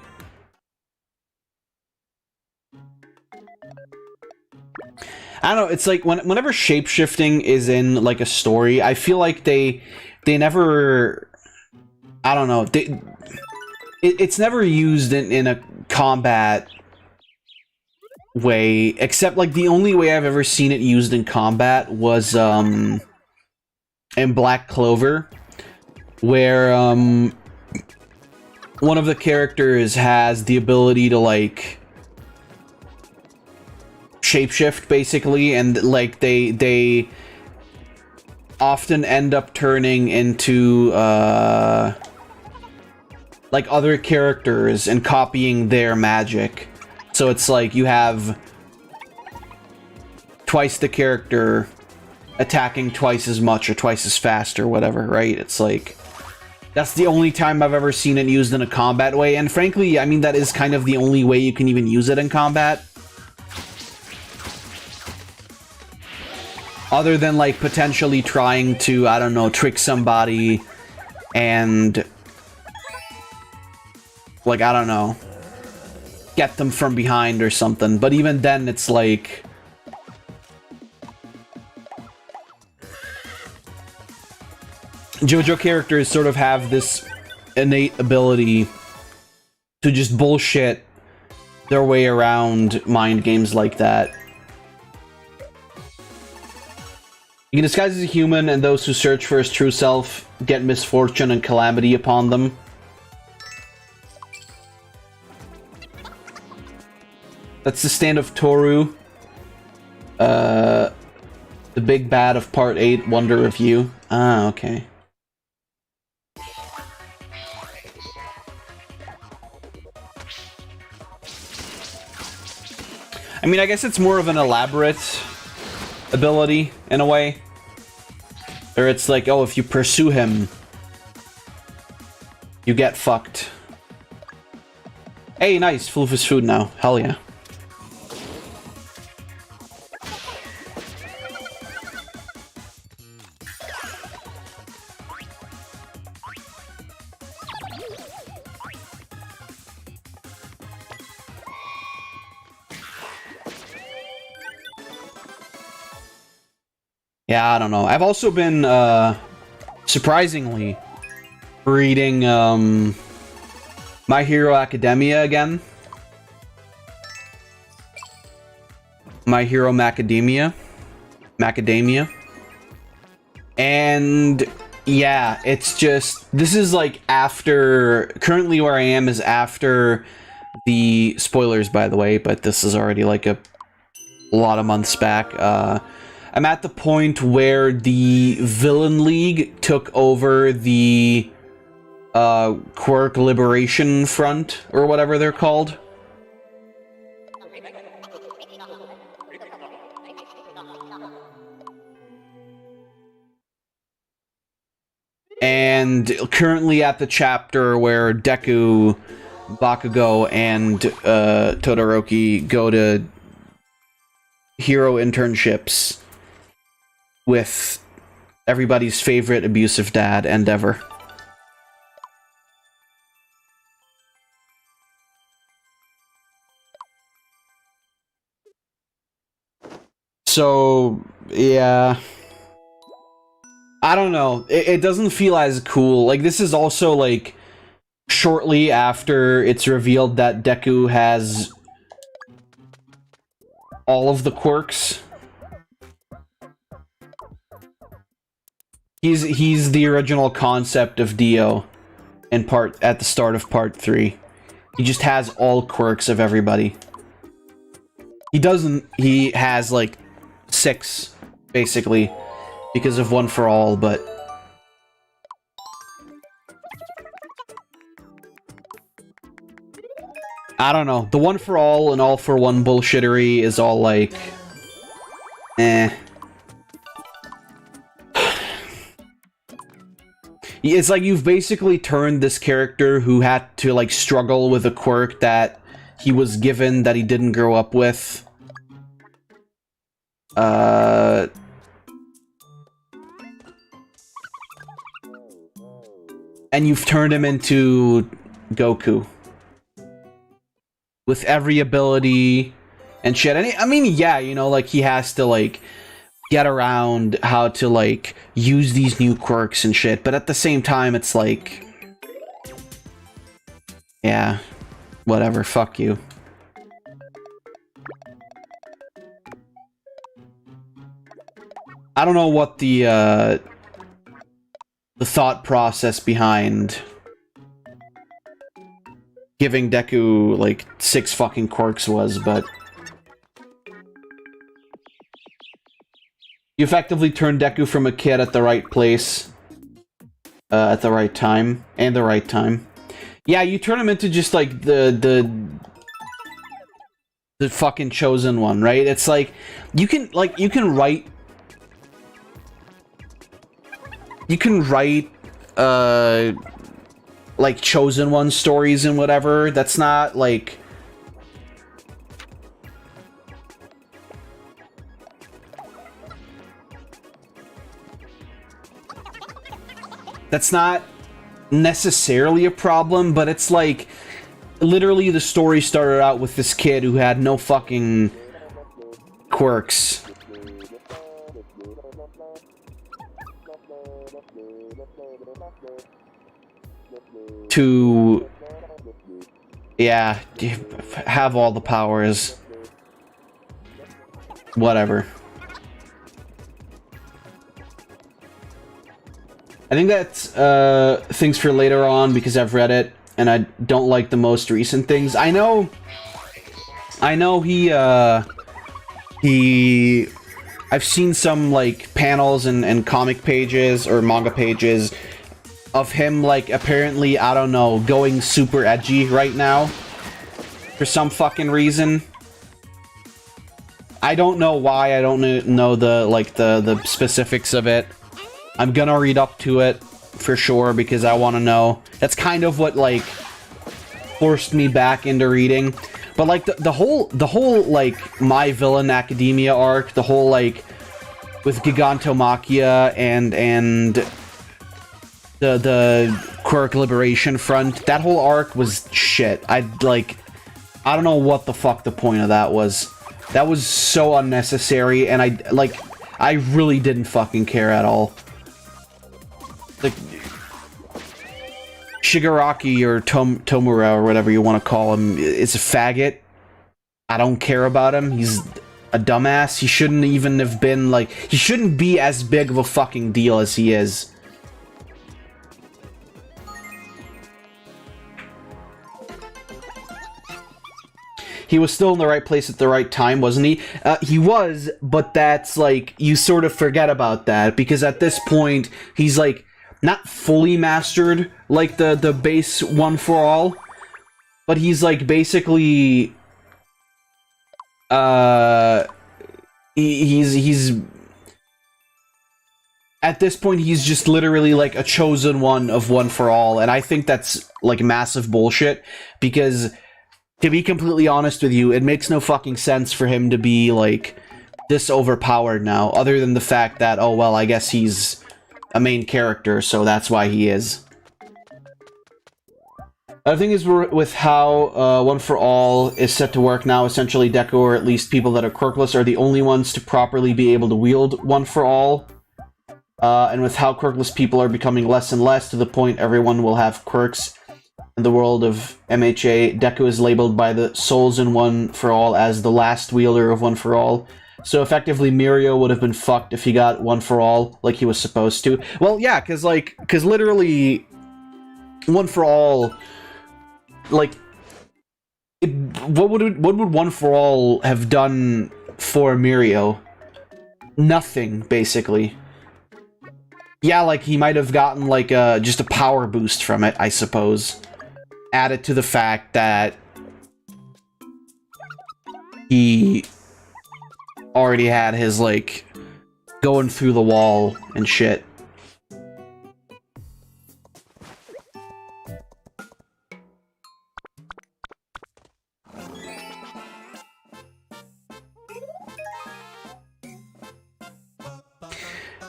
I don't know, it's like, whenever shapeshifting is in, like, a story, I feel like they never... I don't know, it's never used in a combat way, except, like, the only way I've ever seen it used in combat was, in Black Clover, where, one of the characters has the ability to, like, shapeshift, basically, and, like, they often end up turning into, like, other characters and copying their magic. So it's like, you have twice the character attacking twice as much or twice as fast or whatever, right? It's like, that's the only time I've ever seen it used in a combat way, and frankly, I mean, that is kind of the only way you can even use it in combat. Other than, like, potentially trying to, I don't know, trick somebody and, like, I don't know, get them from behind or something, but even then, it's like... JoJo characters sort of have this innate ability to just bullshit their way around mind games like that. You can disguise as a human, and those who search for his true self get misfortune and calamity upon them. That's the stand of Toru. The big bad of Part 8, Wonder of You. Ah, okay. I mean, I guess it's more of an elaborate ability, in a way. Or it's like, oh, if you pursue him, you get fucked. Hey, nice. Full of his food now. Hell yeah. Yeah, I don't know. I've also been, surprisingly, reading, My Hero Academia again. My Hero Macadamia. And, yeah, it's just... This is, like, after... Currently where I am is after the... Spoilers, by the way, but this is already, like, a lot of months back. I'm at the point where the Villain League took over the Quirk Liberation Front, or whatever they're called. And currently at the chapter where Deku, Bakugo, and Todoroki go to hero internships with everybody's favorite abusive dad, Endeavor. So, yeah. I don't know. It doesn't feel as cool. Like, this is also, like, shortly after it's revealed that Deku has all of the quirks. He's the original concept of Dio at the start of part 3. He just has all quirks of everybody. He has like 6 basically because of One for All, but I don't know. The One for All and All for One bullshittery is all like eh. It's like you've basically turned this character who had to, like, struggle with a quirk that he was given that he didn't grow up with. And you've turned him into Goku. With every ability and shit. And I mean, yeah, you know, like, he has to, like, get around how to, like, use these new quirks and shit, but at the same time, it's like... Yeah. Whatever, fuck you. I don't know what the thought process behind giving Deku, like, 6 fucking quirks was, but... You effectively turn Deku from a kid at the right place, at the right time, and the right time. Yeah, you turn him into just like the fucking chosen one, right? It's like you can write like chosen one stories and whatever. That's not like that's not necessarily a problem, but it's like literally the story started out with this kid who had no fucking quirks. To, yeah, have all the powers. Whatever. I think that's things for later on because I've read it and I don't like the most recent things. I know I've seen some like panels and comic pages or manga pages of him like apparently, I don't know, going super edgy right now for some fucking reason. I don't know why. I don't know the specifics of it. I'm gonna read up to it for sure because I want to know. That's kind of what like forced me back into reading. But like the whole like My Villain Academia arc, the whole like with Gigantomachia and the Quirk Liberation Front, that whole arc was shit. I don't know what the fuck the point of that was. That was so unnecessary, and I really didn't fucking care at all. Like Shigaraki or Tomura or whatever you want to call him is a faggot. I don't care about him. He's a dumbass. He shouldn't even have been like, he shouldn't be as big of a fucking deal as he is. He was still in the right place at the right time, wasn't he? He was, but that's like, you sort of forget about that, because at this point, he's like, not fully mastered, like the base one for all, but he's like, basically, he's at this point, he's just literally like a chosen one of one for all, and I think that's like massive bullshit, because to be completely honest with you, it makes no fucking sense for him to be, like, this overpowered now, other than the fact that, oh, well, I guess he's a main character, so that's why he is. Other thing is, with how One for All is set to work now, essentially Deku, or at least people that are quirkless, are the only ones to properly be able to wield One for All. And with how quirkless people are becoming less and less, to the point everyone will have quirks. In the world of MHA, Deku is labeled by the Souls in One for All as the last wielder of One for All. So effectively, Mirio would have been fucked if he got One for All like he was supposed to. Well, yeah, because literally, One for All, like, what would One for All have done for Mirio? Nothing, basically. Yeah, like, he might have gotten, like, just a power boost from it, I suppose. Added to the fact that he already had his, like, going through the wall and shit.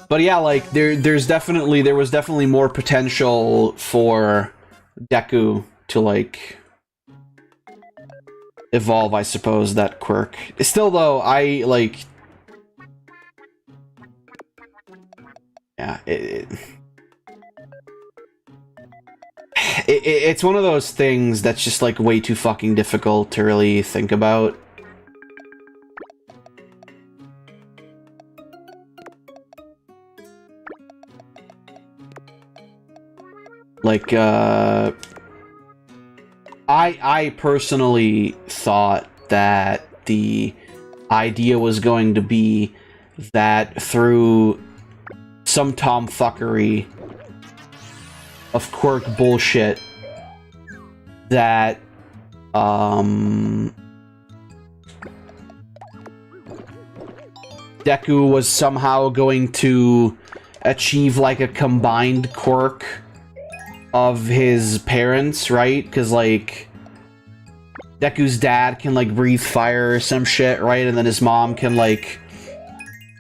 But yeah, like, there was definitely more potential for Deku to, like, evolve, I suppose, that quirk. Still, though, I, like... Yeah, it's one of those things that's just, like, way too fucking difficult to really think about. Like, I personally thought that the idea was going to be that through some tomfuckery of quirk bullshit that Deku was somehow going to achieve like a combined quirk of his parents, right? Because, like, Deku's dad can, like, breathe fire or some shit, right? And then his mom can, like,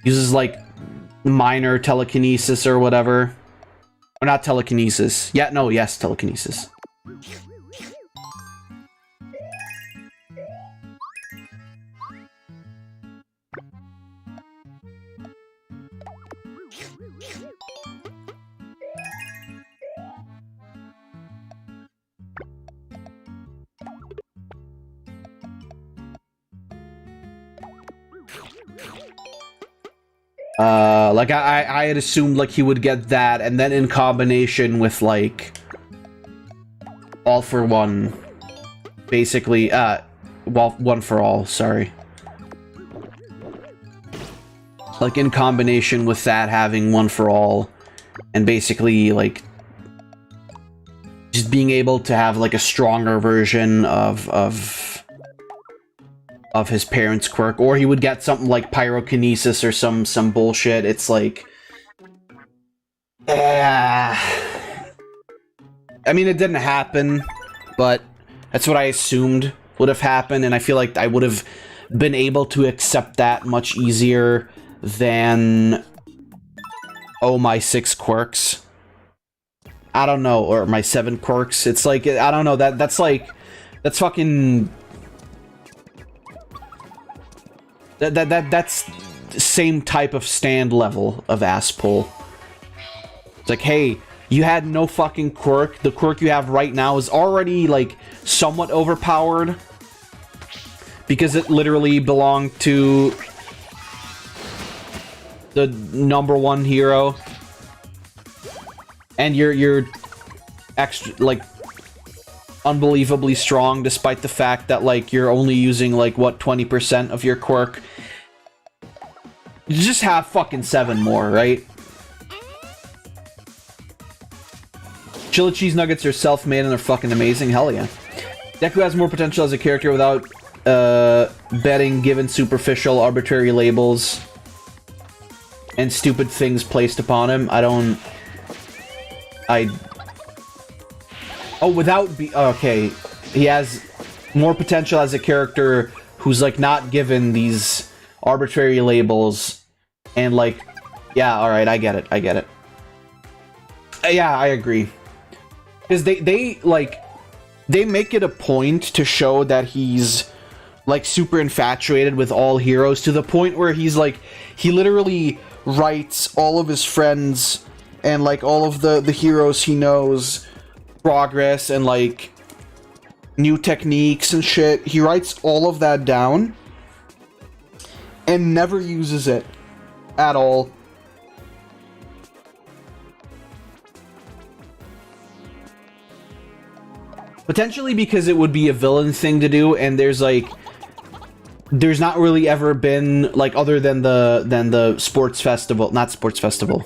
uses, like, minor telekinesis or whatever. Or not telekinesis. Yeah, no, yes, telekinesis. Like I had assumed like he would get that, and then in combination with like all for one, basically, well, one for all, sorry. Like in combination with that having one for all, and basically like just being able to have like a stronger version of his parents' quirk, or he would get something like pyrokinesis or some bullshit. It's like, I mean, it didn't happen, but that's what I assumed would have happened, and I feel like I would have been able to accept that much easier than, oh, my 6 quirks. I don't know, or my 7 quirks. It's like, I don't know, that's fucking... That's the same type of stand level of ass pull. It's like, hey, you had no fucking quirk. The quirk you have right now is already, like, somewhat overpowered. Because it literally belonged to the #1 hero. And you're extra, like, unbelievably strong, despite the fact that, like, you're only using, like, what, 20% of your quirk. You just have fucking 7 more, right? Chili cheese nuggets are self-made and they're fucking amazing. Hell yeah. Deku has more potential as a character without betting given superficial, arbitrary labels and stupid things placed upon him. Oh, without okay. He has more potential as a character who's, like, not given these arbitrary labels and, like, yeah, alright, I get it. Yeah, I agree. Because they make it a point to show that he's, like, super infatuated with all heroes, to the point where he's, like, he literally writes all of his friends and, like, all of the heroes he knows progress and, like, new techniques and shit. He writes all of that down and never uses it at all. Potentially because it would be a villain thing to do, and there's not really ever been, like, other than the sports festival, not sports festival.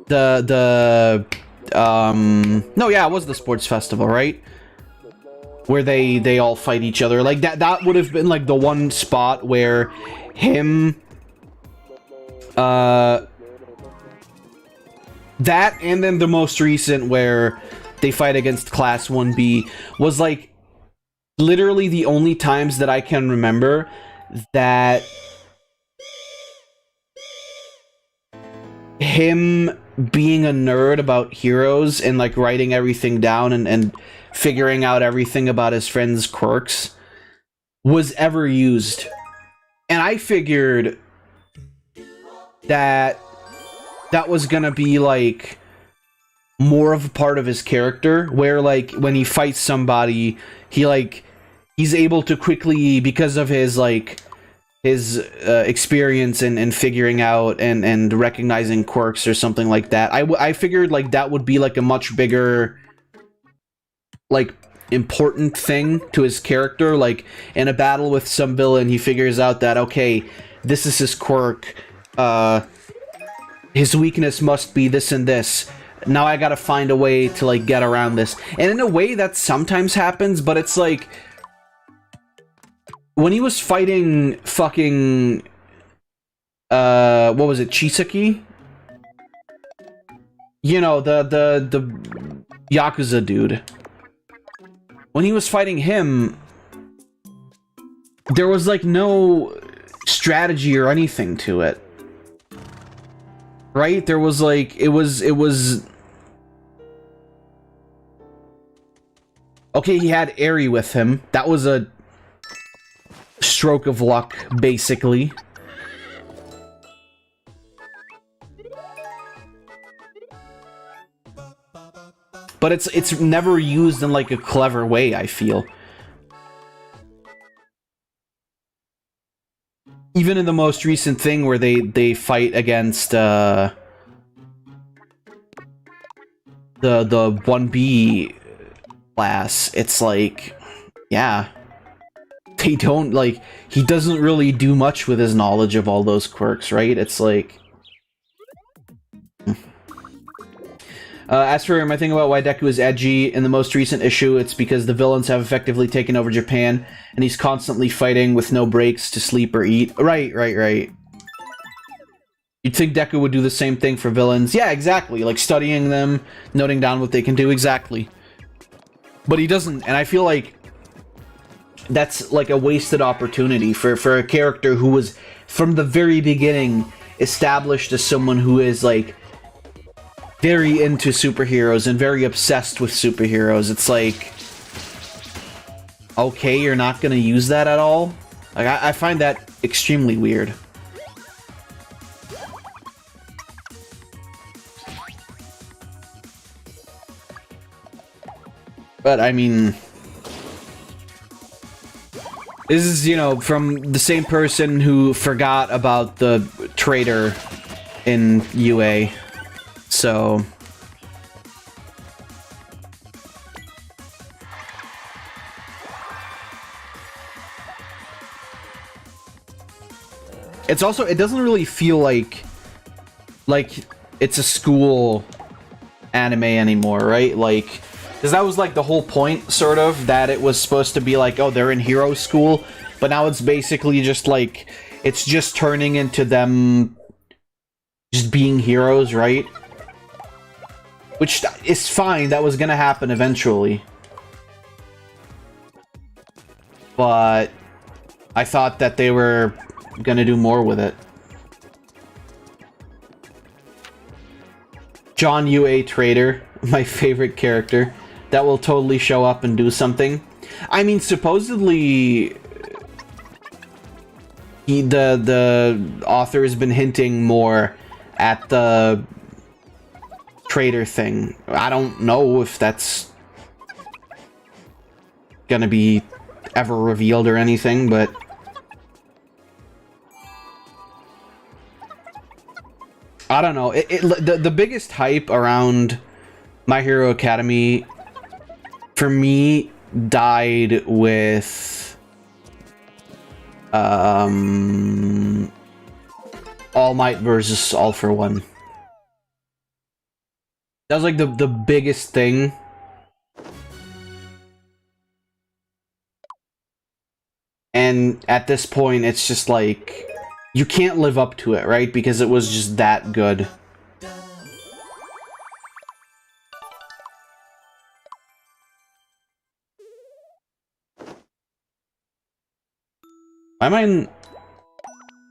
No, yeah, it was the sports festival, right? Where they all fight each other. Like, that would have been, like, the one spot where him, that, and then the most recent where they fight against Class 1B was, like, literally the only times that I can remember that him being a nerd about heroes and, like, writing everything down and figuring out everything about his friends' quirks was ever used. And I figured that was gonna be, like, more of a part of his character, where, like, when he fights somebody, he's able to quickly, because of his, like, his experience in figuring out and recognizing quirks or something like that. I figured, like, that would be, like, a much bigger, like, important thing to his character. Like, in a battle with some villain, he figures out that, okay, this is his quirk, his weakness must be this and this. Now I gotta find a way to, like, get around this. And in a way that sometimes happens, but it's like, when he was fighting fucking, what was it, Chisaki? You know, the Yakuza dude. When he was fighting him, there was, like, no strategy or anything to it. Right? There was, like, it was... Okay, he had Eri with him. That was a stroke of luck, basically. But it's never used in, like, a clever way, I feel. even in the most recent thing where they fight against the 1B class, it's like, yeah, they don't, like, he doesn't really do much with his knowledge of all those quirks, right? It's like, as for my thing about why Deku is edgy, in the most recent issue, it's because the villains have effectively taken over Japan, and he's constantly fighting with no breaks to sleep or eat. Right. You'd think Deku would do the same thing for villains. Yeah, exactly. Like, studying them, noting down what they can do. Exactly. But he doesn't, and I feel like that's, like, a wasted opportunity for a character who was, from the very beginning, established as someone who is, like, very into superheroes and very obsessed with superheroes. It's like, okay, you're not gonna use that at all? Like, I find that extremely weird. But, I mean, this is, you know, from the same person who forgot about the traitor in UA. So, it's also, it doesn't really feel like it's a school anime anymore, right? Like, because that was like the whole point, sort of, that it was supposed to be like, oh, they're in hero school, but now it's basically just like, it's just turning into them just being heroes, right? Which is fine, that was gonna happen eventually. But I thought that they were gonna do more with it. John UA Trader, my favorite character, that will totally show up and do something. I mean, supposedly the author has been hinting more at the traitor thing. I don't know if that's gonna be ever revealed or anything, but I don't know. The biggest hype around My Hero Academy for me died with All Might versus All for One. That was like the biggest thing. And at this point, it's just like, you can't live up to it, right? Because it was just that good. Why am I in the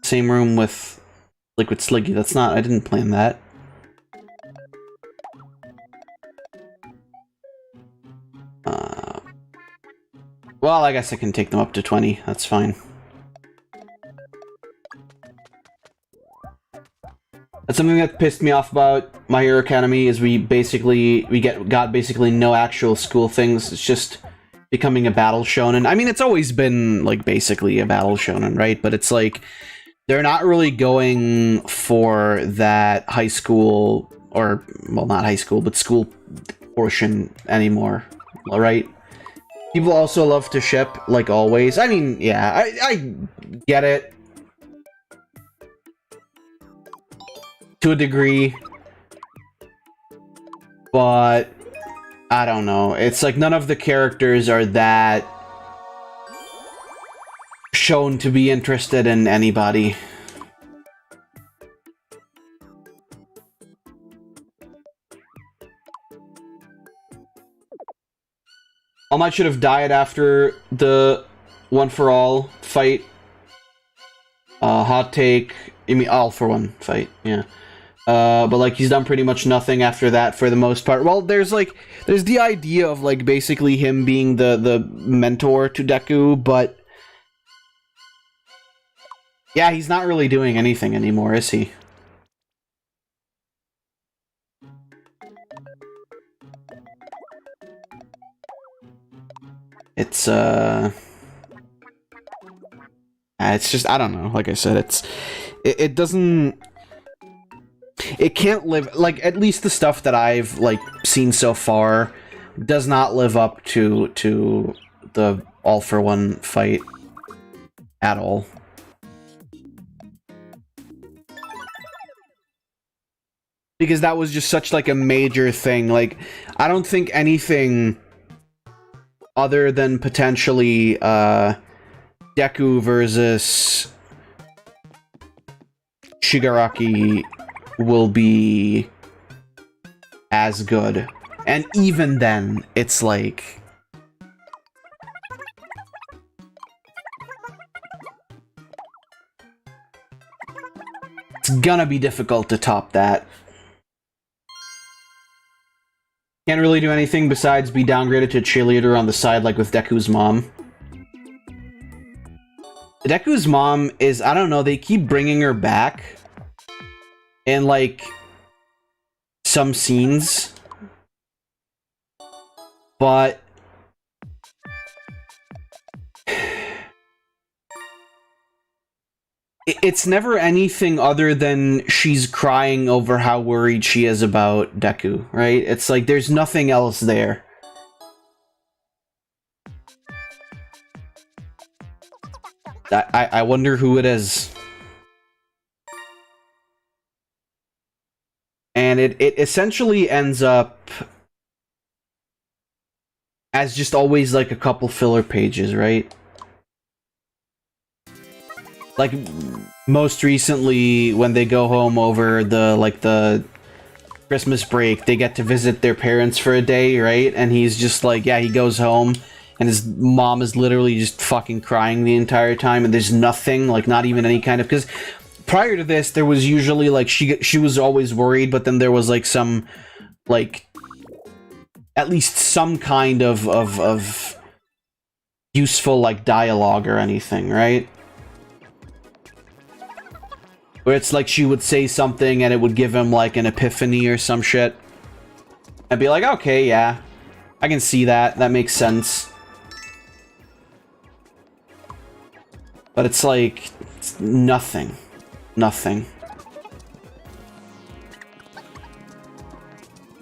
same room with Liquid Sliggy? That's not, I didn't plan that. Well, I guess I can take them up to 20. That's fine. That's something that pissed me off about My Hero Academy is we got basically no actual school things. It's just becoming a battle shonen. I mean, it's always been like basically a battle shonen, right? But it's like they're not really going for that high school, or well, not high school, but school portion anymore. All right. People also love to ship, like always. I mean, yeah, I get it. To a degree. But I don't know. It's like none of the characters are that shown to be interested in anybody. All Might should have died after the One for All fight. Hot take. I mean, All for One fight, yeah. But like he's done pretty much nothing after that for the most part. Well, there's the idea of like basically him being the mentor to Deku, but yeah, he's not really doing anything anymore, is he? It's I It's just, I don't know. Like I said, it doesn't... It can't live... Like, at least the stuff that I've, like, seen so far does not live up to the all-for-one fight at all. Because that was just such, like, a major thing. Like, I don't think anything other than potentially, Deku versus Shigaraki will be as good. And even then, it's like... It's gonna be difficult to top that. Can't really do anything besides be downgraded to cheerleader on the side like with Deku's mom. Deku's mom is, I don't know, they keep bringing her back in, like, some scenes. But... it's never anything other than she's crying over how worried she is about Deku, right? It's like, there's nothing else there. I wonder who it is. And it essentially ends up as just always like a couple filler pages, right? Like, most recently, when they go home over the Christmas break, they get to visit their parents for a day, right? And he's just like, yeah, he goes home, and his mom is literally just fucking crying the entire time, and there's nothing, like, not even any kind of... Because prior to this, there was usually, like, she was always worried, but then there was, like, some, like, at least some kind of useful, like, dialogue or anything, right? Where it's like she would say something and it would give him like an epiphany or some shit. I'd be like, okay, yeah. I can see that. That makes sense. But it's like... it's nothing. Nothing.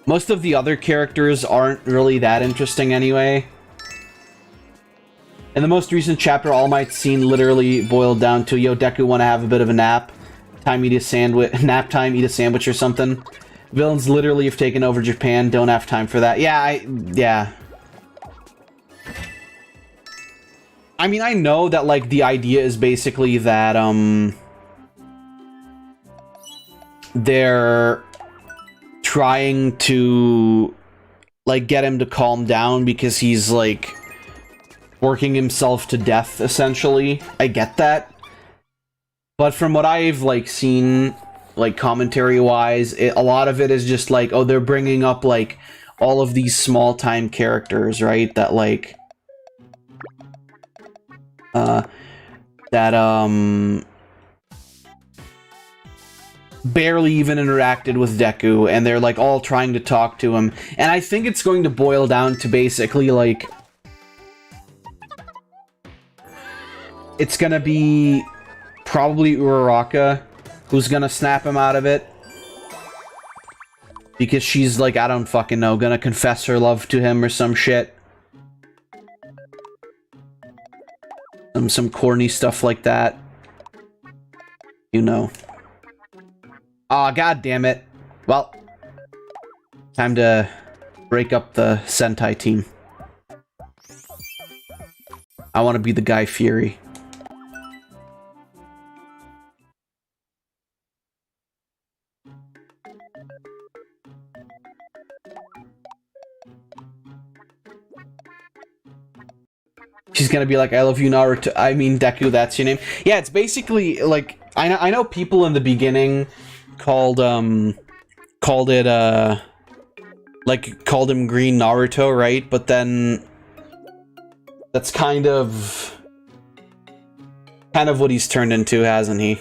Most of the other characters aren't really that interesting anyway. In the most recent chapter, All Might's scene literally boiled down to, yo, Deku wanna have a bit of a nap. Time, eat a sandwich. Nap time, eat a sandwich or something. Villains literally have taken over Japan. Don't have time for that. Yeah, yeah. I mean, I know that, like, the idea is basically that, they're trying to, like, get him to calm down because he's, like, working himself to death, essentially. I get that. But from what I've, like, seen, like, commentary-wise, a lot of it is just, like, oh, they're bringing up, like, all of these small-time characters, right? That, like... barely even interacted with Deku, and they're, like, all trying to talk to him. And I think it's going to boil down to basically, like... it's gonna be... probably Uraraka, who's gonna snap him out of it. Because she's like, I don't fucking know, gonna confess her love to him or some shit. Some corny stuff like that. You know. Aw, god damn it. Well, time to break up the Sentai team. I want to be the Guy Fury. She's gonna be like, I love you, Naruto. I mean, Deku, that's your name. Yeah, it's basically, like, I know people in the beginning called him Green Naruto, right? But then that's kind of what he's turned into, hasn't he?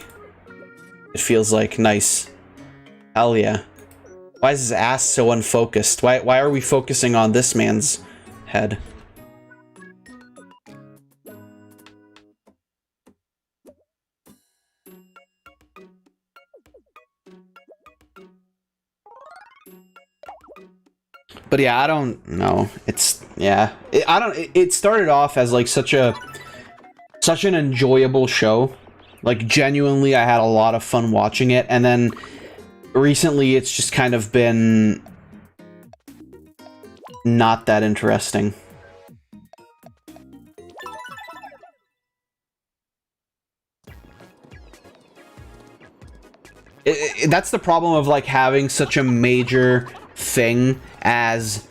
It feels like. Nice. Hell yeah. Why is his ass so unfocused? Why are we focusing on this man's head? But yeah, I don't know. It's yeah. It started off as like such an enjoyable show. Like genuinely, I had a lot of fun watching it, and then recently it's just kind of been not that interesting. That's the problem of like having such a major thing as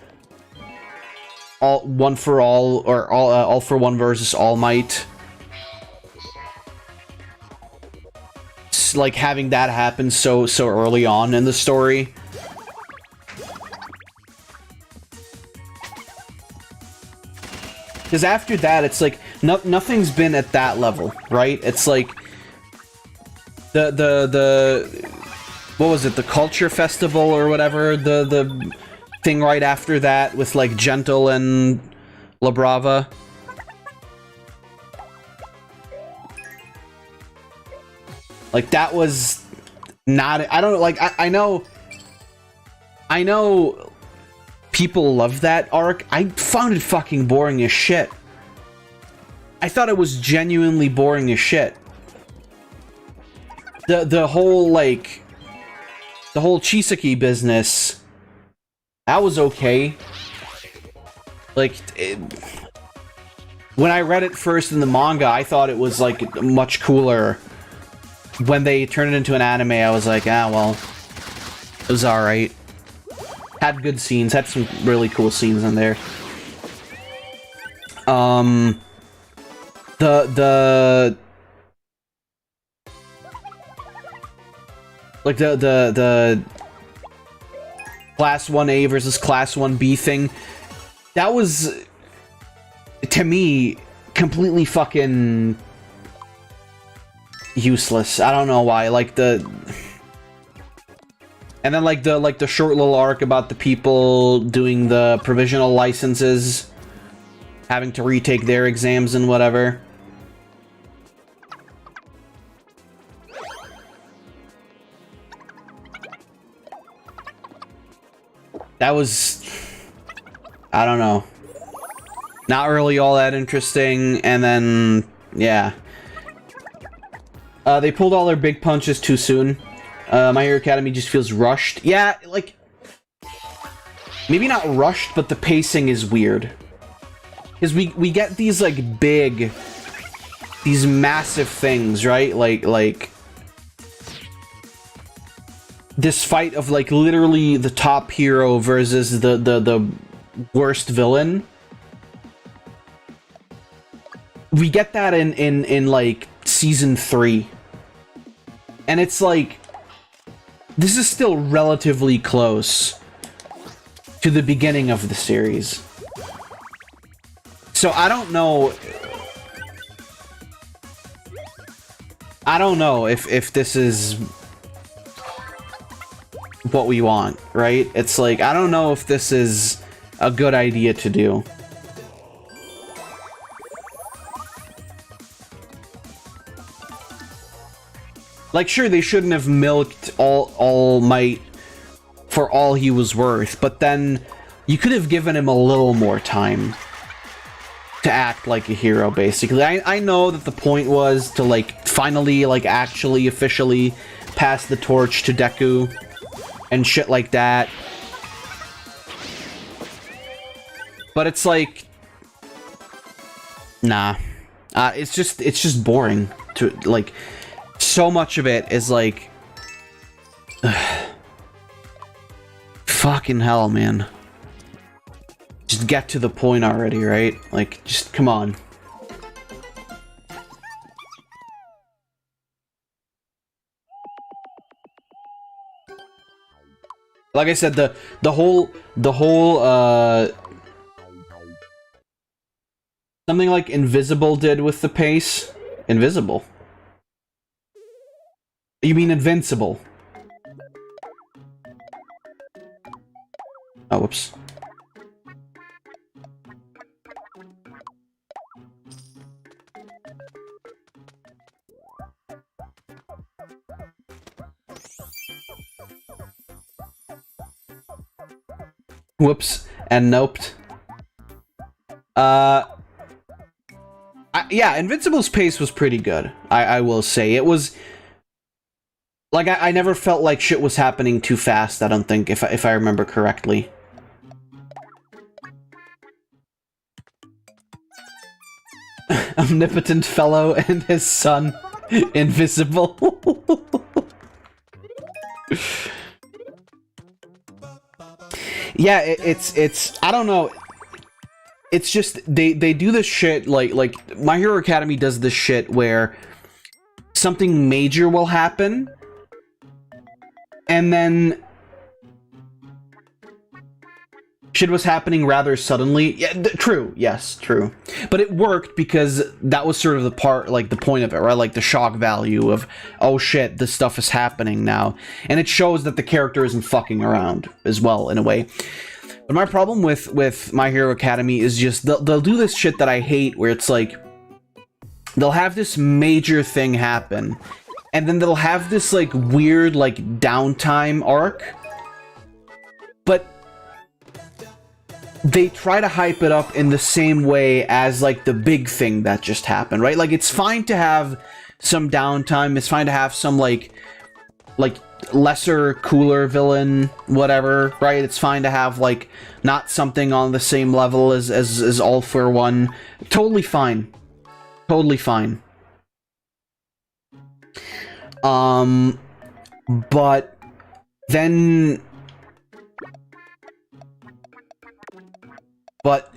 One for All or All for One versus All Might. Like having that happen so early on in the story. Because after that, it's like nothing's been at that level, right? It's like the what was it? The Culture Festival or whatever. The thing right after that with like Gentle and La Brava. Like that was not. I don't like. I know people love that arc. I found it fucking boring as shit. I thought it was genuinely boring as shit. The whole like the whole Chisaki business, that was okay. Like when I read it first in the manga, I thought it was like much cooler. When they turned it into an anime, I was like, ah, well, it was alright. Had good scenes, had some really cool scenes in there. Like the Class 1A versus Class 1B thing, that was, to me, completely fucking useless. I don't know why. Like and then like the short little arc about the people doing the provisional licenses, having to retake their exams and whatever. That was, I don't know, not really all that interesting. And then yeah, they pulled all their big punches too soon. My Hero Academy just feels rushed. Yeah, like, maybe not rushed, but the pacing is weird. Because we get these, like, these massive things, right? Like, this fight of, like, literally the top hero versus the worst villain. We get that in like, Season 3. And it's like, this is still relatively close to the beginning of the series. So I don't know if this is what we want, right? It's like, I don't know if this is a good idea to do. Like, sure, they shouldn't have milked All Might for all he was worth, but then you could have given him a little more time to act like a hero, basically. I know that the point was to, like, finally, like, actually, officially pass the torch to Deku and shit like that. But it's like, nah. It's just boring to, like, so much of it is like, fucking hell, man. Just get to the point already, right? Like, just come on. Like I said, the whole something like Invisible did with the pace. Invisible? You mean Invincible? Oh, whoops. Whoops. And noped. Yeah, Invincible's pace was pretty good. I will say. It was... Like, I never felt like shit was happening too fast, I don't think, if I remember correctly. Omnipotent fellow and his son, invisible. Yeah, it's I don't know. It's just they do this shit like My Hero Academy does this shit where something major will happen, and then shit was happening rather suddenly. Yeah, true. Yes, true. But it worked because that was sort of the part, like the point of it, right? Like the shock value of, oh shit, this stuff is happening now. And it shows that the character isn't fucking around as well, in a way. But my problem with My Hero Academy is just, they'll do this shit that I hate, where it's like, they'll have this major thing happen, and then they'll have this, like, weird, like, downtime arc. But they try to hype it up in the same way as, like, the big thing that just happened, right? Like, it's fine to have some downtime, it's fine to have some, like, lesser, cooler villain, whatever, right? It's fine to have, like, not something on the same level as All For One. Totally fine. Totally fine. But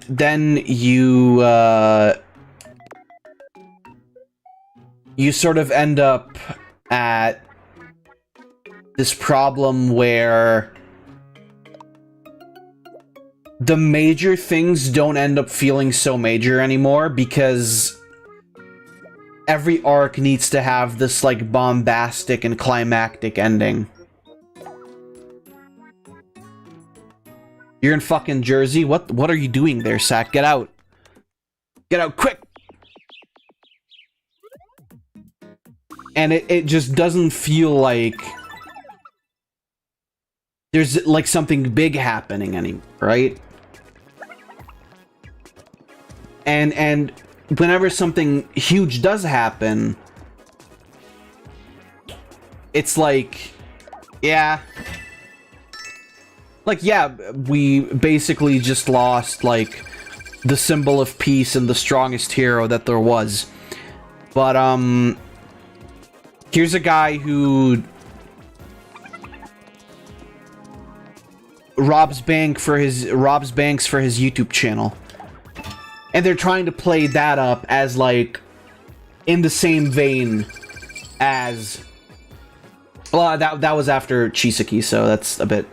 then you sort of end up at this problem where the major things don't end up feeling so major anymore, because every arc needs to have this, like, bombastic and climactic ending. You're in fucking Jersey? What are you doing there, Sack? Get out. Get out, quick! And it just doesn't feel like there's, like, something big happening anymore, right? And whenever something huge does happen, it's like, yeah. Like, yeah, we basically just lost, like, the symbol of peace and the strongest hero that there was. But, here's a guy who robs banks for his YouTube channel. And they're trying to play that up as, like, in the same vein as... Well, that was after Chisaki, so that's a bit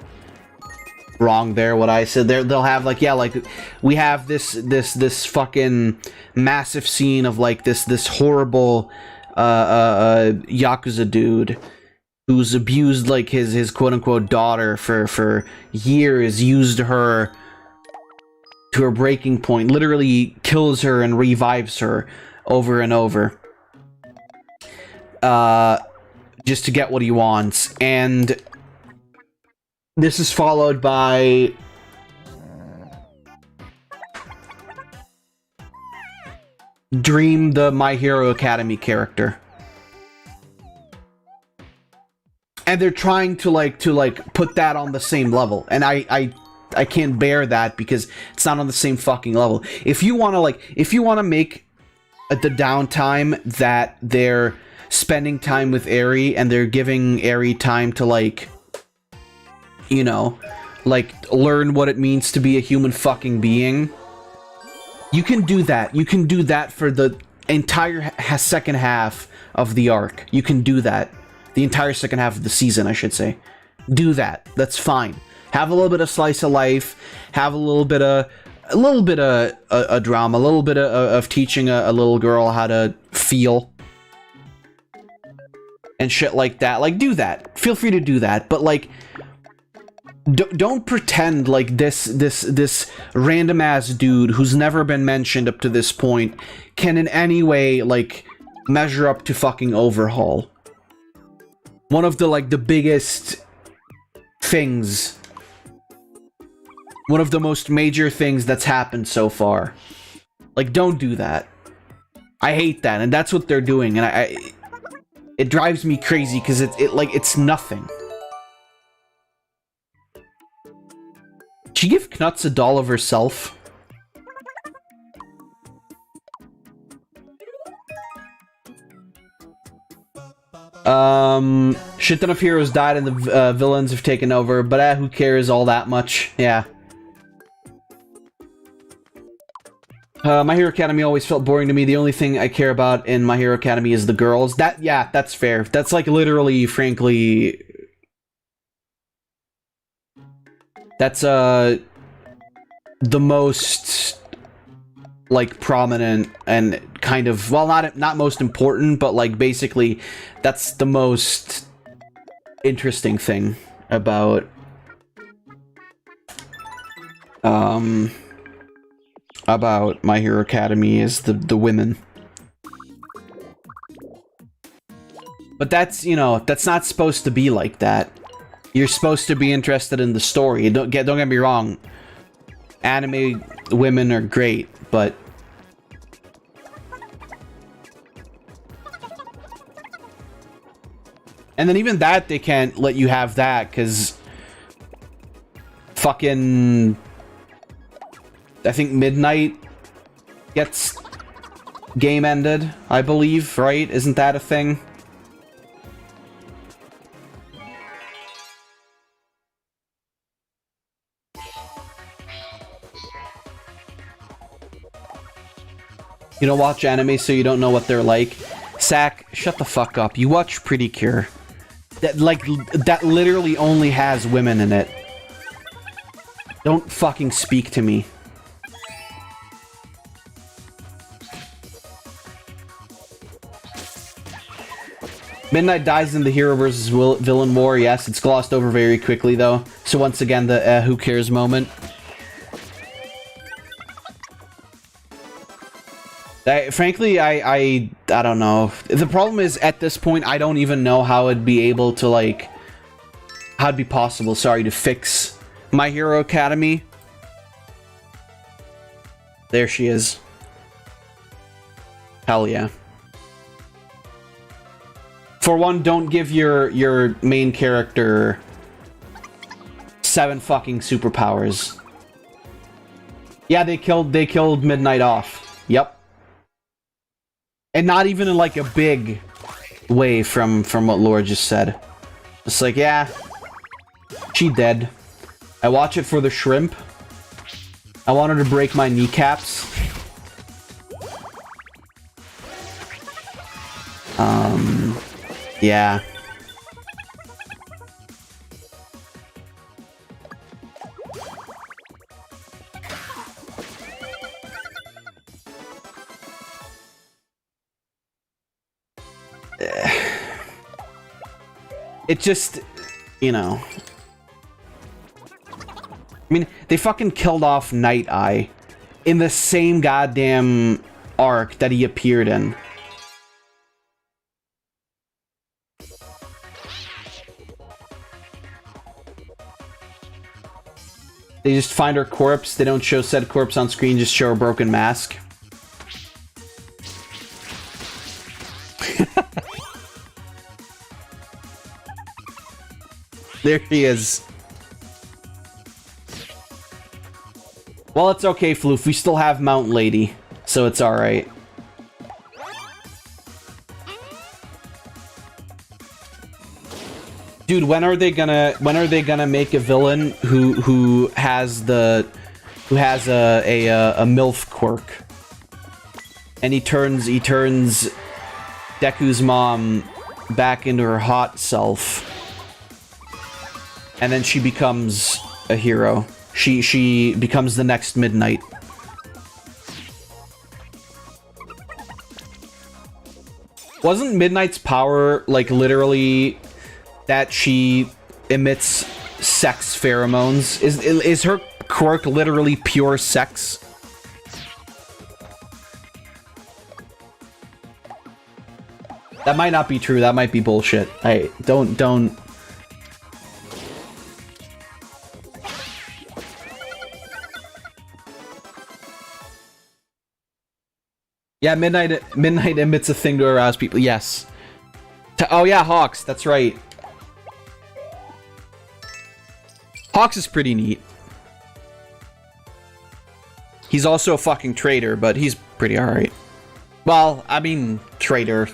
wrong there, what I said there. They'll have, like, yeah, like, we have this fucking massive scene of, like, this horrible Yakuza dude who's abused, like, his quote-unquote daughter for years, used her to her breaking point, literally kills her and revives her over and over, just to get what he wants. And this is followed by Dream, the My Hero Academy character. And they're trying to put that on the same level. And I can't bear that, because it's not on the same fucking level. If you want to make the downtime that they're spending time with Eri, and they're giving Eri time to, like, you know, like, learn what it means to be a human fucking being, you can do that. You can do that for the entire second half of the arc. You can do that. The entire second half of the season, I should say. Do that. That's fine. Have a little bit of slice of life. Have a little bit of a drama. A little bit of teaching a little girl how to feel and shit like that. Like, do that. Feel free to do that. But, like, don't pretend like this random ass dude who's never been mentioned up to this point can in any way, like, measure up to fucking Overhaul. One of the, like, the biggest things one of the most major things that's happened so far. Like, don't do that. I hate that, and that's what they're doing, and it drives me crazy because it's nothing. Did she give Knuts a doll of herself? Shit ton of heroes died and the villains have taken over, but who cares all that much? Yeah. My Hero Academia always felt boring to me. The only thing I care about in My Hero Academy is the girls. Yeah, that's fair. That's like literally, frankly... That's, the most, like, prominent and kind of... Well, not most important, but, like, basically, that's the most interesting thing about... about My Hero Academy is the women. But that's, you know, that's not supposed to be like that. You're supposed to be interested in the story. Don't get me wrong. Anime women are great, but and then even that they can't let you have that because fucking I think Midnight gets game ended, I believe, right? Isn't that a thing? You don't watch anime, so you don't know what they're like. Sack, shut the fuck up. You watch Pretty Cure. That literally only has women in it. Don't fucking speak to me. Midnight dies in the hero versus villain war. Yes, it's glossed over very quickly, though. So once again, the who cares moment. Frankly, I don't know. The problem is, at this point, I don't even know how it'd be able to, like... How it'd be possible, sorry, to fix My Hero Academy. There she is. Hell yeah. For one, don't give your main character 7 fucking superpowers. Yeah, they killed Midnight off. Yep. And not even in like a big way from what Laura just said. It's like, yeah, she dead. I watch it for the shrimp. I want her to break my kneecaps. Yeah. It just, you know. I mean, they fucking killed off Night Eye in the same goddamn arc that he appeared in. They just find her corpse. They don't show said corpse on screen, just show a broken mask. There he is. Well, it's okay, Floof. We still have Mount Lady, so it's alright. Dude, when are they gonna make a villain who has a MILF quirk? And he turns Deku's mom back into her hot self. And then she becomes a hero. She becomes the next Midnight. Wasn't Midnight's power like literally that she emits sex pheromones? Is her quirk literally pure sex? That might not be true. That might be bullshit. I don't. Yeah, midnight emits a thing to arouse people. Yes. Oh yeah, Hawks. That's right. Hawks is pretty neat. He's also a fucking traitor, but he's pretty alright. Well, I mean, traitor.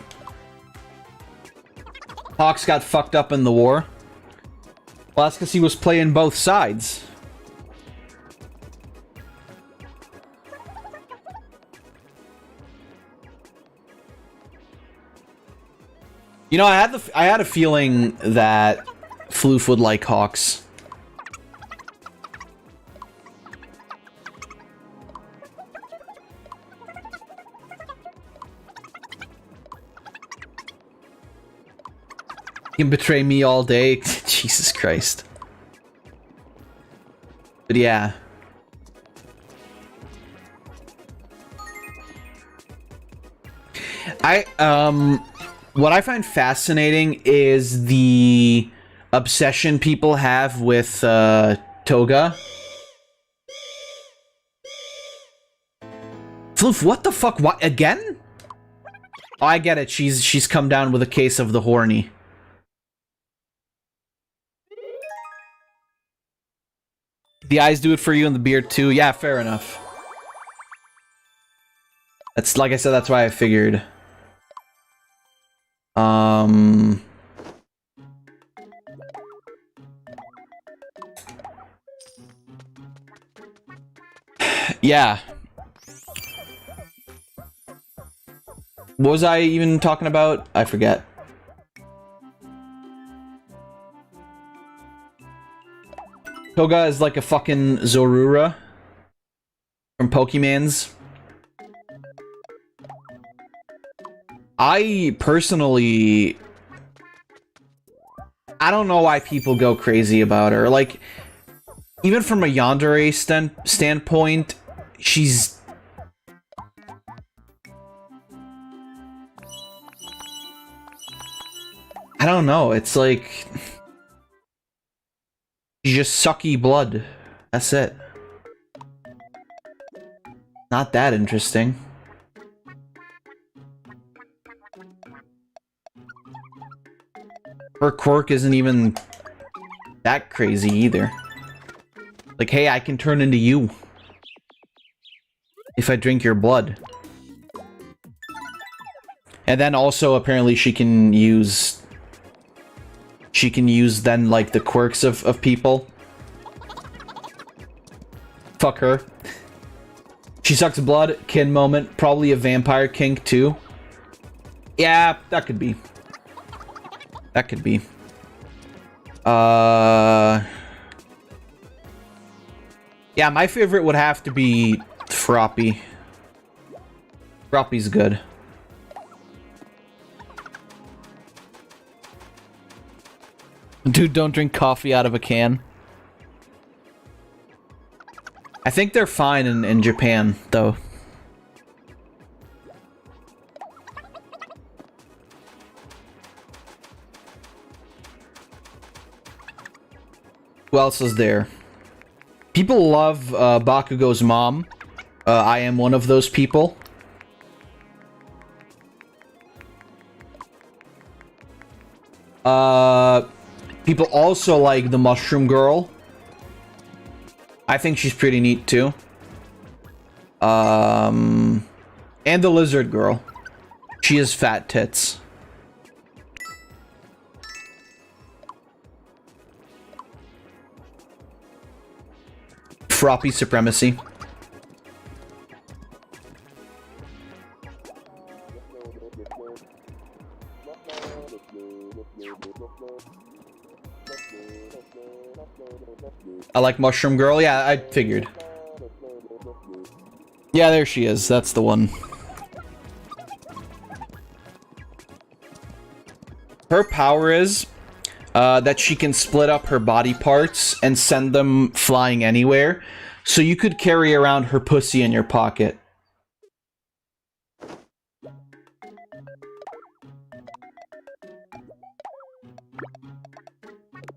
Hawks got fucked up in the war. Well, that's because he was playing both sides. You know, I had a feeling that Floof would like Hawks. You can betray me all day. Jesus Christ. But yeah. What I find fascinating is the obsession people have with Toga. Floof, what the fuck? What again? Oh, I get it. She's come down with a case of the horny. The eyes do it for you and the beard too. Yeah, fair enough. That's like I said, that's why I figured. Yeah. What was I even talking about? I forget. Toga is like a fucking Zorura from Pokemans. I personally... I don't know why people go crazy about her. Like, even from a yandere standpoint, she's... I don't know, it's like... She's just sucky blood. That's it. Not that interesting. Her quirk isn't even that crazy either. Like, hey, I can turn into you if I drink your blood. And then also, apparently, she can use then, like, the quirks of people. Fuck her. She sucks blood, kin moment, probably a vampire kink, too. Yeah, that could be. That could be. Yeah, my favorite would have to be Froppy. Froppy's good. Dude, don't drink coffee out of a can. I think they're fine in Japan, though. Who else is there? People love Bakugo's mom. I am one of those people. People also like the Mushroom Girl. I think she's pretty neat too. And the Lizard Girl. She has fat tits. Froppy supremacy. I like Mushroom Girl. Yeah, I figured. Yeah, there she is. That's the one. Her power is that she can split up her body parts and send them flying anywhere. So you could carry around her pussy in your pocket.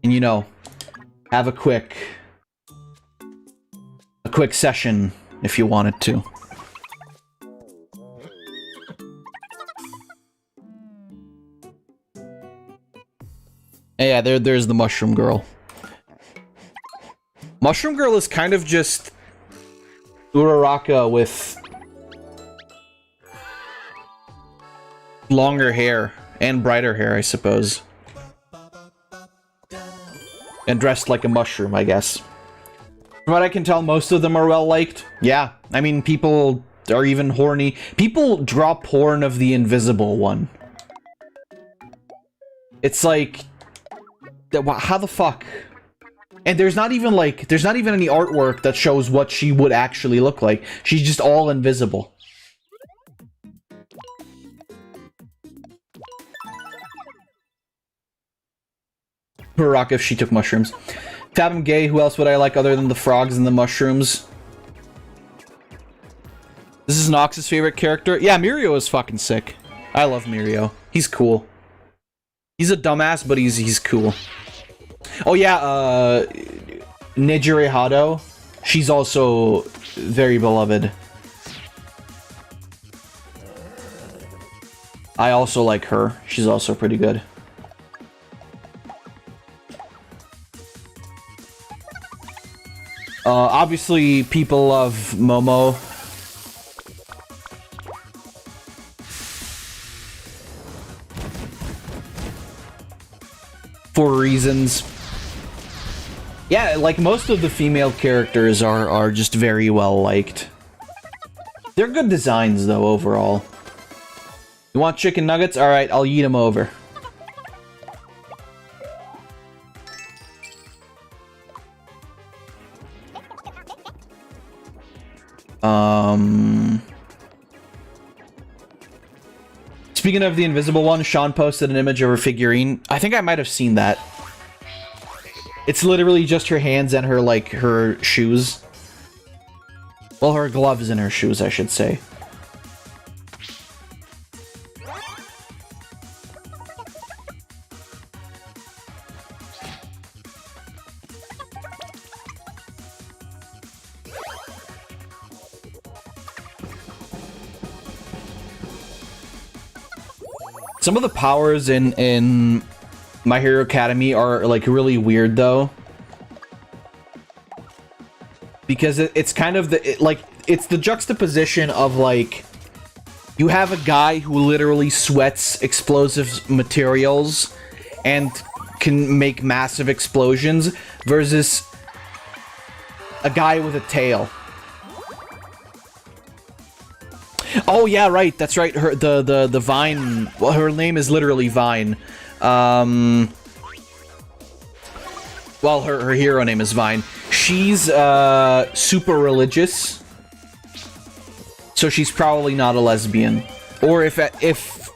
And, you know, have a quick session if you wanted to. Yeah, there's the Mushroom Girl. Mushroom Girl is kind of just Uraraka with longer hair and brighter hair, I suppose. And dressed like a mushroom, I guess. From what I can tell, most of them are well liked. Yeah, I mean, people are even horny. People draw porn of the invisible one. It's like, how the fuck? And there's not even any artwork that shows what she would actually look like. She's just all invisible. Rock if she took mushrooms. Fathom gay, who else would I like other than the frogs and the mushrooms? This is Nox's favorite character? Yeah, Mirio is fucking sick. I love Mirio. He's cool. He's a dumbass, but he's cool. Oh yeah, Nejire Hado. She's also very beloved. I also like her. She's also pretty good. Obviously, people love Momo. For reasons. Yeah, like most of the female characters are just very well liked. They're good designs though overall. You want chicken nuggets? Alright, I'll eat them over. Speaking of the invisible one, Sean posted an image of her figurine. I think I might have seen that. It's literally just her hands and her, like, her shoes. Well, her gloves and her shoes, I should say. Some of the powers in My Hero Academia are, like, really weird, though. Because it's kind of it's the juxtaposition of, like, you have a guy who literally sweats explosive materials and can make massive explosions versus a guy with a tail. Oh yeah, right. That's right. Her the Vine. Well, her name is literally Vine. Well, her hero name is Vine. She's super religious, so she's probably not a lesbian, or if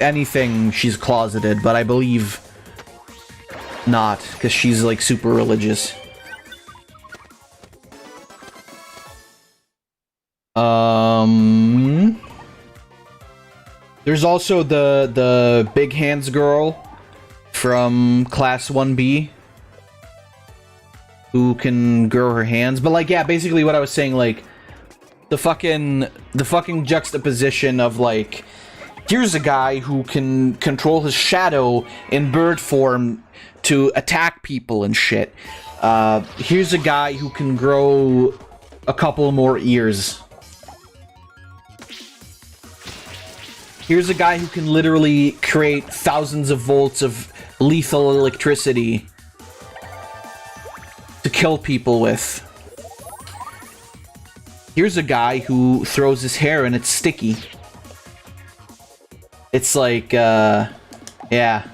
anything, she's closeted. But I believe not, because she's like super religious. There's also the big hands girl from Class 1B who can grow her hands. But like, yeah, basically what I was saying, like, the fucking juxtaposition of, like, here's a guy who can control his shadow in bird form to attack people and shit. Here's a guy who can grow a couple more ears. Here's a guy who can literally create thousands of volts of lethal electricity to kill people with. Here's a guy who throws his hair and it's sticky. It's like, yeah. Yeah.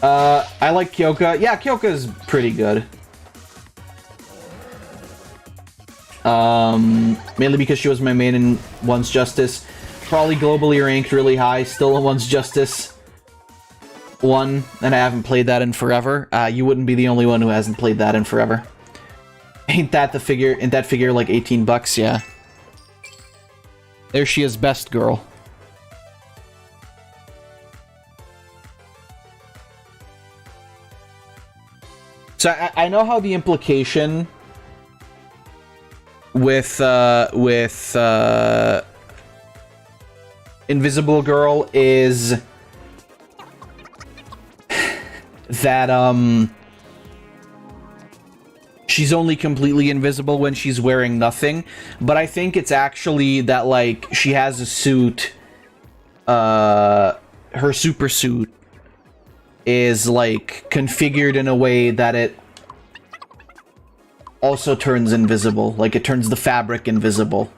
I like Kyoka. Yeah, Kyoka's pretty good. Mainly because she was my main in One's Justice. Probably globally ranked really high. Still in One's Justice 1, and I haven't played that in forever. You wouldn't be the only one who hasn't played that in forever. Ain't that the figure? Ain't that figure like $18? Yeah. There she is, best girl. So I know how the implication with Invisible Girl is that she's only completely invisible when she's wearing nothing, but I think it's actually that, like, she has a suit, her super suit is, like, configured in a way that it also turns invisible, like it turns the fabric invisible.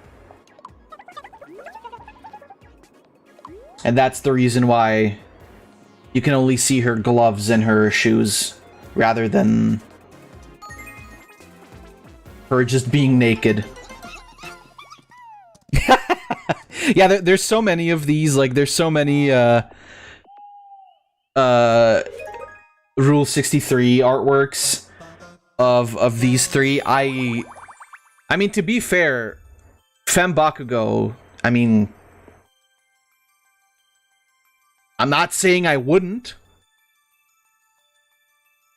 And that's the reason why you can only see her gloves and her shoes, rather than her just being naked. Yeah, there's so many of these, like, there's so many, Rule 63 artworks of these three. I mean, to be fair, Femme Bakugo, I mean, I'm not saying I wouldn't.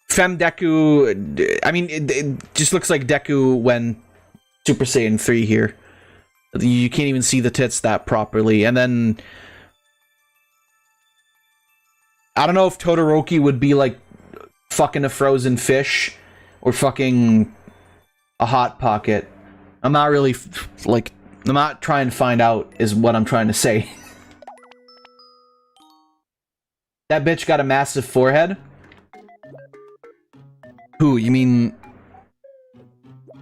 Femme Deku, I mean, it just looks like Deku when Super Saiyan 3 here. You can't even see the tits that properly. And then I don't know if Todoroki would be like fucking a frozen fish or fucking a hot pocket. I'm not really like, I'm not trying to find out is what I'm trying to say. That bitch got a massive forehead. Who, you mean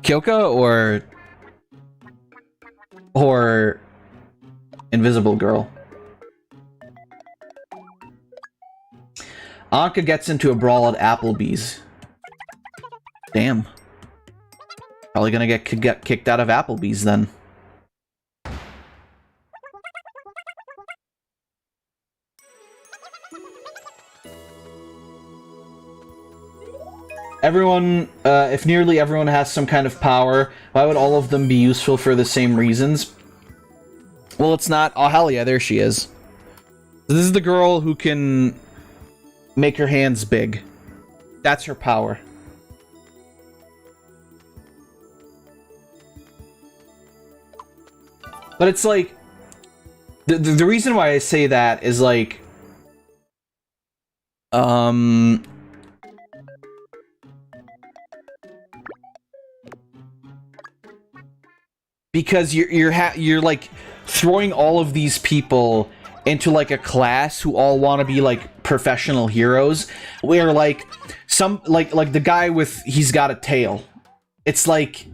Kyoka or Invisible Girl? Anka gets into a brawl at Applebee's. Damn. Probably gonna get kicked out of Applebee's then. Everyone, if nearly everyone has some kind of power, why would all of them be useful for the same reasons? Well, it's not. Oh, hell yeah, there she is. This is the girl who can make her hands big. That's her power. But it's like, the reason why I say that is like, because you're like throwing all of these people into like a class who all want to be like professional heroes, where like some like the guy with, he's got a tail. It's like,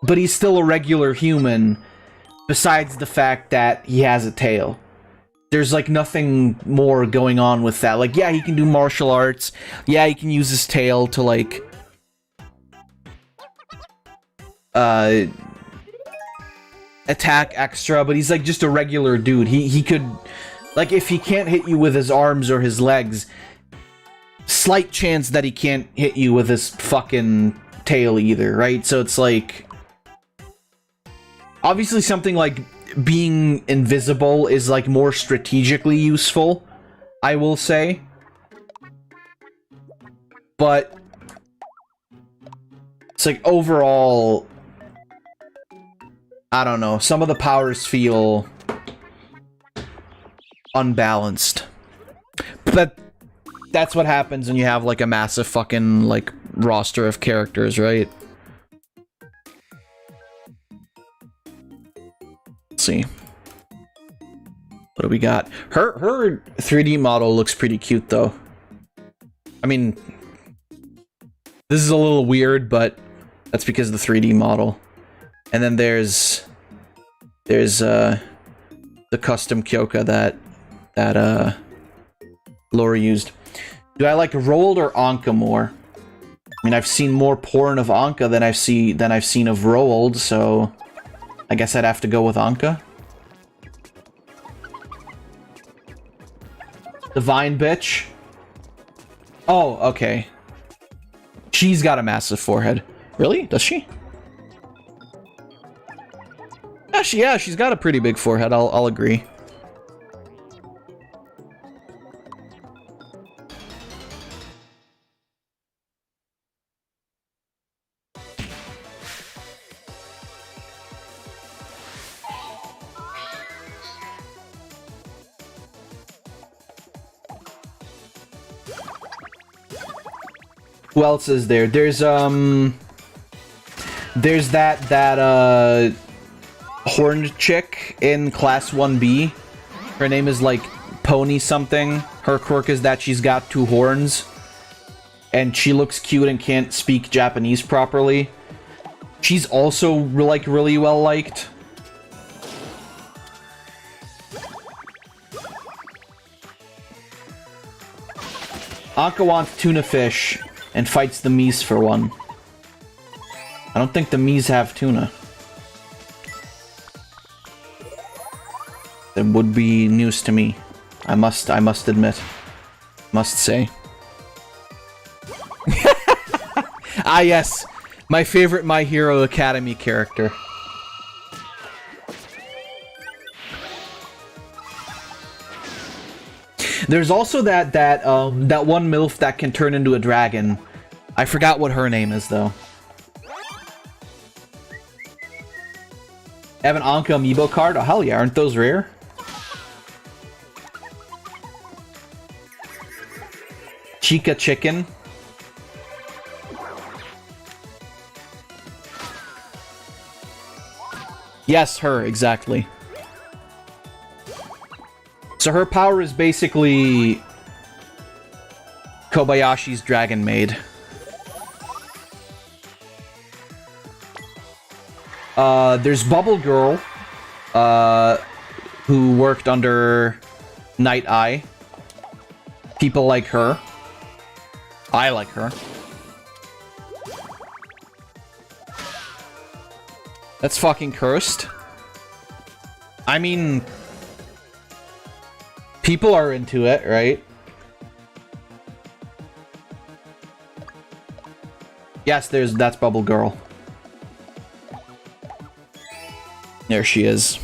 but he's still a regular human besides the fact that he has a tail. There's like nothing more going on with that. Like, yeah, he can do martial arts. Yeah, he can use his tail to like attack extra, but he's like just a regular dude. He could, like, if he can't hit you with his arms or his legs, slight chance that he can't hit you with his fucking tail either, right? So it's like, obviously something like being invisible is like more strategically useful, I will say. But it's like overall, I don't know, some of the powers feel unbalanced. But that's what happens when you have like a massive fucking like roster of characters, right? Let's see. What do we got? Her 3D model looks pretty cute though. I mean, this is a little weird, but that's because of the 3D model. And then there's the custom Kyoka that Laura used. Do I like Rolled or Anka more? I mean, I've seen more porn of Anka than I've seen of Rolled, so I guess I'd have to go with Anka. Divine bitch. Oh, okay. She's got a massive forehead. Really? Does she? Yeah, she's got a pretty big forehead. I'll agree. Who else is there? There's that horned chick in Class 1B. Her name is like Pony something. Her quirk is that she's got 2 horns. And she looks cute and can't speak Japanese properly. She's also like really well liked. Anka wants tuna fish and fights the Miis for one. I don't think the Miis have tuna. That would be news to me. I must admit. Must say. Ah yes, my favorite My Hero Academia character. There's also that one MILF that can turn into a dragon. I forgot what her name is though. Have an Anka amiibo card? Oh hell yeah, aren't those rare? Chica Chicken. Yes, her, exactly. So her power is basically Kobayashi's Dragon Maid. There's Bubble Girl, who worked under Night Eye. People like her. I like her. That's fucking cursed. I mean, people are into it, right? Yes, that's Bubble Girl. There she is.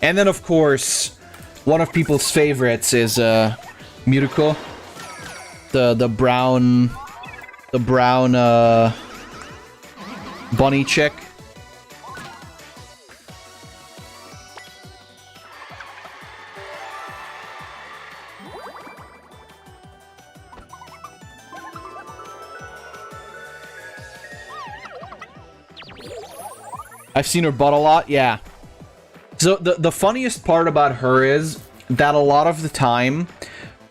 And then, of course, one of people's favorites is Miruko, the brown bunny chick. I've seen her butt a lot, yeah. So the funniest part about her is that a lot of the time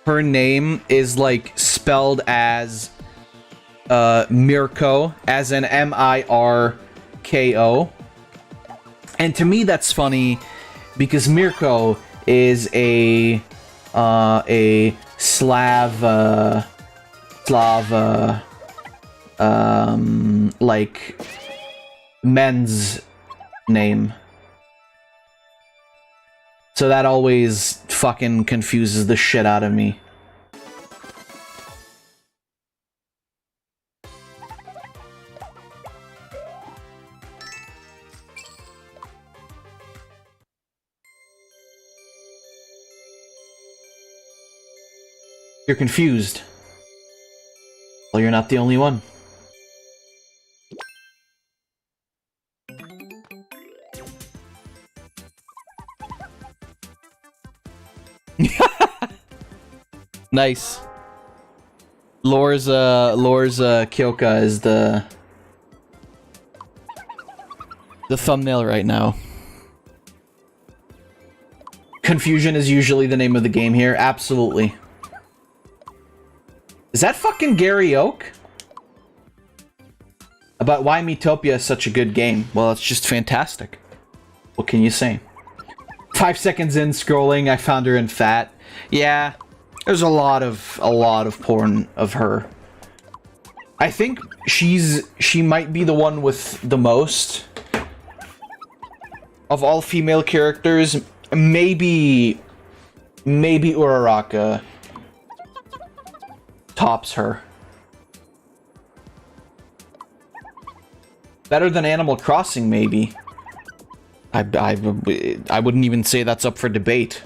her name is like spelled as Mirko, as in M-I-R-K-O. And to me that's funny because Mirko is a Slav like men's name. So that always fucking confuses the shit out of me. You're confused. Well, you're not the only one. Nice. Lore's Kyoka is the thumbnail right now. Confusion is usually the name of the game here. Absolutely. Is that fucking Gary Oak? About why Miitopia is such a good game. Well, it's just fantastic. What can you say? 5 seconds in scrolling, I found her in fat. Yeah, there's a lot of porn of her. I think she might be the one with the most of all female characters. Maybe Uraraka tops her. Better than Animal Crossing, maybe. I wouldn't even say that's up for debate.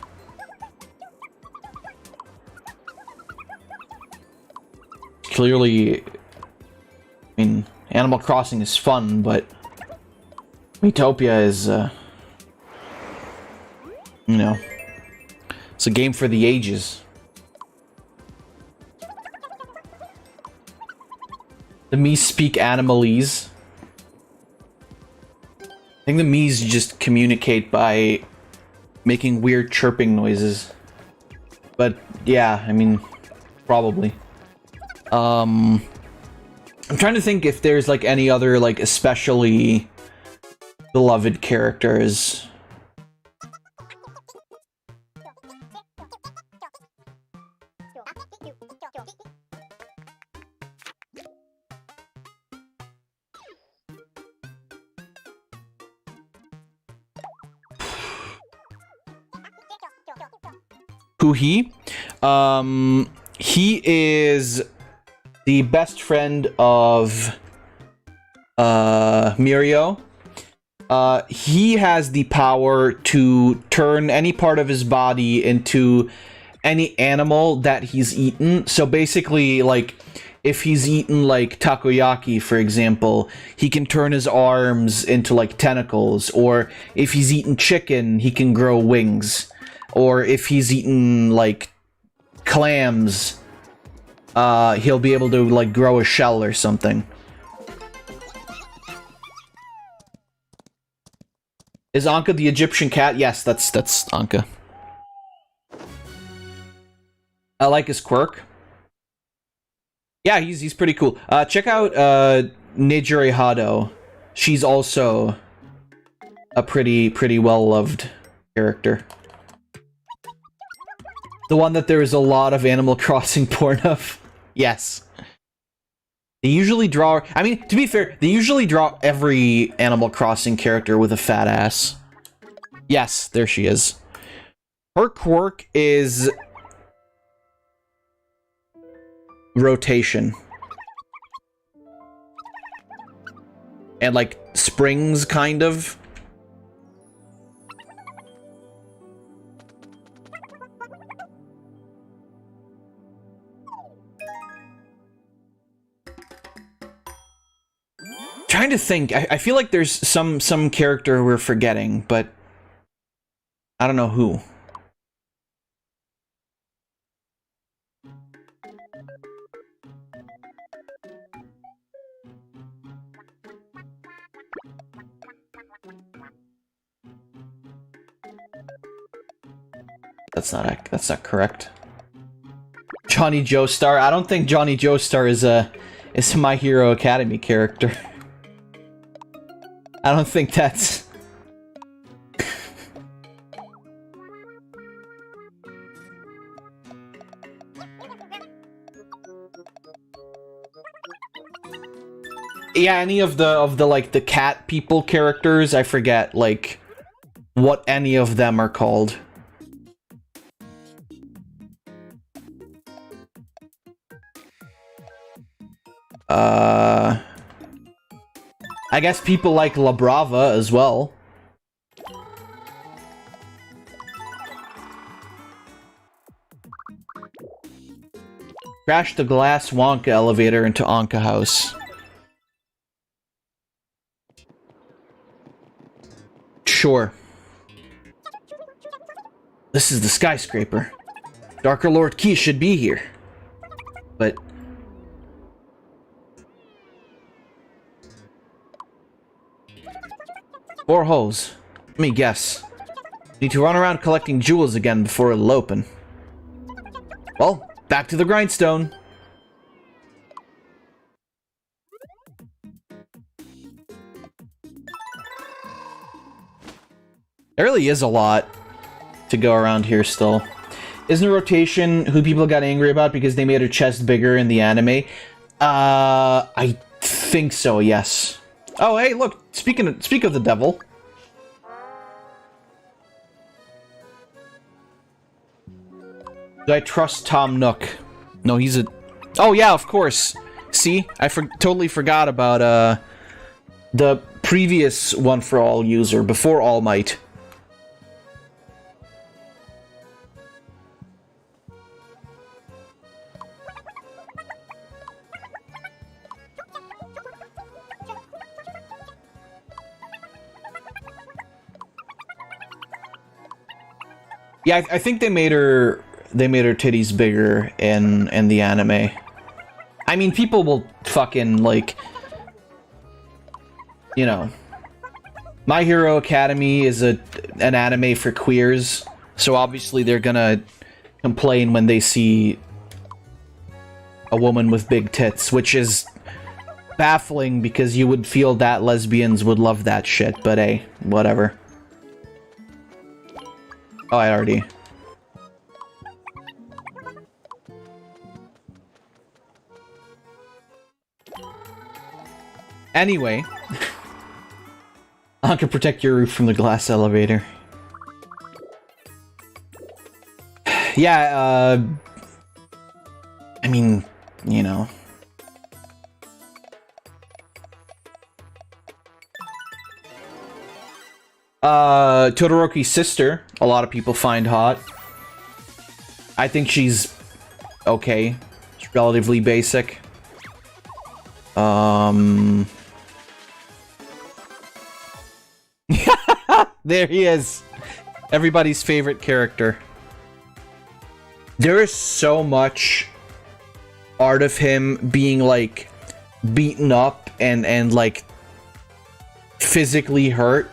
Clearly, I mean, Animal Crossing is fun, but Miitopia is, you know, it's a game for the ages. Miis speak Animalese. I think the Miis just communicate by making weird chirping noises. But yeah, I mean, probably. I'm trying to think if there's like any other like especially beloved characters. Who he? He is the best friend of Mirio. He has the power to turn any part of his body into any animal that he's eaten. So basically, like, if he's eaten, like, takoyaki, for example, he can turn his arms into, like, tentacles. Or if he's eaten chicken, he can grow wings. Or if he's eaten, like, clams, he'll be able to, like, grow a shell or something. Is Anka the Egyptian cat? Yes, that's Anka. I like his quirk. Yeah, he's pretty cool. Check out Nejire Hado. She's also a pretty well-loved character. The one that there is a lot of Animal Crossing porn of. Yes. They usually draw... I mean, to be fair, they usually draw every Animal Crossing character with a fat ass. Yes, there she is. Her quirk is... rotation. And, like, springs, kind of. Trying to think. I feel like there's some character we're forgetting, but I don't know who. That's not correct. Johnny Joestar. I don't think Johnny Joestar is a My Hero Academy character. I don't think that's... Yeah, any of the like the cat people characters, I forget like what any of them are called. I guess people like La Brava as well. Crash the glass Wonka elevator into Anka House. Sure. This is the skyscraper. Darker Lord Key should be here. But... four holes. Let me guess. Need to run around collecting jewels again before it'll open. Well, back to the grindstone. There really is a lot to go around here still. Isn't a rotation who people got angry about because they made her chest bigger in the anime? I think so, yes. Oh, hey, look, speak of the devil. Do I trust Tom Nook? No, he's a... Oh, yeah, of course. See? I totally forgot about, the previous One For All user, before All Might. Yeah, I think they made her titties bigger in the anime. I mean, people will fucking, like, you know, My Hero Academy is an anime for queers, so obviously they're gonna complain when they see a woman with big tits, which is baffling because you would feel that lesbians would love that shit, but hey, whatever. Oh, I already... Anyway, I can protect your roof from the glass elevator. Yeah, I mean, you know. Todoroki's sister, a lot of people find hot. I think she's okay. It's relatively basic. There he is. Everybody's favorite character. There is so much art of him being, like, beaten up and like, physically hurt.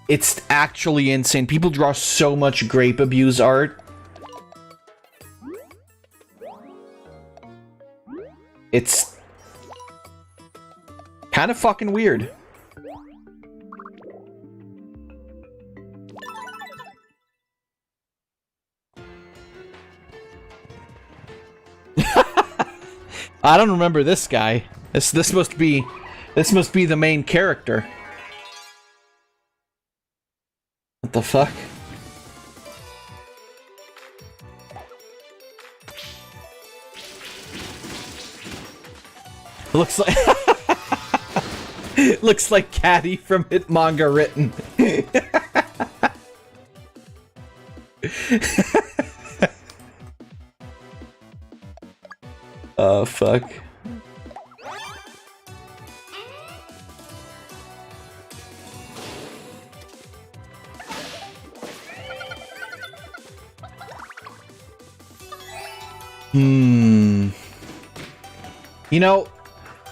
It's actually insane. People draw so much grape abuse art. It's kind of fucking weird. I don't remember this guy. This must be the main character. What the fuck? Looks like looks like Caddy from Hit Manga Written. Oh fuck. You know,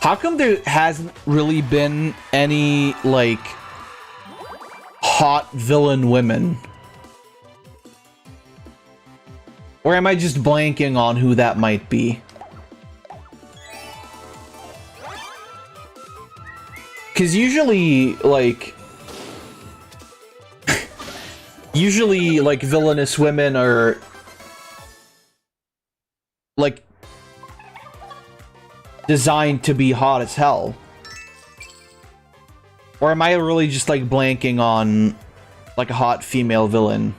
how come there hasn't really been any, like, hot villain women? Or am I just blanking on who that might be? Because usually, like... usually, like, villainous women are... like... designed to be hot as hell. Or am I really just, like, blanking on, like, a hot female villain?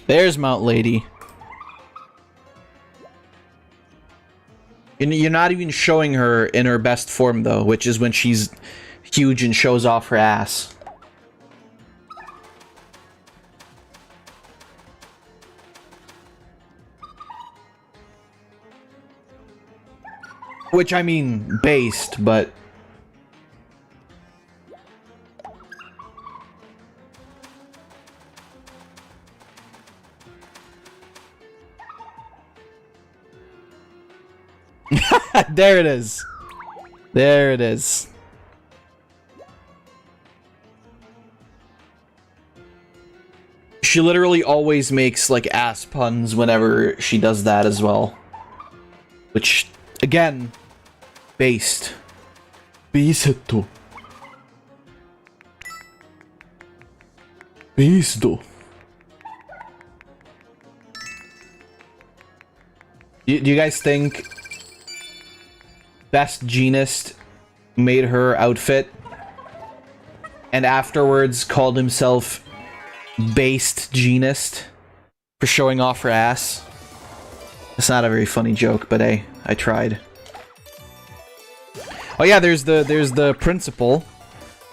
There's Mount Lady. And you're not even showing her in her best form, though, which is when she's huge and shows off her ass. Which, I mean, based, but... There it is. There it is. She literally always makes, like, ass puns whenever she does that as well. Which, again, based. Based. Based. Do you guys think Best Jeanist made her outfit and afterwards called himself Based Jeanist for showing off her ass? It's not a very funny joke, but hey, I tried. Oh yeah, there's the principal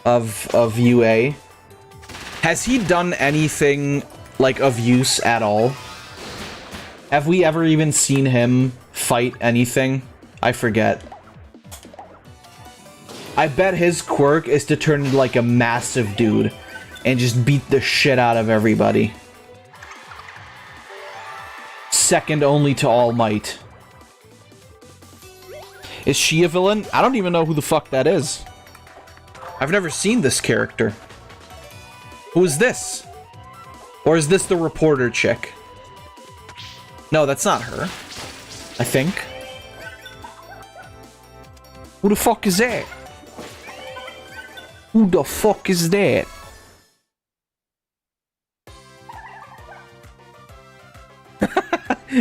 of UA. Has he done anything, like, of use at all? Have we ever even seen him fight anything? I forget. I bet his quirk is to turn into, like, a massive dude. and just beat the shit out of everybody. Second only to All Might. Is she a villain? I don't even know who the fuck that is. I've never seen this character. Who is this? Or is this the reporter chick? No, that's not her. I think. Who the fuck is that? Who the fuck is that?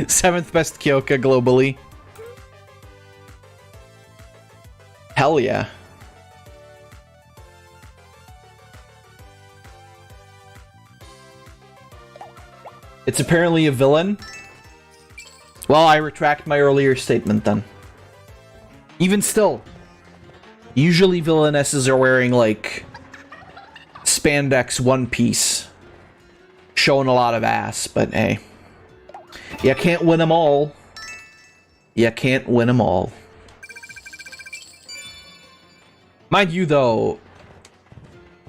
Seventh best Kyoka globally. Hell yeah. It's apparently a villain. Well, I retract my earlier statement then. Even still, usually villainesses are wearing like spandex one piece, showing a lot of ass, but hey. You can't win them all. You can't win them all. Mind you, though,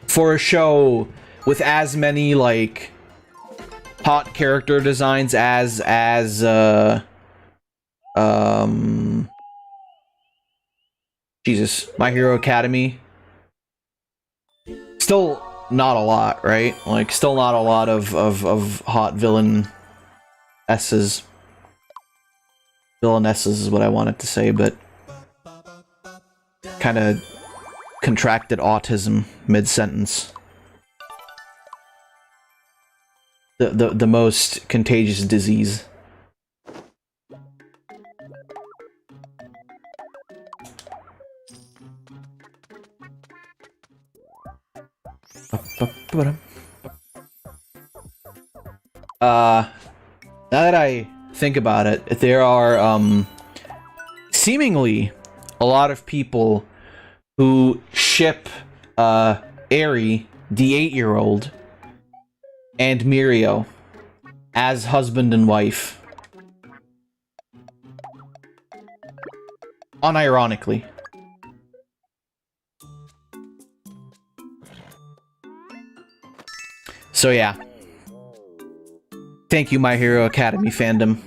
for a show with as many, like, hot character designs as Jesus, My Hero Academy, still not a lot, right? Like, still not a lot of hot villainesses. Villainesses is what I wanted to say, but kind of contracted autism mid-sentence. The most contagious disease. Now that I think about it, there are seemingly a lot of people who ship Eri, the 8-year-old, and Mirio as husband and wife. Unironically. So yeah. Thank you, My Hero Academy fandom.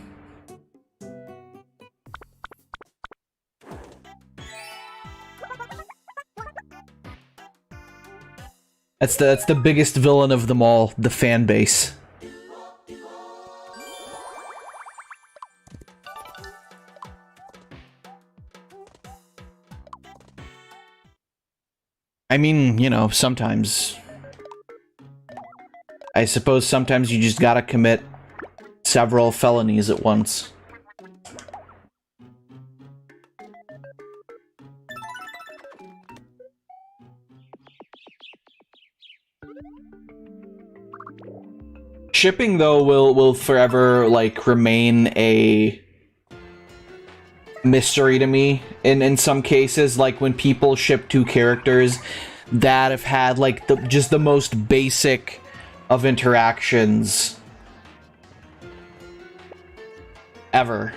That's the biggest villain of them all, the fan base. I mean, you know, sometimes. I suppose sometimes you just gotta commit several felonies at once. Shipping, though, will forever, like, remain a mystery to me in some cases. Like, when people ship two characters that have had, like, just the most basic of interactions ever.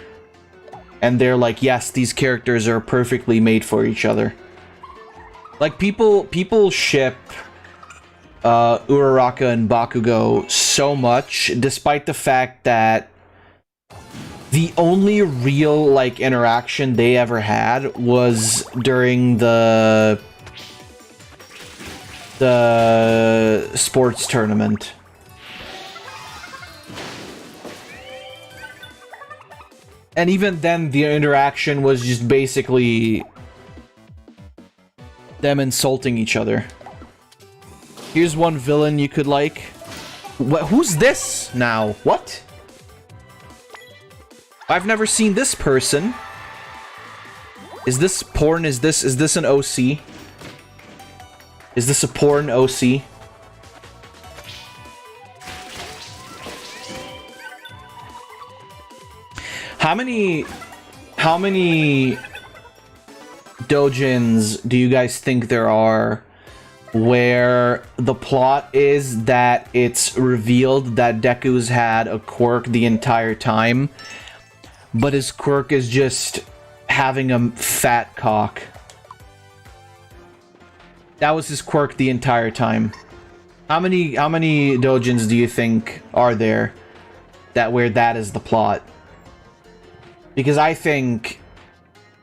And they're like, yes, these characters are perfectly made for each other. Like, people ship Uraraka and Bakugo so much, despite the fact that the only real, like, interaction they ever had was during the sports tournament. And even then, the interaction was just basically them insulting each other. Here's one villain you could like. Who's this now? What? I've never seen this person. Is this porn? Is this an OC? Is this a porn OC? How many doujins do you guys think there are where the plot is that it's revealed that Deku's had a quirk the entire time, but his quirk is just having a fat cock? That was his quirk the entire time. How many doujins do you think are there that where that is the plot? Because I think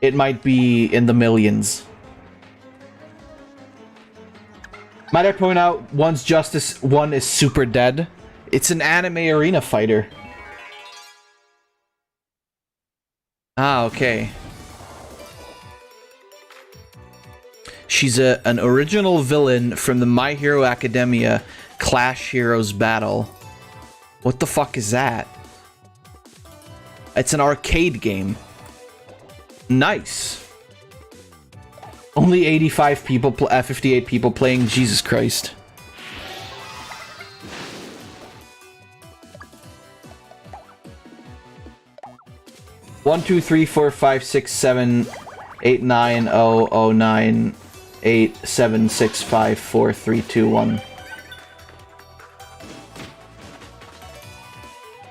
it might be in the millions. Might I point out, One's Justice 1 is super dead? It's an anime arena fighter. Ah, okay. She's an original villain from the My Hero Academia Clash Heroes battle. What the fuck is that? It's an arcade game. Nice. Only 85 people, 58 people playing. Jesus Christ. One, two, three, four, five, six, 7, 8, 9, 0, 0, 9, 8, 7, 6, 5, 4, 3, 2, 1.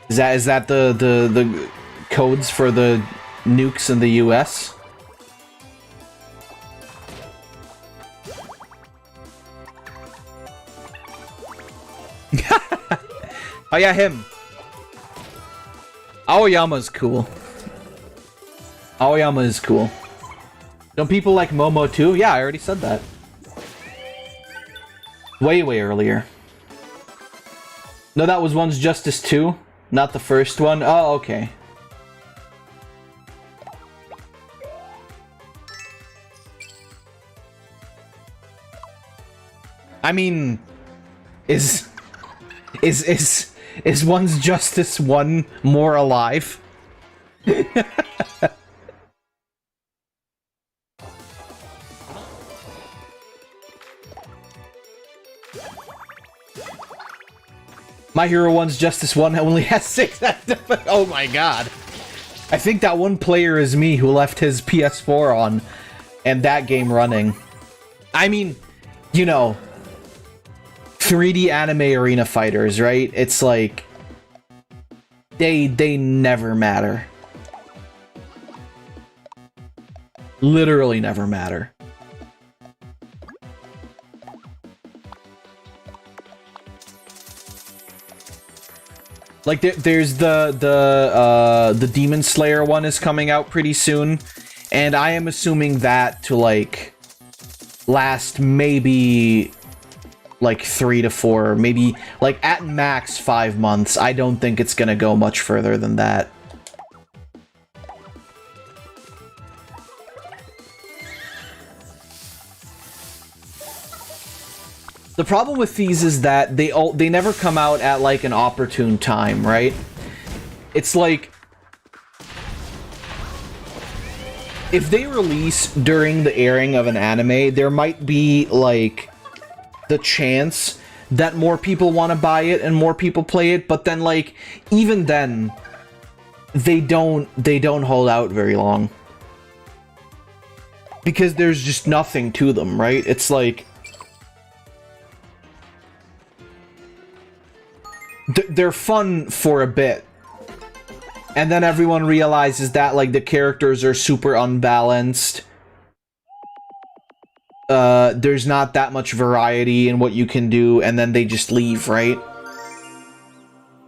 Is that the codes for the nukes in the US? Oh yeah, him. Aoyama's cool. Aoyama is cool. Don't people like Momo too? Yeah, I already said that. Way earlier. No, that was One's Justice 2, not the first one. Oh, okay. I mean, is One's Justice 1 more alive? My Hero One's Justice 1 only has 6 active. Oh my god. I think that one player is me who left his PS4 on and that game running. I mean, you know, 3D anime arena fighters, right? It's like they never matter. Literally never matter. Like there's the Demon Slayer one is coming out pretty soon, and I am assuming that to like last maybe like 3 to 4, maybe like at max 5 months. I don't think it's gonna go much further than that. The problem with these is that they never come out at like an opportune time, right? It's like if they release during the airing of an anime, there might be like the chance that more people want to buy it and more people play it, but then like even then they don't hold out very long because there's just nothing to them, right? It's like they're fun for a bit, and then everyone realizes that like the characters are super unbalanced. There's not that much variety in what you can do, and then they just leave, right?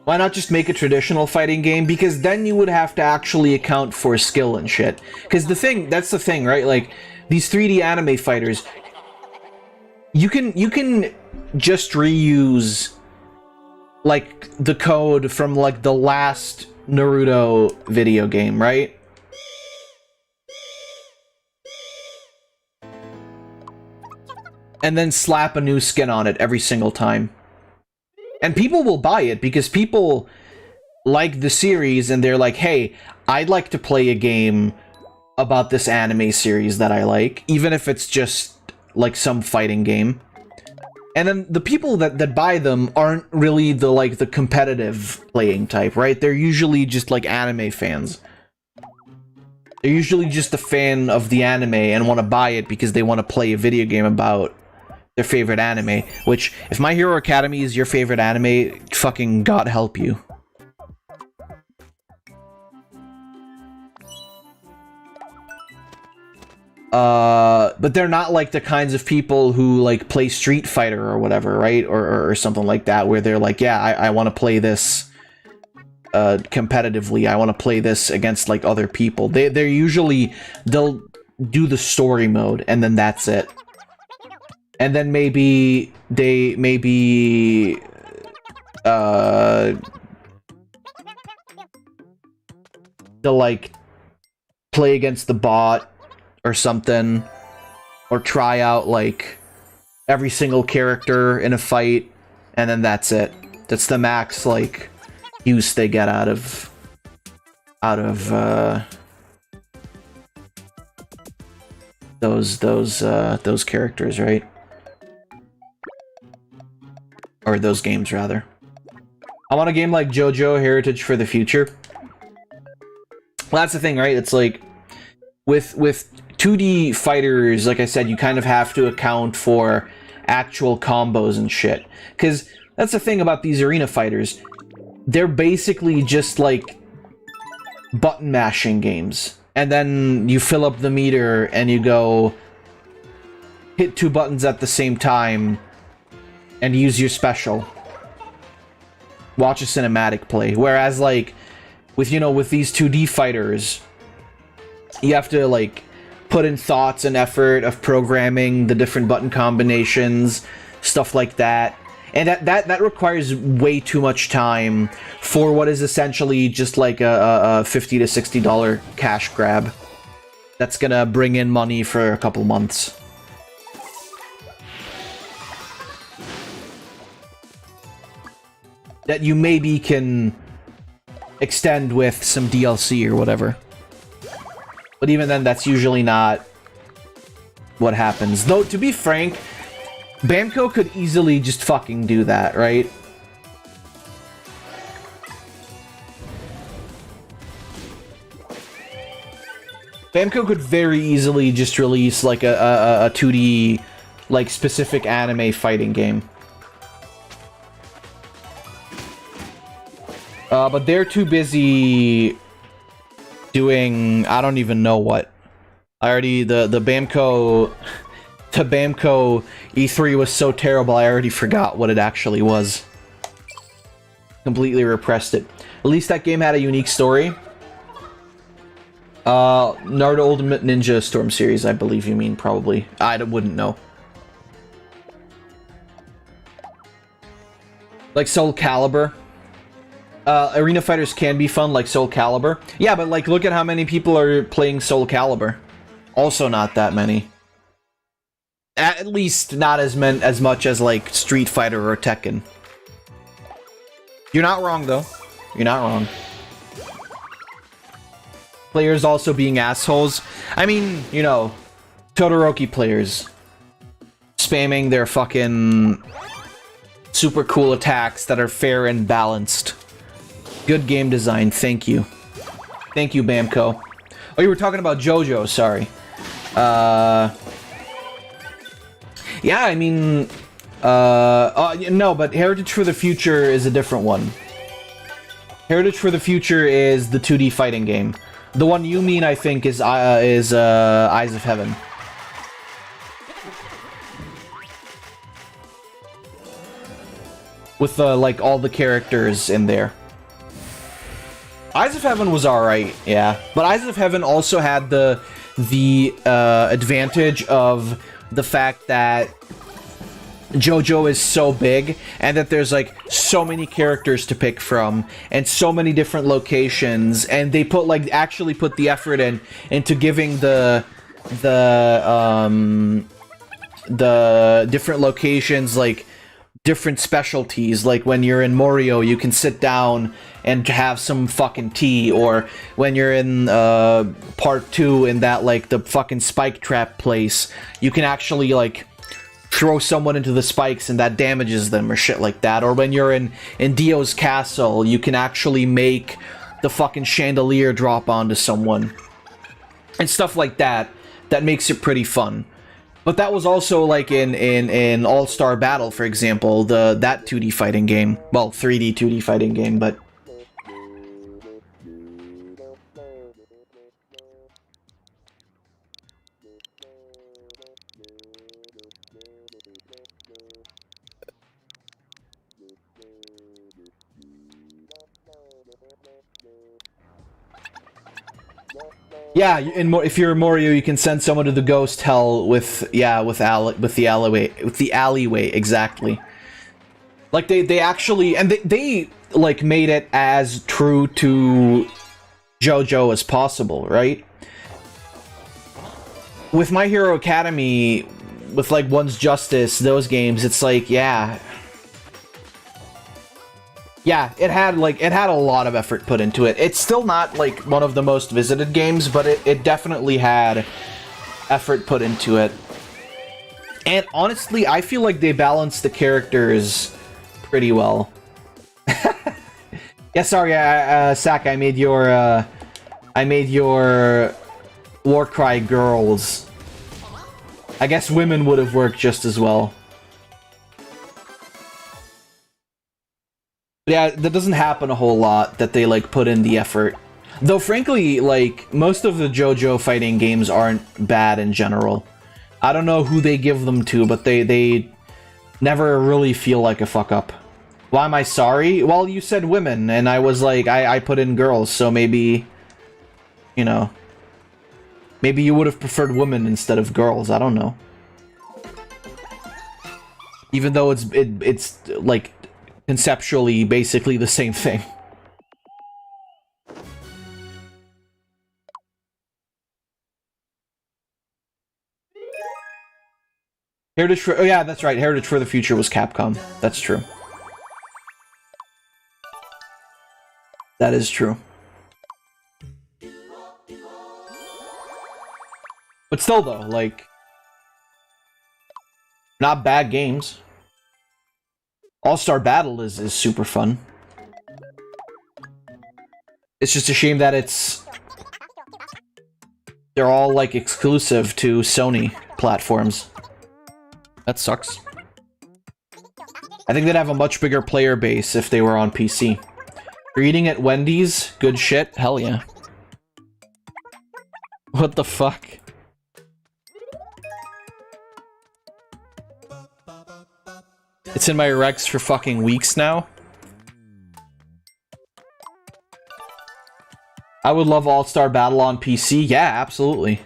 Why not just make a traditional fighting game? Because then you would have to actually account for skill and shit. Because that's the thing, right? Like these 3D anime fighters, you can just reuse like the code from like the last Naruto video game, right? And then slap a new skin on it every single time. And people will buy it because people like the series and they're like, hey, I'd like to play a game about this anime series that I like, even if it's just like some fighting game. And then the people that buy them aren't really the competitive playing type, right? They're usually just like anime fans. They're usually just a fan of the anime and want to buy it because they want to play a video game about their favorite anime. Which, if My Hero Academy is your favorite anime, fucking God help you. but they're not like the kinds of people who like play Street Fighter or whatever, right? Or something like that, where they're like, yeah, I want to play this competitively. I want to play this against like other people. They're usually, they'll do the story mode and then that's it. And then maybe they'll like play against the bot or something, or try out like every single character in a fight, and then that's it. That's the max like use they get out of those characters, right? Or those games rather. I want a game like JoJo Heritage for the Future. Well, that's the thing, right? It's like with 2D fighters, like I said, you kind of have to account for actual combos and shit. Because that's the thing about these arena fighters. They're basically just like button mashing games. And then you fill up the meter and you go hit 2 buttons at the same time and use your special. Watch a cinematic play. Whereas like with, you know, with these 2D fighters, you have to like put in thoughts and effort of programming the different button combinations, stuff like that. And that requires way too much time for what is essentially just like a $50 to $60 cash grab that's gonna bring in money for a couple months. That you maybe can extend with some DLC or whatever. But even then, that's usually not what happens. Though, to be frank, Bamco could easily just fucking do that, right? Bamco could very easily just release like a 2D, like specific anime fighting game. But they're too busy doing, I don't even know what. I already, the Bamco E3 was so terrible, I already forgot what it actually was. Completely repressed it. At least that game had a unique story. Naruto Ultimate Ninja Storm Series, I believe you mean, probably. I wouldn't know. Like Soul Calibur. Arena fighters can be fun, like Soul Calibur. Yeah, but like, look at how many people are playing Soul Calibur. Also not that many. At least not as much as like Street Fighter or Tekken. You're not wrong though. You're not wrong. Players also being assholes. I mean, you know, Todoroki players spamming their fucking super cool attacks that are fair and balanced. Good game design, thank you. Thank you, Bamco. Oh, you were talking about JoJo, sorry. Yeah, I mean, no, but Heritage for the Future is a different one. Heritage for the Future is the 2D fighting game. The one you mean, I think, is Eyes of Heaven. With like all the characters in there. Eyes of Heaven was alright, yeah. But Eyes of Heaven also had the advantage of the fact that JoJo is so big, and that there's like so many characters to pick from, and so many different locations, and they put like actually put the effort into giving the different locations like different specialties. Like when you're in Morio, you can sit down and have some fucking tea, or when you're in part 2 in that like the fucking spike trap place, you can actually like throw someone into the spikes and that damages them or shit like that. Or when you're in Dio's castle, you can actually make the fucking chandelier drop onto someone and stuff like that. That makes it pretty fun. But that was also like in All-Star Battle, for example, that 2D fighting game. Well, 3D 2D fighting game, but Yeah, if you're Morio, you can send someone to the ghost hell with the alleyway exactly. Like they actually, and they like made it as true to JoJo as possible, right? With My Hero Academia, with like One's Justice, those games, it's like, yeah, it had a lot of effort put into it. It's still not like one of the most visited games, but it definitely had effort put into it. And honestly, I feel like they balanced the characters pretty well. Yeah, sorry, Sak, I made your Warcry girls. I guess women would have worked just as well. Yeah, that doesn't happen a whole lot, that they like put in the effort. Though frankly, like, most of the JoJo fighting games aren't bad in general. I don't know who they give them to, but they never really feel like a fuck up. Why am I sorry? Well, you said women, and I was like, I put in girls, so maybe, you know, maybe you would have preferred women instead of girls, I don't know. Even though it's like, conceptually basically the same thing. Heritage for... Oh yeah, that's right. Heritage for the Future was Capcom. That's true. That is true. But still though, like... not bad games. All-Star Battle is super fun. It's just a shame that they're all, like, exclusive to Sony platforms. That sucks. I think they'd have a much bigger player base if they were on PC. You're eating at Wendy's? Good shit? Hell yeah. What the fuck? It's in my Rex for fucking weeks now. I would love All-Star Battle on PC. Yeah, absolutely.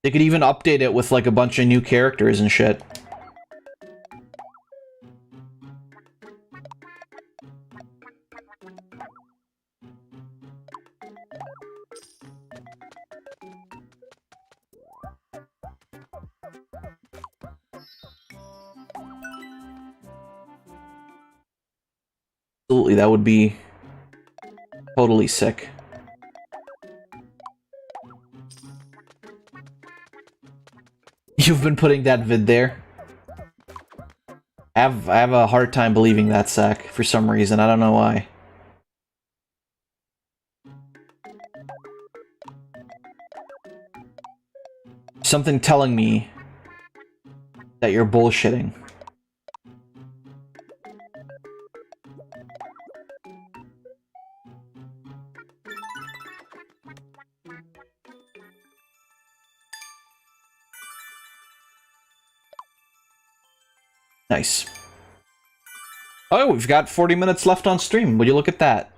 They could even update it with like a bunch of new characters and shit. Absolutely, that would be totally sick. You've been putting that vid there? I have a hard time believing that, Zach, for some reason. I don't know why. Something telling me that you're bullshitting. Nice. Oh, we've got 40 minutes left on stream. Would you look at that?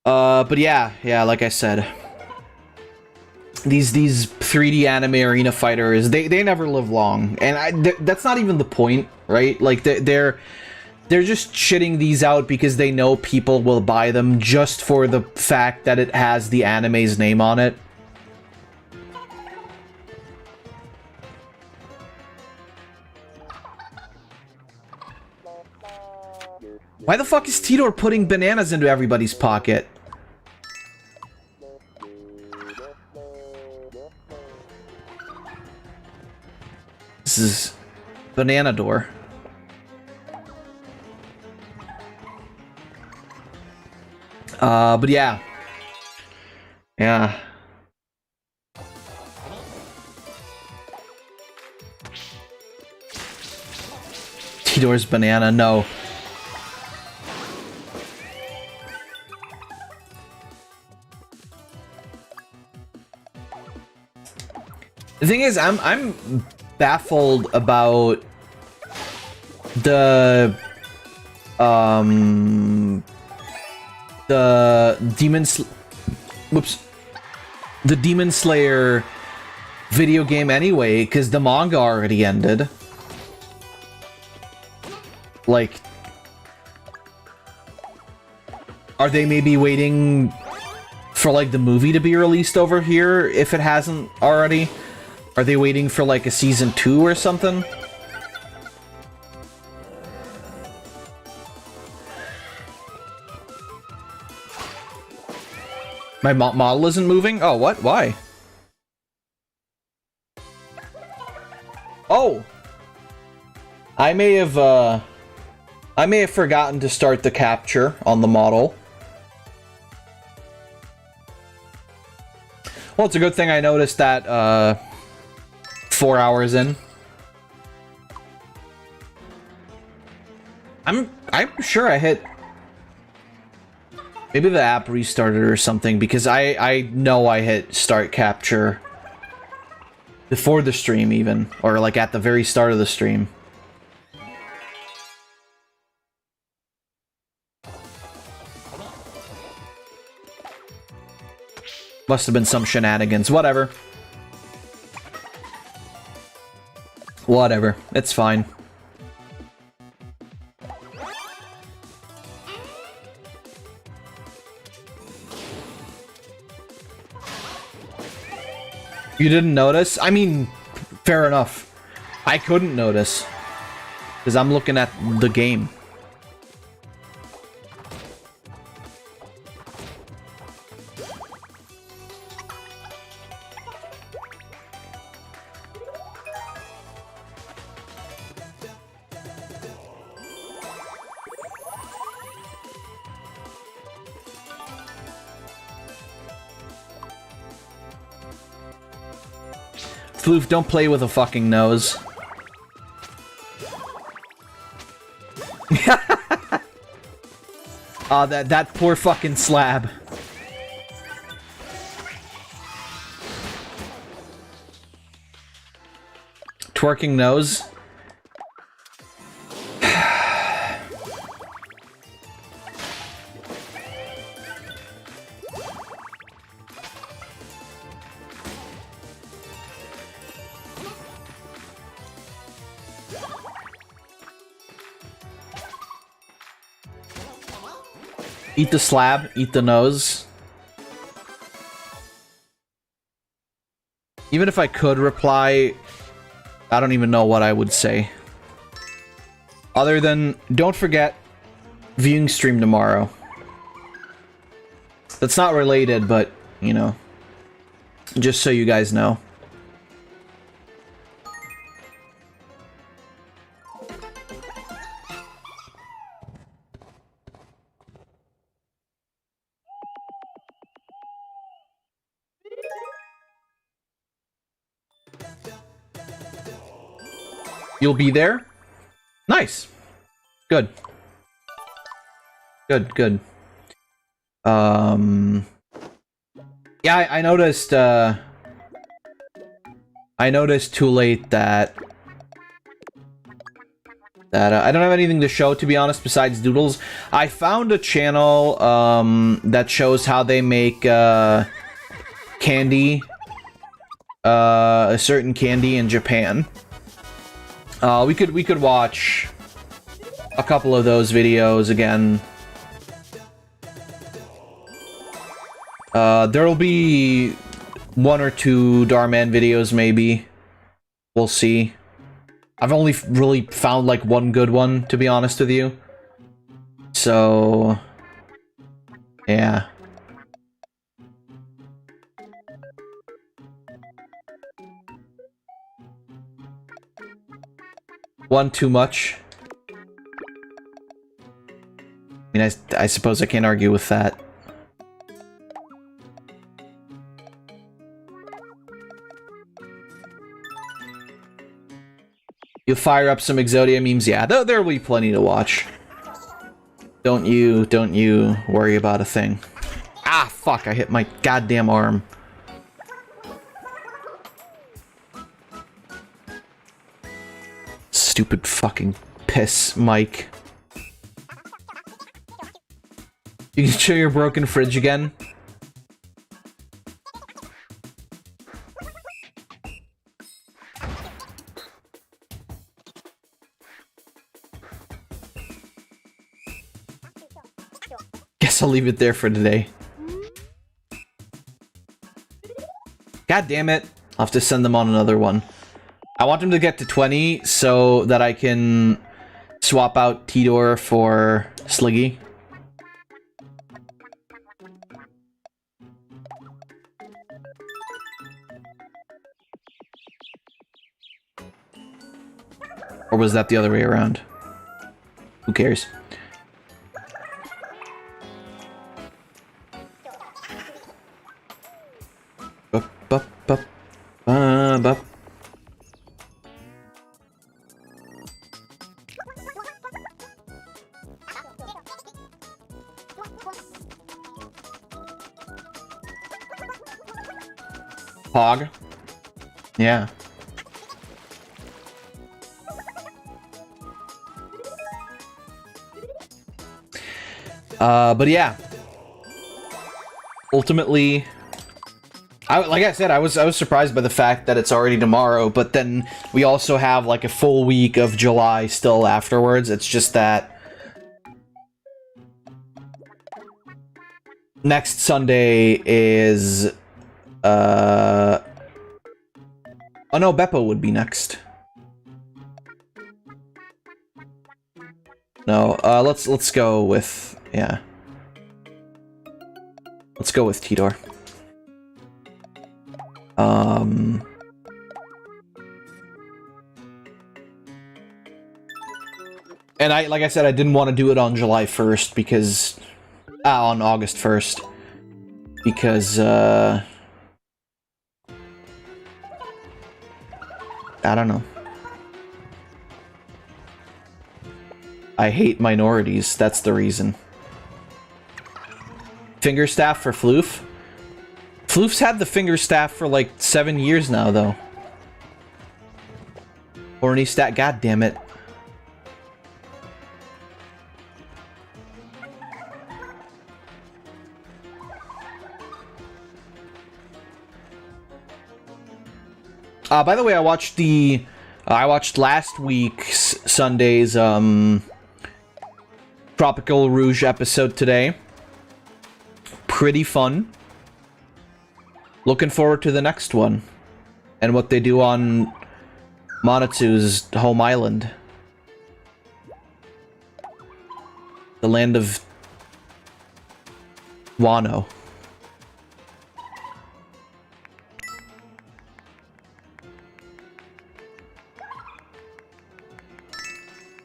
But yeah, like I said, these 3D anime arena fighters, they never live long, and that's not even the point, right? Like they're just shitting these out because they know people will buy them just for the fact that it has the anime's name on it. Why the fuck is Tidor putting bananas into everybody's pocket? This is banana door. But yeah. Yeah. Tidor's banana, no. The thing is, I'm baffled about the the Demon Slayer video game anyway, because the manga already ended. Like, are they maybe waiting for like the movie to be released over here if it hasn't already? Are they waiting for like a season 2 or something? My model isn't moving? Oh, what? Why? Oh! I may have forgotten to start the capture on the model. Well, it's a good thing I noticed that, 4 hours in. I'm sure I hit... Maybe the app restarted or something, because I know I hit start capture before the stream even, or like at the very start of the stream. Must have been some shenanigans. Whatever. Whatever. It's fine. You didn't notice? I mean, fair enough. I couldn't notice. Because I'm looking at the game. Floof, don't play with a fucking nose. That poor fucking slab. Twerking nose. Eat the slab, eat the nose. Even if I could reply, I don't even know what I would say. Other than, don't forget, viewing stream tomorrow. That's not related, but, you know, just so you guys know. You'll be there? Nice. Good. Good, good. Yeah, I noticed, I noticed too late that I don't have anything to show, to be honest, besides doodles. I found a channel, that shows how they make, candy, a certain candy in Japan. We could watch a couple of those videos again. There'll be 1 or 2 Darman videos, maybe. We'll see. I've only really found like 1 good one, to be honest with you. So, yeah. One too much. I mean, I suppose I can't argue with that. You fire up some Exodia memes? Yeah, there'll be plenty to watch. Don't you worry about a thing. Ah, fuck, I hit my goddamn arm. Stupid fucking piss, Mike. You can show your broken fridge again? Guess I'll leave it there for today. God damn it. I'll have to send them on another one. I want them to get to 20 so that I can swap out Tidor for Sliggy. Or was that the other way around? Who cares? Hog. Yeah. But yeah. Ultimately, like I said, I was surprised by the fact that it's already tomorrow, but then we also have like a full week of July still afterwards. It's just that next Sunday is oh no, Beppo would be next. No, let's go with, yeah. Let's go with Tidor. And like I said, I didn't want to do it on July 1st because on August 1st because I don't know. I hate minorities, that's the reason. Finger staff for Floof? Floof's had the finger staff for like 7 years now, though. Horny stat, god damn it. By the way, I watched last week's Sunday's Tropical Rouge episode today. Pretty fun. Looking forward to the next one. And what they do on Monotsu's home island. The land of Wano.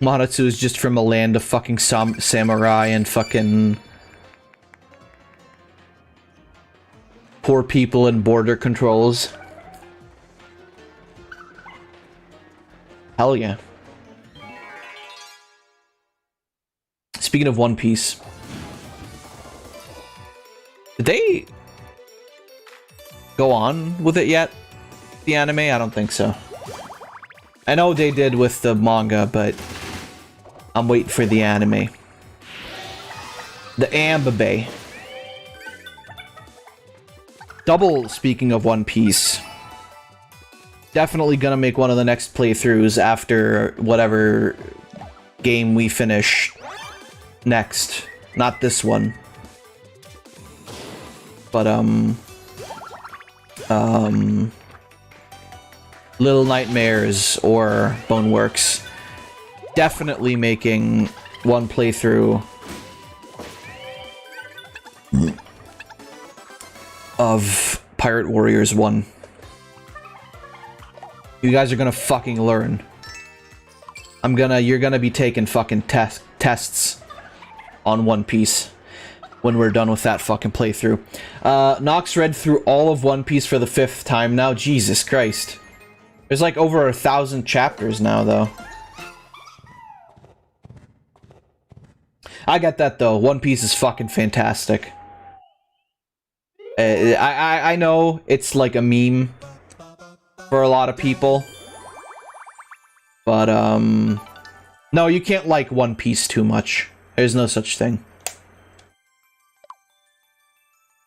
Monotsu is just from a land of fucking samurai and fucking poor people and border controls. Hell yeah. Speaking of One Piece, did they go on with it yet? The anime? I don't think so. I know they did with the manga, but I'm waiting for the anime. The Ambabe. Double, speaking of One Piece. Definitely gonna make one of the next playthroughs after whatever game we finish next. Not this one. But, Little Nightmares or Boneworks. Definitely making one playthrough of Pirate Warriors 1. You guys are gonna fucking learn. You're gonna be taking fucking tests on One Piece when we're done with that fucking playthrough. Nox read through all of One Piece for the 5th time now. Jesus Christ. There's like over 1,000 chapters now, though. I get that, though. One Piece is fucking fantastic. I know it's like a meme for a lot of people. But, No, you can't like One Piece too much. There's no such thing.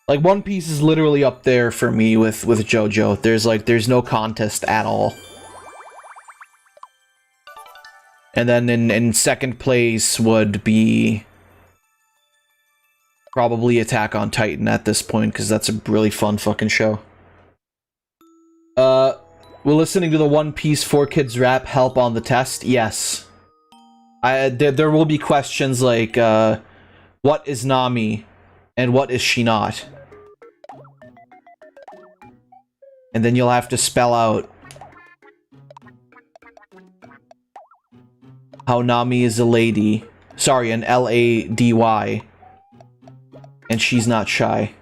Like, One Piece is literally up there for me with JoJo. There's no contest at all. And then in second place would be probably Attack on Titan at this point, because that's a really fun fucking show. Will listening to the One Piece 4Kids rap help on the test? Yes. There will be questions like, what is Nami? And what is she not? And then you'll have to spell out how Nami is a lady. Sorry, an L-A-D-Y. And she's not shy.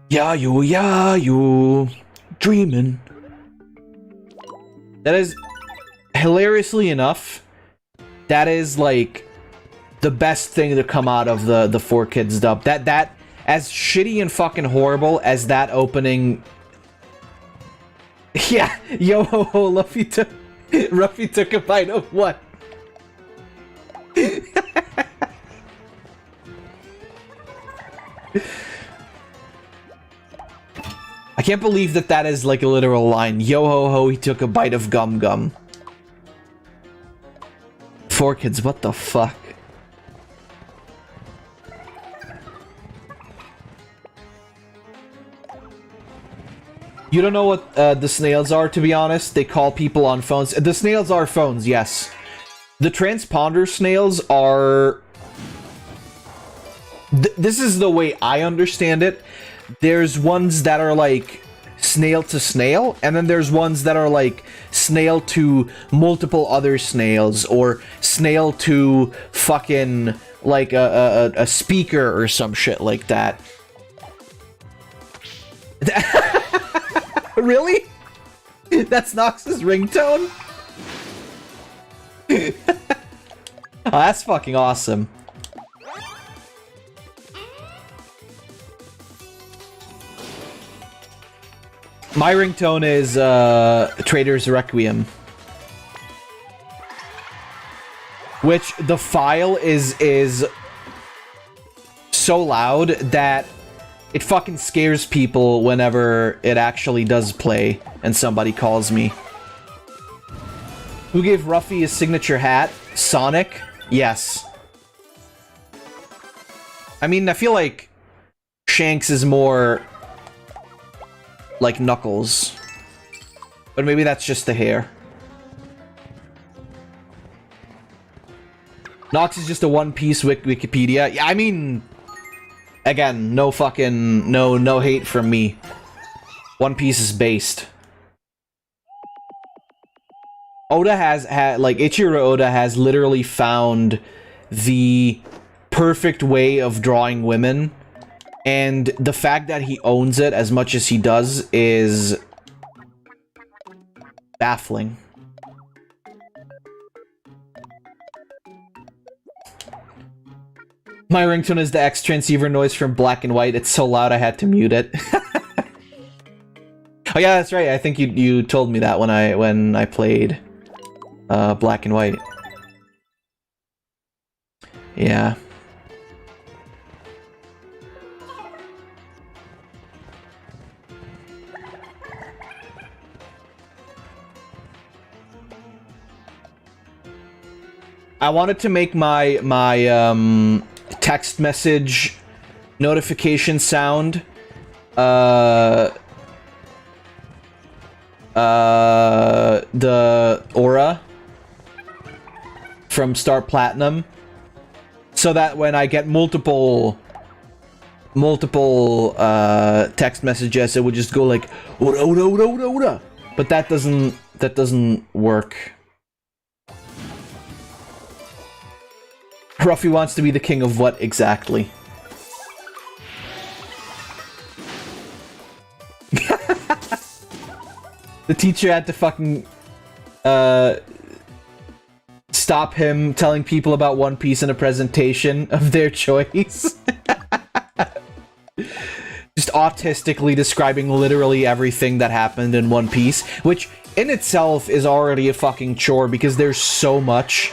Yeah, you, dreaming. That is, hilariously enough, that is, like, the best thing to come out of the 4Kids dub. That, as shitty and fucking horrible as that opening... Yeah, yo ho ho, Ruffy took a bite of what? I can't believe that is like a literal line. Yo ho ho, he took a bite of gum gum. 4Kids, what the fuck? You don't know what the snails are, to be honest? They call people on phones. The snails are phones, yes. The transponder snails are... This is the way I understand it. There's ones that are like snail to snail, and then there's ones that are like snail to multiple other snails, or snail to fucking like a speaker or some shit like that. Really? That's Nox's ringtone? Oh, that's fucking awesome. My ringtone is Trader's Requiem. Which the file is so loud that it fucking scares people whenever it actually does play and somebody calls me. Who gave Ruffy his signature hat? Sonic? Yes. I mean, I feel like Shanks is more like Knuckles. But maybe that's just the hair. Nox is just a One Piece Wikipedia. Yeah, I mean... Again, no fucking... No hate from me. One Piece is based. Oda has like, Ichiro Oda has literally found the perfect way of drawing women. And the fact that he owns it as much as he does is baffling. My ringtone is the X transceiver noise from Black and White. It's so loud I had to mute it. Oh yeah, that's right. I think you told me that when I played Black and White. Yeah. I wanted to make my text message notification sound the aura from Star Platinum, so that when I get multiple text messages, it would just go like aura, aura, aura, aura, aura. But that doesn't work. Ruffy wants to be the king of what exactly? The teacher had to fucking stop him telling people about One Piece in a presentation of their choice. Just autistically describing literally everything that happened in One Piece, which in itself is already a fucking chore because there's so much.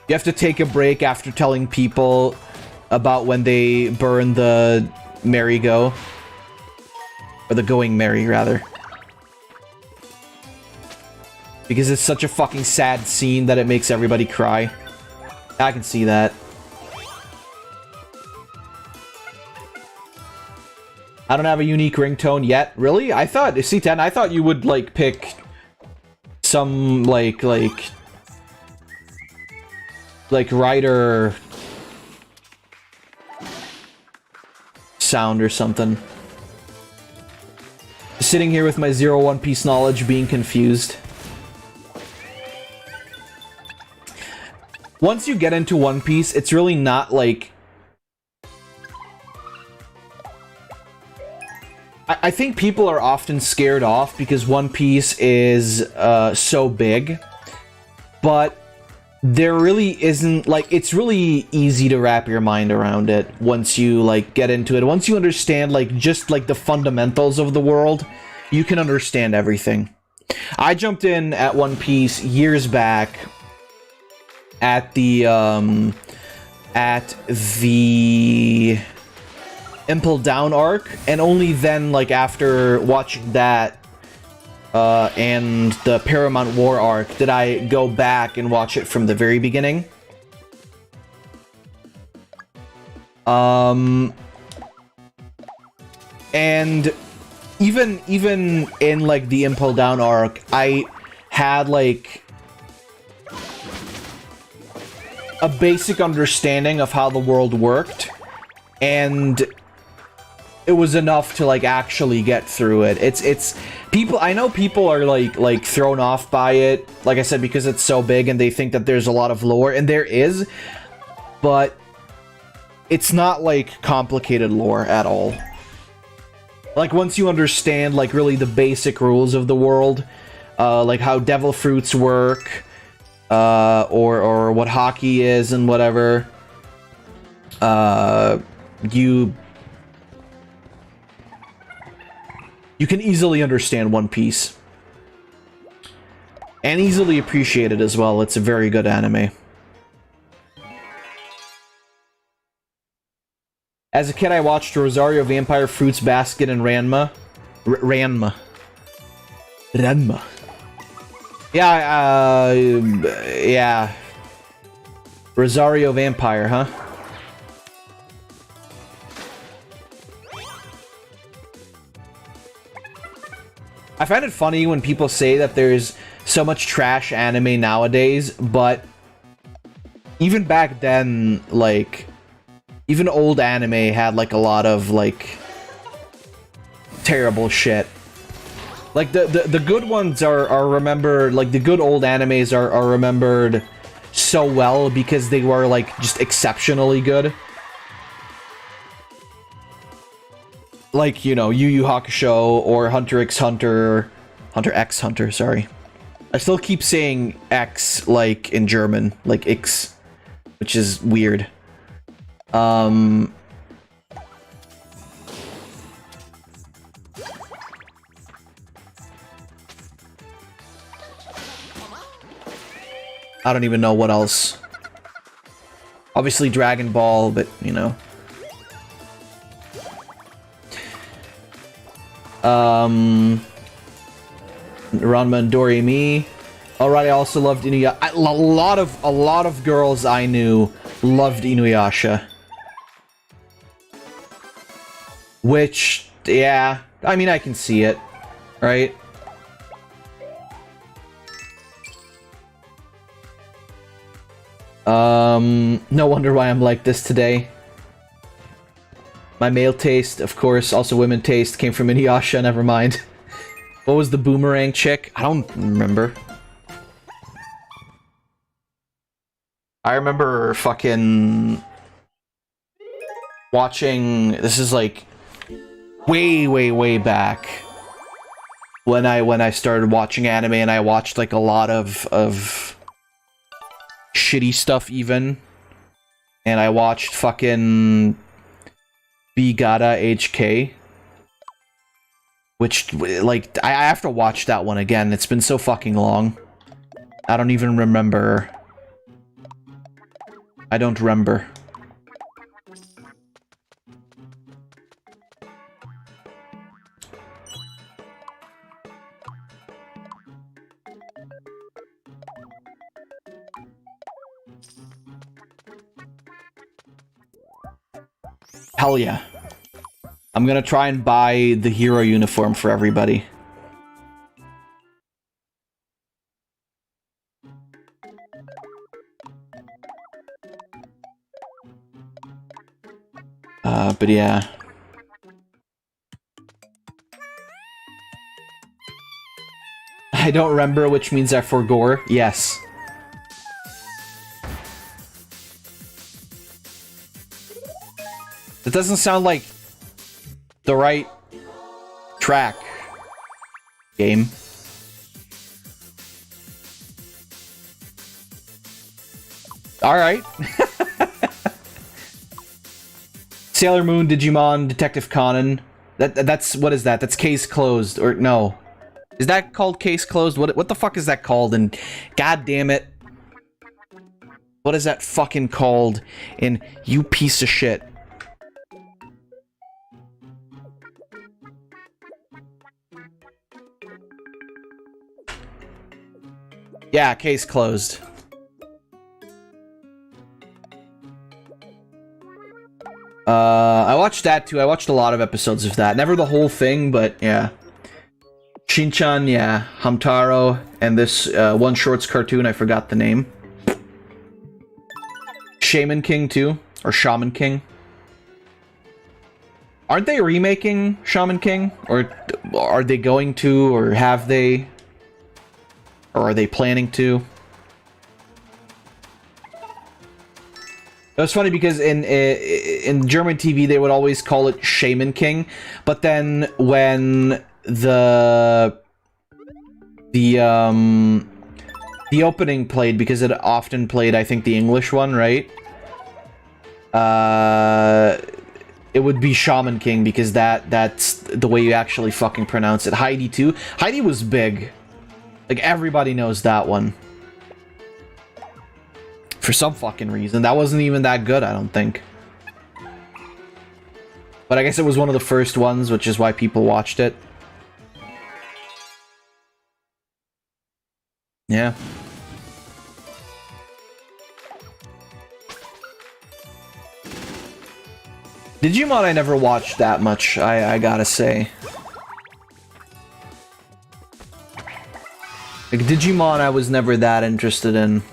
You have to take a break after telling people about when they burn the merry-go. Or the going merry, rather. Because it's such a fucking sad scene that it makes everybody cry. I can see that. I don't have a unique ringtone yet. Really? I thought, C10, I thought you would, like, pick some, like writer sound or something. Sitting here with my zero One Piece knowledge being confused. Once you get into One Piece, it's really not like... I think people are often scared off because One Piece is so big. But there really isn't, like, it's really easy to wrap your mind around it once you, like, get into it. Once you understand, like, just, like, the fundamentals of the world, you can understand everything. I jumped in at One Piece years back at the Impel Down arc, and only then, like, after watching that and the Paramount War arc did I go back and watch it from the very beginning. And even in, like, the Impel Down arc, I had, like, a basic understanding of how the world worked, and it was enough to, like, actually get through it. It's people, I know people are like thrown off by it, like I said, because it's so big and they think that there's a lot of lore, and there is, but it's not, like, complicated lore at all. Like, once you understand, like, really the basic rules of the world, like how devil fruits work, or what hockey is and whatever, you can easily understand One Piece. And easily appreciate it as well. It's a very good anime. As a kid, I watched Rosario Vampire, Fruits Basket, and Ranma. Ranma. Yeah, yeah. Rosario Vampire, huh? I find it funny when people say that there's so much trash anime nowadays, but even back then, like, even old anime had, like, a lot of, like, terrible shit. Like, the good ones are remembered, like, the good old animes are remembered so well because they were, like, just exceptionally good. Like, you know, Yu Yu Hakusho or Hunter x Hunter, Hunter x Hunter, sorry. I still keep saying X, like, in German, like X, which is weird. I don't even know what else. Obviously Dragon Ball, but, you know. Ranma and Doremi. Alright, I also loved Inuyasha. A lot of girls I knew loved Inuyasha. Which, yeah, I mean, I can see it, right? No wonder why I'm like this today. My male taste, of course, also women taste, came from Inuyasha, never mind. What was the boomerang chick? I don't remember. I remember fucking watching, this is like way back when I started watching anime, and I watched like a lot of shitty stuff even. And I watched fucking Bigata HK. Which, like, I have to watch that one again. It's been so fucking long. I don't even remember. I don't remember. Hell yeah. I'm gonna try and buy the hero uniform for everybody. But yeah. I don't remember, which means I forgore. Yes. That doesn't sound like the right track. Game. Alright. Sailor Moon, Digimon, Detective Conan. That's what is that? That's case closed, or no? Is that called case closed? What the fuck is that called? And god damn it, what is that fucking called? And you piece of shit. Yeah, case closed. I watched that too. I watched a lot of episodes of that. Never the whole thing, but yeah. Shin-chan, yeah. Hamtaro, and this one shorts cartoon, I forgot the name. Shaman King too, or Shaman King. Aren't they remaking Shaman King? Or are they going to, or have they? Or are they planning to? It was funny because in German TV they would always call it Shaman King, but then when the opening played, because it often played, I think, the English one, right? It would be Shaman King because that's the way you actually fucking pronounce it. Heidi too. Heidi was big. Like, everybody knows that one. For some fucking reason. That wasn't even that good, I don't think. But I guess it was one of the first ones, which is why people watched it. Yeah. Digimon I never watched that much, I gotta say. Like, Digimon I was never that interested in.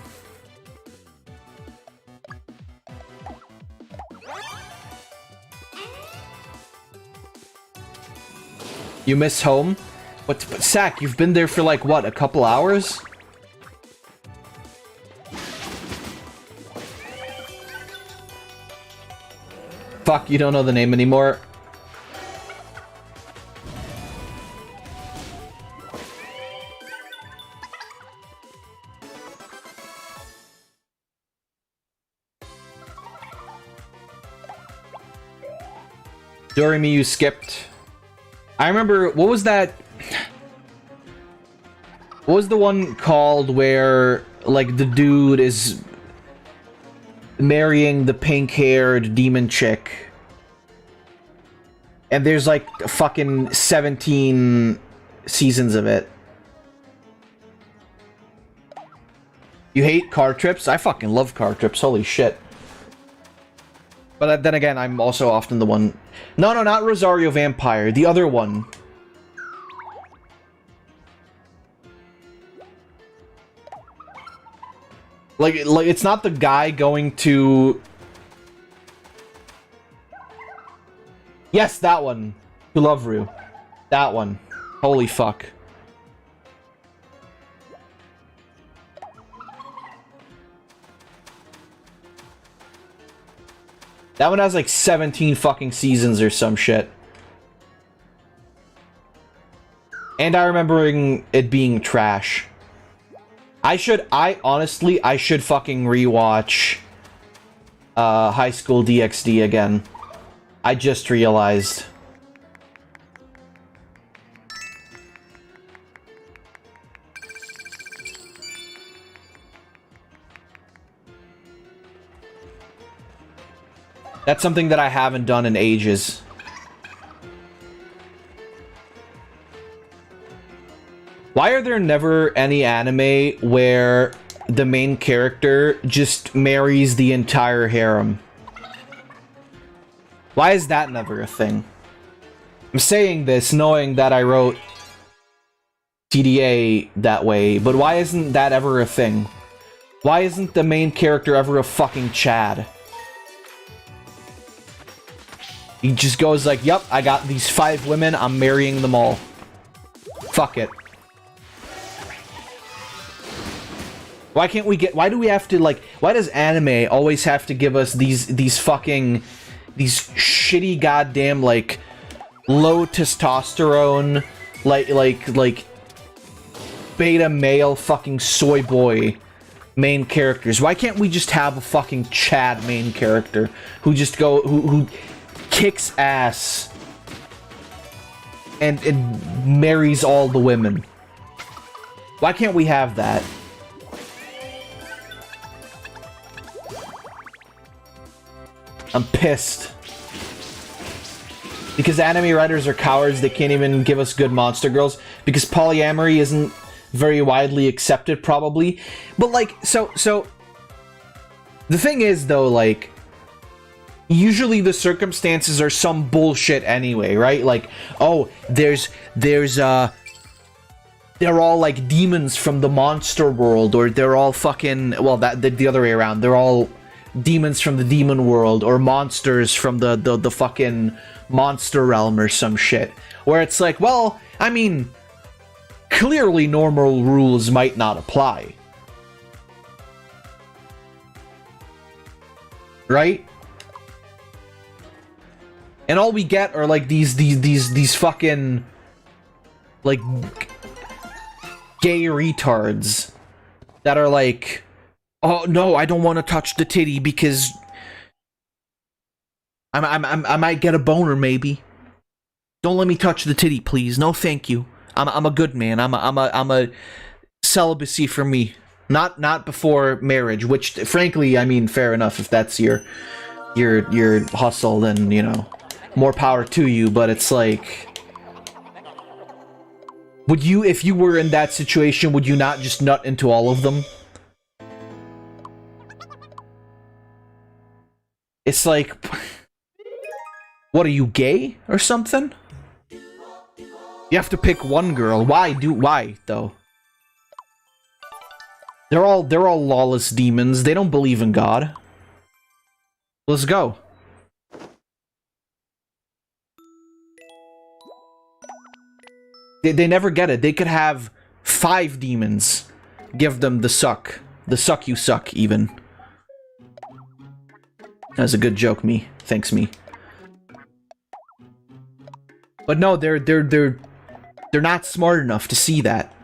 You miss home? But Sack, you've been there for like, what, a couple hours? Fuck, you don't know the name anymore? Doremi, you skipped. I remember, what was that? What was the one called where, like, the dude is marrying the pink-haired demon chick? And there's, like, fucking 17 seasons of it. You hate car trips? I fucking love car trips, holy shit. But then again, I'm also often the one... No, not Rosario Vampire. The other one. Like, it's not the guy going to... Yes, that one. To Love-Ru. That one. Holy fuck. That one has like 17 fucking seasons or some shit. And I remembering it being trash. I honestly should fucking rewatch High School DxD again. I just realized. That's something that I haven't done in ages. Why are there never any anime where the main character just marries the entire harem? Why is that never a thing? I'm saying this knowing that I wrote TDA that way, but why isn't that ever a thing? Why isn't the main character ever a fucking Chad? He just goes like, yep, I got these 5 women, I'm marrying them all. Fuck it. Why can't we get, why do we have to, like, why does anime always have to give us these fucking, these shitty goddamn, like, low testosterone, like, beta male fucking soy boy main characters? Why can't we just have a fucking Chad main character who just who kicks ass and marries all the women? Why can't we have that? I'm pissed. Because anime writers are cowards, they can't even give us good monster girls. Because polyamory isn't very widely accepted, probably. But, like, so... The thing is, though, like... Usually the circumstances are some bullshit anyway, right? Like, oh, there's they're all, like, demons from the monster world, or they're all fucking... Well, the other way around. They're all demons from the demon world, or monsters from the fucking monster realm or some shit. Where it's like, well, I mean, clearly normal rules might not apply. Right? And all we get are like these fucking like gay retards that are like, oh no, I don't want to touch the titty because I might get a boner maybe. Don't let me touch the titty, please. No, thank you. I'm a good man. I'm a celibacy for me. Not before marriage, which frankly, I mean, fair enough if that's your hustle, then, you know, more power to you, but it's like, would you, if you were in that situation, would you not just nut into all of them? It's like, what are you, gay or something? You have to pick one girl. Why though? They're all lawless demons. They don't believe in God. Let's go. They never get it. They could have 5 demons. Give them the suck. The suck you suck, even. That's a good joke, me. Thanks, me. But no, they're not smart enough to see that.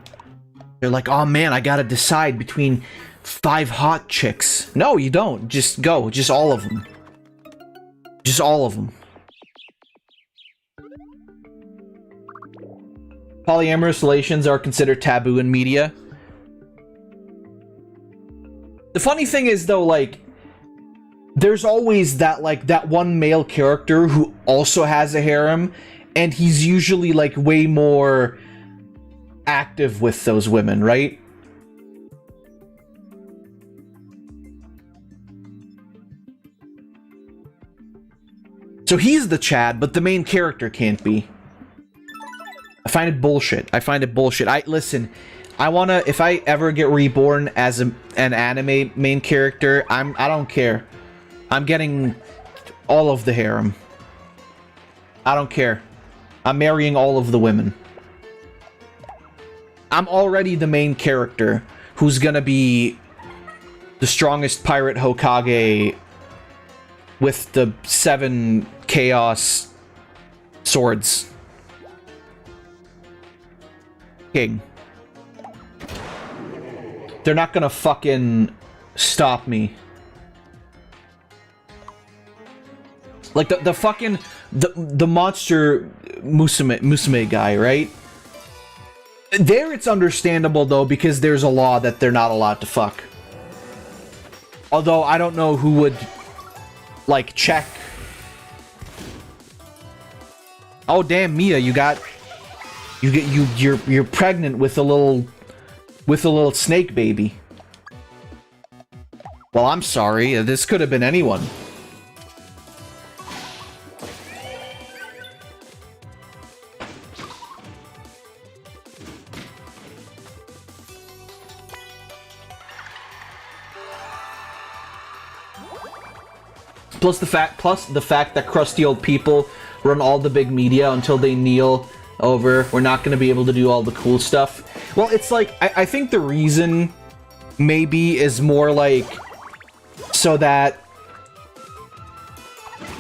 They're like, oh man, I gotta decide between 5 hot chicks. No, you don't. Just go. Just all of them. Just all of them. Polyamorous relations are considered taboo in media. The funny thing is, though, like, there's always that, like, that one male character who also has a harem, and he's usually, like, way more active with those women, right? So he's the Chad, but the main character can't be. I find it bullshit. I find it bullshit. Listen, I wanna, if I ever get reborn as an anime main character, I don't care. I'm getting all of the harem. I don't care. I'm marrying all of the women. I'm already the main character who's gonna be the strongest pirate Hokage with the 7 chaos swords. King. They're not gonna fucking stop me. Like the fucking the monster Musume guy, right? There it's understandable though because there's a law that they're not allowed to fuck. Although I don't know who would like check. Oh damn, Mia, you're pregnant with a little snake baby. Well, I'm sorry. This could have been anyone. Plus the fact that crusty old people run all the big media until they kneel over. We're not going to be able to do all the cool stuff. Well, it's like I think the reason maybe is more like so that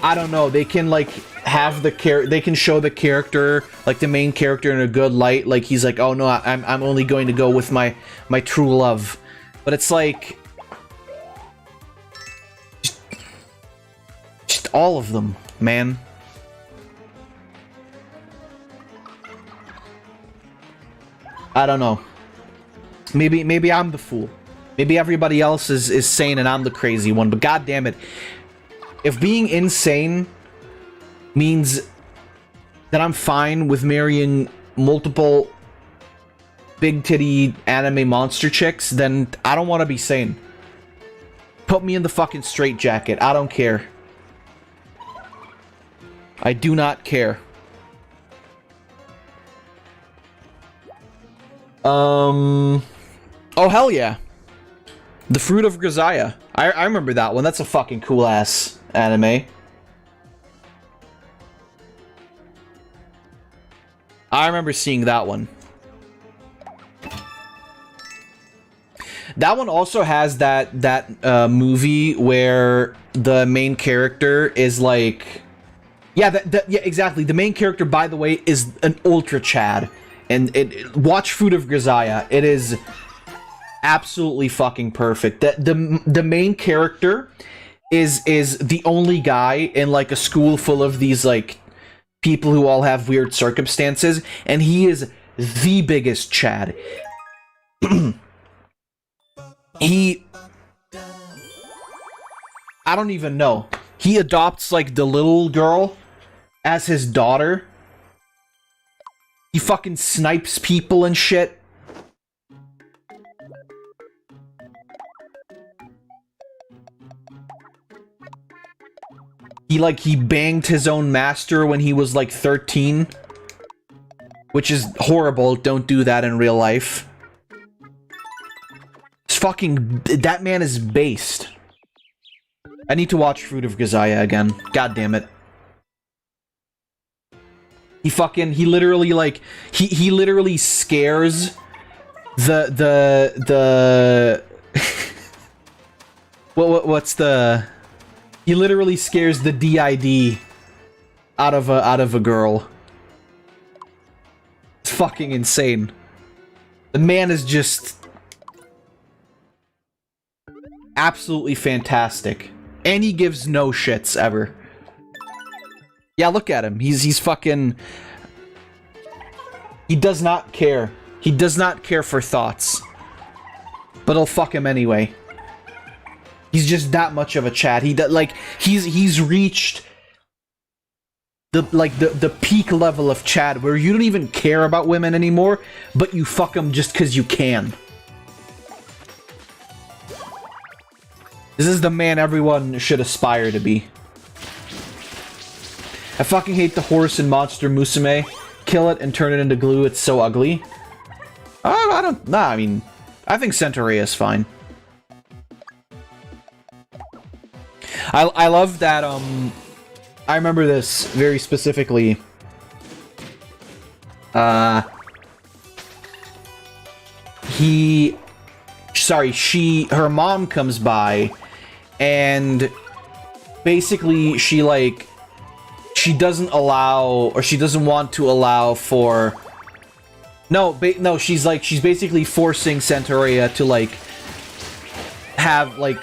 I don't know, they can like have they can show the character, like the main character, in a good light. Like he's like, oh no, I'm only going to go with my true love. But it's like just all of them, man. I don't know. Maybe I'm the fool. Maybe everybody else is sane and I'm the crazy one, but god damn it. If being insane means that I'm fine with marrying multiple big titty anime monster chicks, then I don't want to be sane. Put me in the fucking straitjacket. I don't care. I do not care. Oh hell yeah. The Fruit of Grisaia. I remember that one. That's a fucking cool ass anime. I remember seeing that one. That one also has that movie where the main character is like, yeah, yeah, exactly. The main character, by the way, is an ultra Chad. And watch Fruit of Grisaia. It is absolutely fucking perfect. The main character is the only guy in like a school full of these like people who all have weird circumstances, and he is the biggest Chad. I don't even know. He adopts like the little girl as his daughter. He fucking snipes people and shit. He banged his own master when he was like 13. Which is horrible. Don't do that in real life. It's fucking... That man is based. I need to watch Fruit of Grisaia again. God damn it. He literally like he literally scares the what's the he literally scares the DID out of a girl. It's fucking insane. The man is just absolutely fantastic, and he gives no shits ever. Yeah, look at him. He's fucking... He does not care. He does not care for thoughts. But I'll fuck him anyway. He's just that much of a Chad. He's reached the peak level of Chad where you don't even care about women anymore, but you fuck them just because you can. This is the man everyone should aspire to be. I fucking hate the horse in Monster Musume. Kill it and turn it into glue. It's so ugly. I don't... Nah, I mean... I think Centaurea is fine. I love that, I remember this very specifically. Her mom comes by, and basically she doesn't allow, or she doesn't want to allow for... No, she's basically forcing Centaurea to, like, have, like...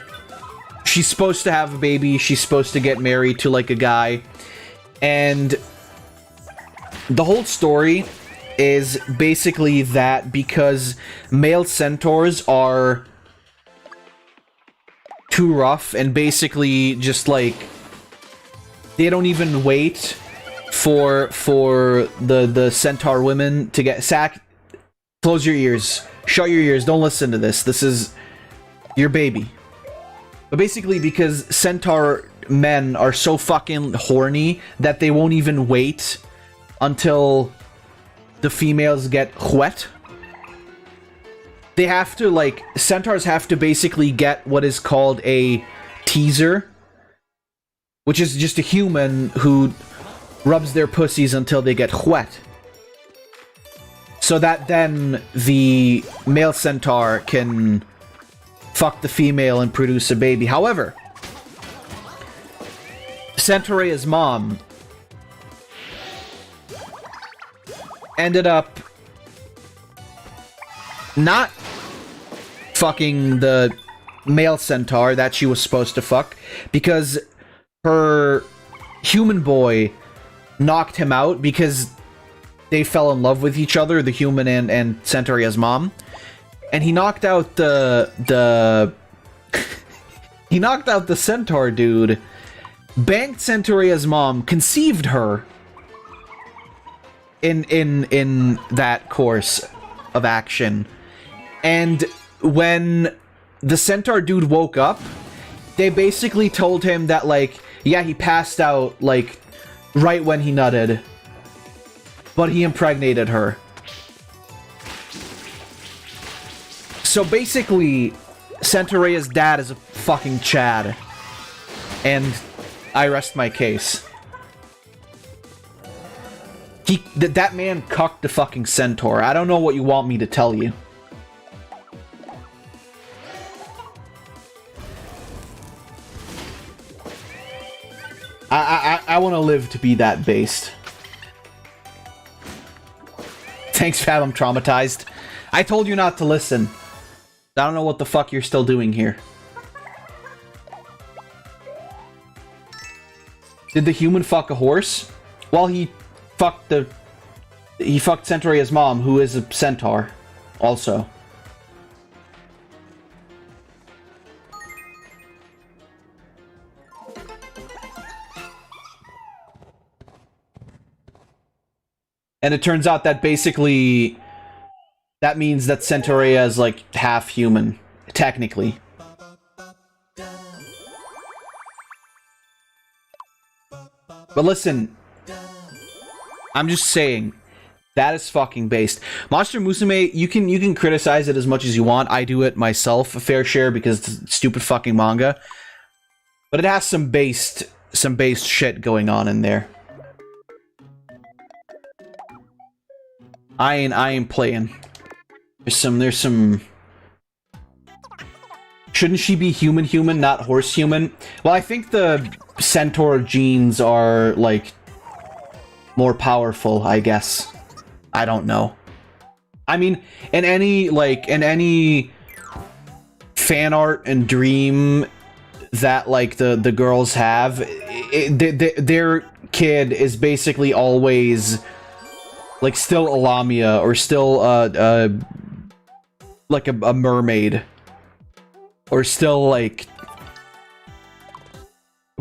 she's supposed to have a baby. She's supposed to get married to like a guy. And the whole story is basically that because male centaurs are too rough and basically just like they don't even wait for the centaur women to get sack. Close your ears. Shut your ears. Don't listen to this. This is your baby. But basically because centaur men are so fucking horny that they won't even wait until the females get wet. They have to, like, centaurs have to basically get what is called a teaser, which is just a human who rubs their pussies until they get wet. So that then the male centaur can fuck the female and produce a baby. However, Centaurea's mom ended up not fucking the male centaur that she was supposed to fuck because her human boy knocked him out because they fell in love with each other, the human and Centaurea's mom. And he knocked out the he knocked out the centaur dude, banked Centaurea's mom, conceived her in that course of action. And when the centaur dude woke up, they basically told him that, like, yeah, he passed out, like, right when he nutted, but he impregnated her. So basically, Centaurea's dad is a fucking Chad. And I rest my case. That man cucked the fucking centaur. I don't know what you want me to tell you. I want to live to be that based. Thanks, Fab, I'm traumatized. I told you not to listen. I don't know what the fuck you're still doing here. Did the human fuck a horse? Well, he fucked Centaurea's mom, who is a centaur, also. And it turns out that basically that means that Centaurea is like half human, technically. But listen, I'm just saying, that is fucking based. Monster Musume, you can criticize it as much as you want. I do it myself a fair share because it's stupid fucking manga. But it has some based shit going on in there. I ain't playing. There's some. Shouldn't she be human, not horse human? Well, I think the centaur genes are like more powerful, I guess. I don't know. I mean, in any fan art and dream that like the girls have, their kid is basically always like still a Lamia or still like a mermaid, or still like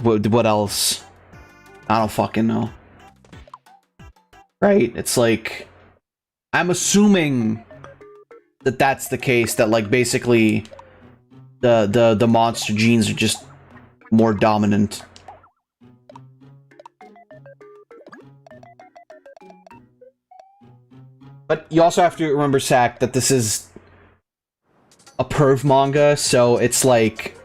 what else? I don't fucking know. Right? It's like, I'm assuming that that's the case, that like basically the monster genes are just more dominant. But you also have to remember, Sack, that this is a perv manga, so it's like,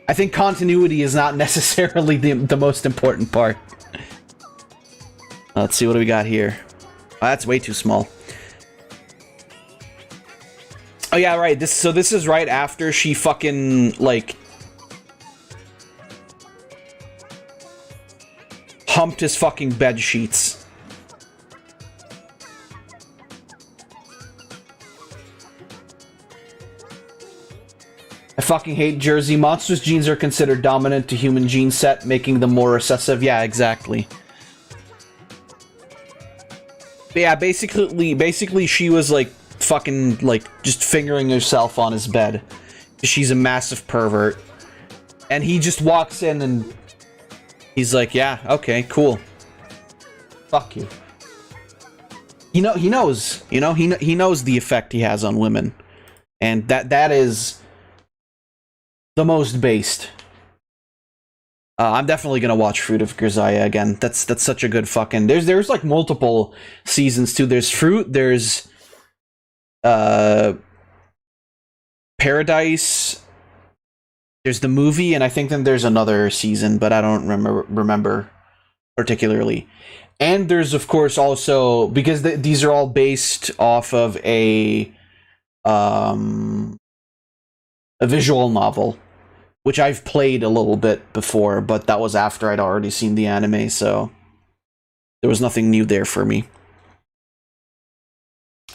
I think continuity is not necessarily the most important part. Let's see, what do we got here? Oh, that's way too small. Oh yeah, right. This is right after she fucking like humped his fucking bed sheets. fucking hate Jersey. Monsters genes are considered dominant to human gene set, making them more recessive. Yeah, exactly. But yeah, basically she was like fucking like just fingering herself on his bed. She's a massive pervert. And he just walks in and he's like, yeah, okay, cool. Fuck you. He knows, you know, he knows the effect he has on women. And that is the most based. I'm definitely gonna watch Fruit of Grisaia again. That's such a good fucking. There's like multiple seasons too. There's Fruit. There's Paradise. There's the movie, and I think then there's another season, but I don't remember particularly. And there's of course also, because these are all based off of a visual novel, which I've played a little bit before, but that was after I'd already seen the anime, so there was nothing new there for me.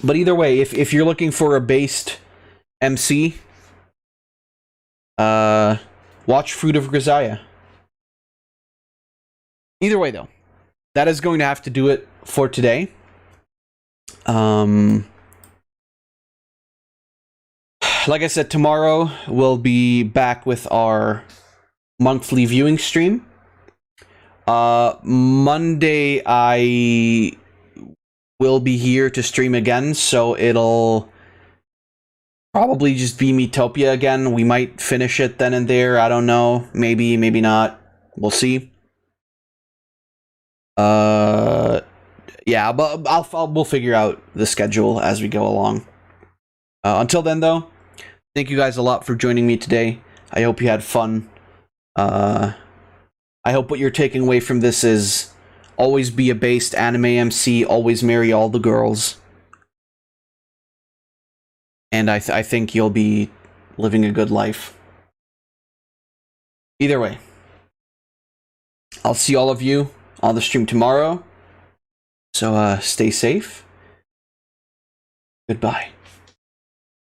But either way, if you're looking for a based MC, watch Fruit of Grisaia. Either way, though, that is going to have to do it for today. Like I said, tomorrow we'll be back with our monthly viewing stream. Monday I will be here to stream again, so it'll probably just be Miitopia again. We might finish it then and there. I don't know. Maybe, maybe not. We'll see. Yeah, but we'll figure out the schedule as we go along. Until then, though, thank you guys a lot for joining me today. I hope you had fun. I hope what you're taking away from this is always be a based anime MC, always marry all the girls. And I think you'll be living a good life. Either way, I'll see all of you on the stream tomorrow. So stay safe. Goodbye.